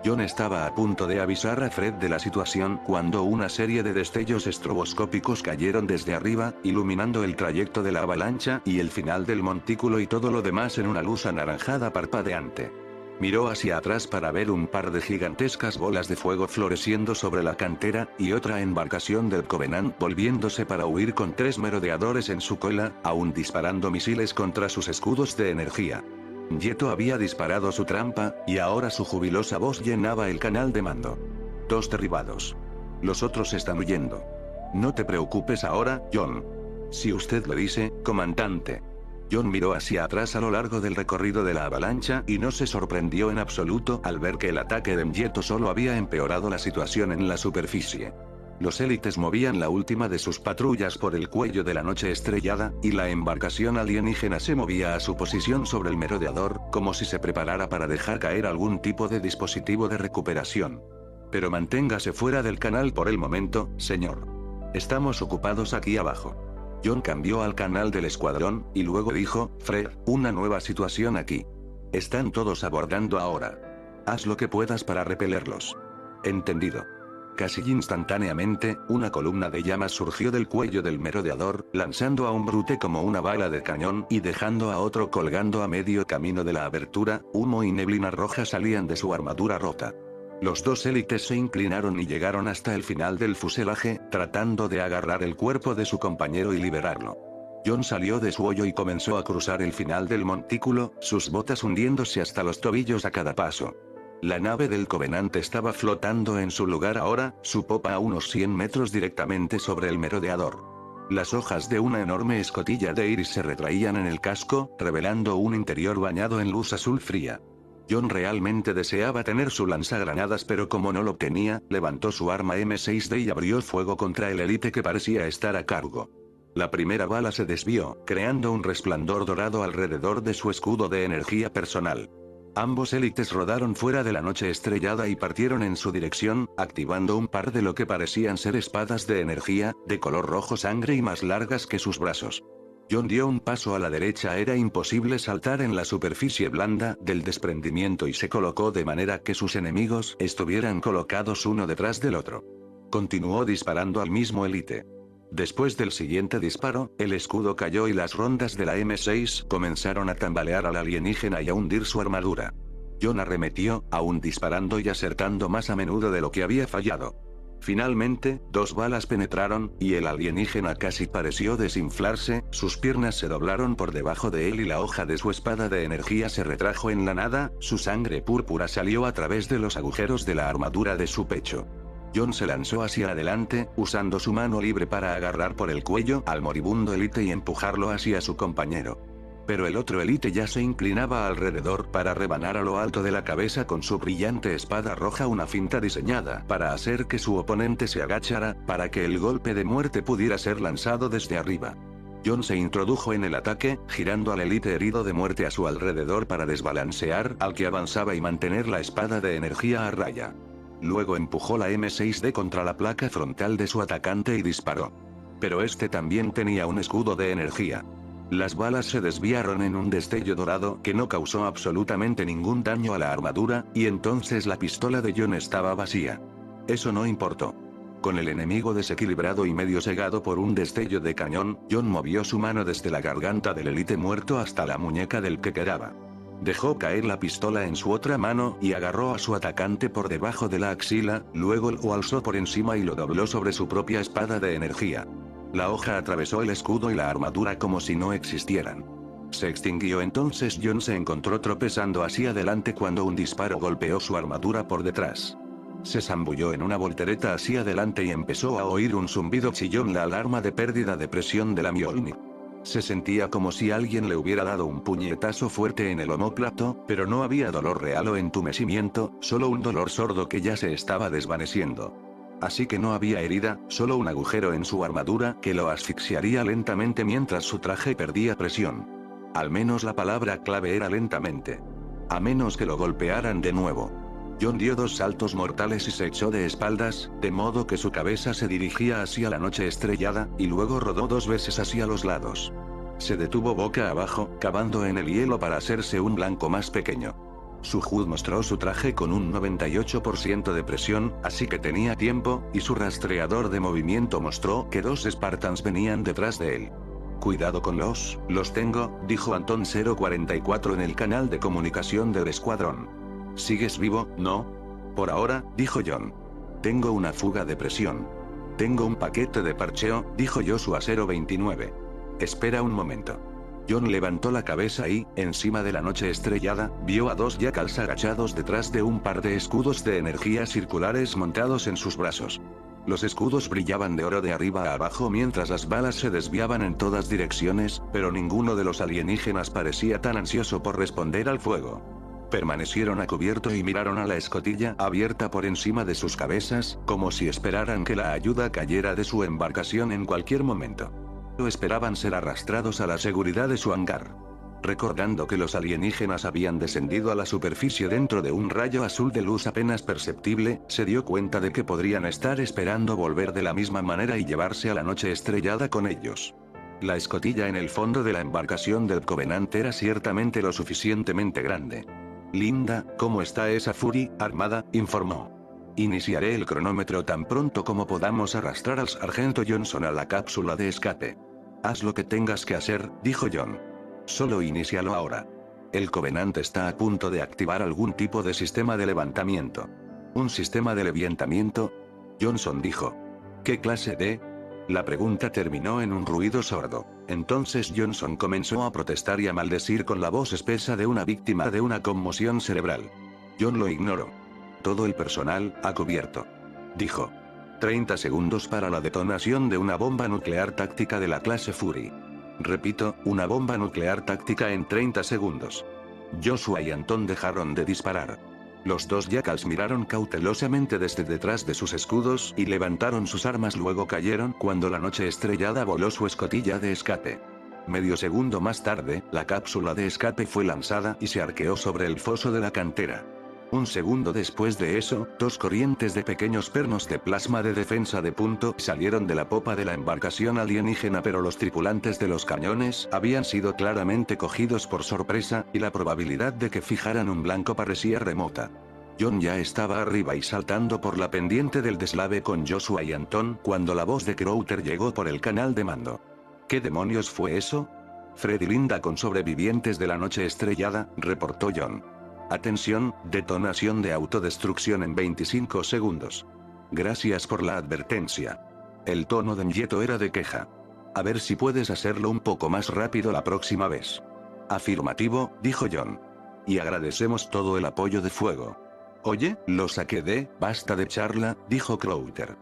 John estaba a punto de avisar a Fred de la situación cuando una serie de destellos estroboscópicos cayeron desde arriba, iluminando el trayecto de la avalancha y el final del montículo y todo lo demás en una luz anaranjada parpadeante. Miró hacia atrás para ver un par de gigantescas bolas de fuego floreciendo sobre la cantera, y otra embarcación del Covenant volviéndose para huir con 3 merodeadores en su cola, aún disparando misiles contra sus escudos de energía. Yeto había disparado su trampa, y ahora su jubilosa voz llenaba el canal de mando. 2 derribados. Los otros están huyendo. No te preocupes ahora, John. Si usted lo dice, comandante. John miró hacia atrás a lo largo del recorrido de la avalancha y no se sorprendió en absoluto al ver que el ataque de Mjeto solo había empeorado la situación en la superficie. Los élites movían la última de sus patrullas por el cuello de la noche estrellada, y la embarcación alienígena se movía a su posición sobre el merodeador, como si se preparara para dejar caer algún tipo de dispositivo de recuperación. Pero manténgase fuera del canal por el momento, señor. Estamos ocupados aquí abajo. John cambió al canal del escuadrón, y luego dijo, Fred, una nueva situación aquí. Están todos abordando ahora. Haz lo que puedas para repelerlos. Entendido. Casi instantáneamente, una columna de llamas surgió del cuello del merodeador, lanzando a un brute como una bala de cañón y dejando a otro colgando a medio camino de la abertura. Humo y neblina roja salían de su armadura rota. Los 2 élites se inclinaron y llegaron hasta el final del fuselaje, tratando de agarrar el cuerpo de su compañero y liberarlo. John salió de su hoyo y comenzó a cruzar el final del montículo, sus botas hundiéndose hasta los tobillos a cada paso. La nave del Covenant estaba flotando en su lugar ahora, su popa a unos 100 metros directamente sobre el merodeador. Las hojas de una enorme escotilla de iris se retraían en el casco, revelando un interior bañado en luz azul fría. John realmente deseaba tener su lanzagranadas, pero como no lo tenía, levantó su arma M6D y abrió fuego contra el élite que parecía estar a cargo. La primera bala se desvió, creando un resplandor dorado alrededor de su escudo de energía personal. Ambos élites rodaron fuera de la noche estrellada y partieron en su dirección, activando un par de lo que parecían ser espadas de energía, de color rojo sangre y más largas que sus brazos. John dio un paso a la derecha, era imposible saltar en la superficie blanda del desprendimiento y se colocó de manera que sus enemigos estuvieran colocados uno detrás del otro. Continuó disparando al mismo élite. Después del siguiente disparo, el escudo cayó y las rondas de la M6 comenzaron a tambalear al alienígena y a hundir su armadura. John arremetió, aún disparando y acertando más a menudo de lo que había fallado. Finalmente, 2 balas penetraron, y el alienígena casi pareció desinflarse, sus piernas se doblaron por debajo de él y la hoja de su espada de energía se retrajo en la nada, su sangre púrpura salió a través de los agujeros de la armadura de su pecho. John se lanzó hacia adelante, usando su mano libre para agarrar por el cuello al moribundo élite y empujarlo hacia su compañero. Pero el otro élite ya se inclinaba alrededor para rebanar a lo alto de la cabeza con su brillante espada roja, una finta diseñada para hacer que su oponente se agachara, para que el golpe de muerte pudiera ser lanzado desde arriba. John se introdujo en el ataque, girando al élite herido de muerte a su alrededor para desbalancear al que avanzaba y mantener la espada de energía a raya. Luego empujó la M6D contra la placa frontal de su atacante y disparó. Pero este también tenía un escudo de energía. Las balas se desviaron en un destello dorado que no causó absolutamente ningún daño a la armadura, y entonces la pistola de John estaba vacía. Eso no importó. Con el enemigo desequilibrado y medio cegado por un destello de cañón, John movió su mano desde la garganta del élite muerto hasta la muñeca del que quedaba. Dejó caer la pistola en su otra mano y agarró a su atacante por debajo de la axila, luego lo alzó por encima y lo dobló sobre su propia espada de energía. La hoja atravesó el escudo y la armadura como si no existieran. Se extinguió. Entonces John se encontró tropezando hacia adelante cuando un disparo golpeó su armadura por detrás. Se zambulló en una voltereta hacia adelante y empezó a oír un zumbido chillón, la alarma de pérdida de presión de la Mjolnir. Se sentía como si alguien le hubiera dado un puñetazo fuerte en el omóplato, pero no había dolor real o entumecimiento, solo un dolor sordo que ya se estaba desvaneciendo. Así que no había herida, solo un agujero en su armadura que lo asfixiaría lentamente mientras su traje perdía presión. Al menos la palabra clave era lentamente. A menos que lo golpearan de nuevo. John dio 2 saltos mortales y se echó de espaldas, de modo que su cabeza se dirigía hacia la noche estrellada, y luego rodó 2 veces hacia los lados. Se detuvo boca abajo, cavando en el hielo para hacerse un blanco más pequeño. Su HUD mostró su traje con un 98% de presión, así que tenía tiempo, y su rastreador de movimiento mostró que 2 Spartans venían detrás de él. Cuidado con los tengo, dijo Anton 044 en el canal de comunicación del escuadrón. ¿Sigues vivo, no? Por ahora, dijo John. Tengo una fuga de presión. Tengo un paquete de parcheo, dijo Joshua 029. Espera un momento. John levantó la cabeza y, encima de la noche estrellada, vio a 2 jackals agachados detrás de un par de escudos de energía circulares montados en sus brazos. Los escudos brillaban de oro de arriba a abajo mientras las balas se desviaban en todas direcciones, pero ninguno de los alienígenas parecía tan ansioso por responder al fuego. Permanecieron a cubierto y miraron a la escotilla abierta por encima de sus cabezas, como si esperaran que la ayuda cayera de su embarcación en cualquier momento. Esperaban ser arrastrados a la seguridad de su hangar. Recordando que los alienígenas habían descendido a la superficie dentro de un rayo azul de luz apenas perceptible, se dio cuenta de que podrían estar esperando volver de la misma manera y llevarse a la noche estrellada con ellos. La escotilla en el fondo de la embarcación del Covenant era ciertamente lo suficientemente grande. Linda, ¿cómo está esa Fury armada?, informó. Iniciaré el cronómetro tan pronto como podamos arrastrar al sargento Johnson a la cápsula de escape. Haz lo que tengas que hacer, dijo John. Solo inícialo ahora. El Covenant está a punto de activar algún tipo de sistema de levantamiento. ¿Un sistema de levantamiento? Johnson dijo. ¿Qué clase de? La pregunta terminó en un ruido sordo. Entonces Johnson comenzó a protestar y a maldecir con la voz espesa de una víctima de una conmoción cerebral. John lo ignoró. Todo el personal, a cubierto. Dijo. 30 segundos para la detonación de una bomba nuclear táctica de la clase Fury. Repito, una bomba nuclear táctica en 30 segundos. Joshua y Anton dejaron de disparar. Los dos Jackals miraron cautelosamente desde detrás de sus escudos y levantaron sus armas, luego cayeron cuando la noche estrellada voló su escotilla de escape. Medio segundo más tarde, la cápsula de escape fue lanzada y se arqueó sobre el foso de la cantera. Un segundo después de eso, dos corrientes de pequeños pernos de plasma de defensa de punto salieron de la popa de la embarcación alienígena, pero los tripulantes de los cañones habían sido claramente cogidos por sorpresa, y la probabilidad de que fijaran un blanco parecía remota. John ya estaba arriba y saltando por la pendiente del deslave con Joshua y Anton cuando la voz de Crowther llegó por el canal de mando. ¿Qué demonios fue eso? Fred y Linda con sobrevivientes de la noche estrellada, reportó John. Atención, detonación de autodestrucción en 25 segundos. Gracias por la advertencia. El tono de Mieto era de queja. A ver si puedes hacerlo un poco más rápido la próxima vez. Afirmativo, dijo John. Y agradecemos todo el apoyo de fuego. Oye, lo saqué de, basta de charla, dijo Crowther.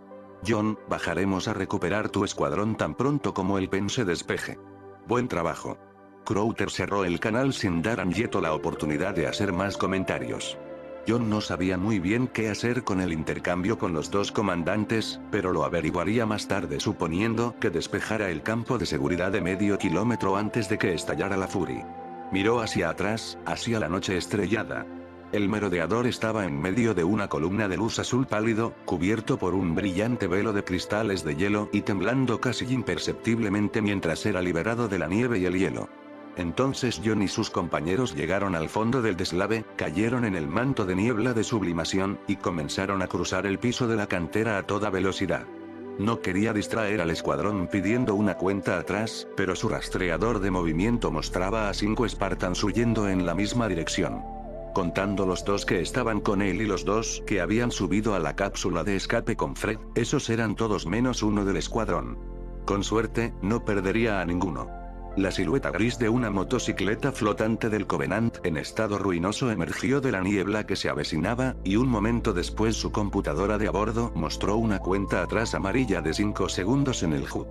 John, bajaremos a recuperar tu escuadrón tan pronto como el pen se despeje. Buen trabajo. Crowther cerró el canal sin dar a Mieto la oportunidad de hacer más comentarios. John no sabía muy bien qué hacer con el intercambio con los dos comandantes, pero lo averiguaría más tarde suponiendo que despejara el campo de seguridad de medio kilómetro antes de que estallara la Fury. Miró hacia atrás, hacia la noche estrellada. El merodeador estaba en medio de una columna de luz azul pálido, cubierto por un brillante velo de cristales de hielo y temblando casi imperceptiblemente mientras era liberado de la nieve y el hielo. Entonces John y sus compañeros llegaron al fondo del deslave, cayeron en el manto de niebla de sublimación, y comenzaron a cruzar el piso de la cantera a toda velocidad. No quería distraer al escuadrón pidiendo una cuenta atrás, pero su rastreador de movimiento mostraba a 5 Spartans huyendo en la misma dirección. Contando los dos que estaban con él y los dos que habían subido a la cápsula de escape con Fred, esos eran todos menos uno del escuadrón. Con suerte, no perdería a ninguno. La silueta gris de una motocicleta flotante del Covenant en estado ruinoso emergió de la niebla que se avecinaba, y un momento después su computadora de a bordo mostró una cuenta atrás amarilla de 5 segundos en el HUD.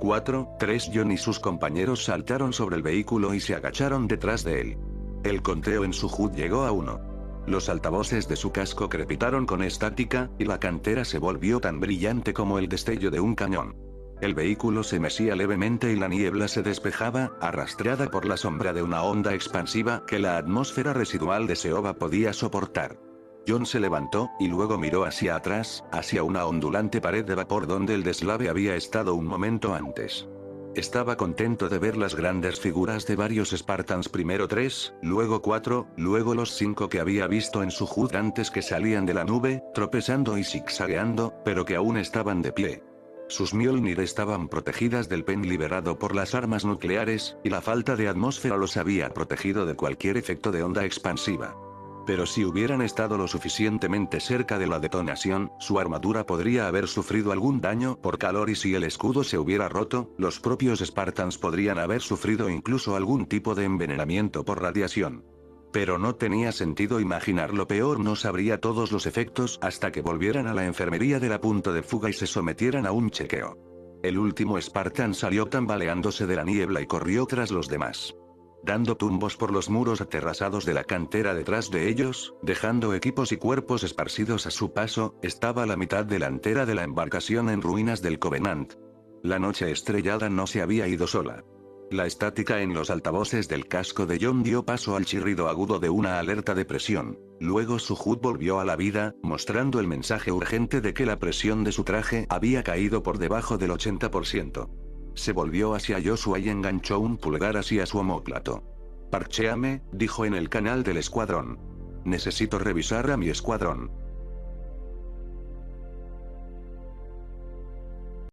4, 3 John y sus compañeros saltaron sobre el vehículo y se agacharon detrás de él. El conteo en su HUD llegó a 1. Los altavoces de su casco crepitaron con estática, y la cantera se volvió tan brillante como el destello de un cañón. El vehículo se mecía levemente y la niebla se despejaba, arrastrada por la sombra de una onda expansiva que la atmósfera residual de Seoba podía soportar. John se levantó, y luego miró hacia atrás, hacia una ondulante pared de vapor donde el deslave había estado un momento antes. Estaba contento de ver las grandes figuras de varios Spartans, primero 3, luego 4, luego los 5 que había visto en su HUD antes que salían de la nube, tropezando y zigzagueando, pero que aún estaban de pie. Sus Mjolnir estaban protegidas del pen liberado por las armas nucleares, y la falta de atmósfera los había protegido de cualquier efecto de onda expansiva. Pero si hubieran estado lo suficientemente cerca de la detonación, su armadura podría haber sufrido algún daño por calor, y si el escudo se hubiera roto, los propios Spartans podrían haber sufrido incluso algún tipo de envenenamiento por radiación. Pero no tenía sentido imaginar lo peor, no sabría todos los efectos hasta que volvieran a la enfermería del punto de fuga y se sometieran a un chequeo. El último Spartan salió tambaleándose de la niebla y corrió tras los demás. Dando tumbos por los muros aterrazados de la cantera detrás de ellos, dejando equipos y cuerpos esparcidos a su paso, estaba la mitad delantera de la embarcación en ruinas del Covenant. La noche estrellada no se había ido sola. La estática en los altavoces del casco de John dio paso al chirrido agudo de una alerta de presión. Luego su HUD volvió a la vida, mostrando el mensaje urgente de que la presión de su traje había caído por debajo del 80%. Se volvió hacia Joshua y enganchó un pulgar hacia su omóplato. «Parchéame», dijo en el canal del escuadrón. «Necesito revisar a mi escuadrón».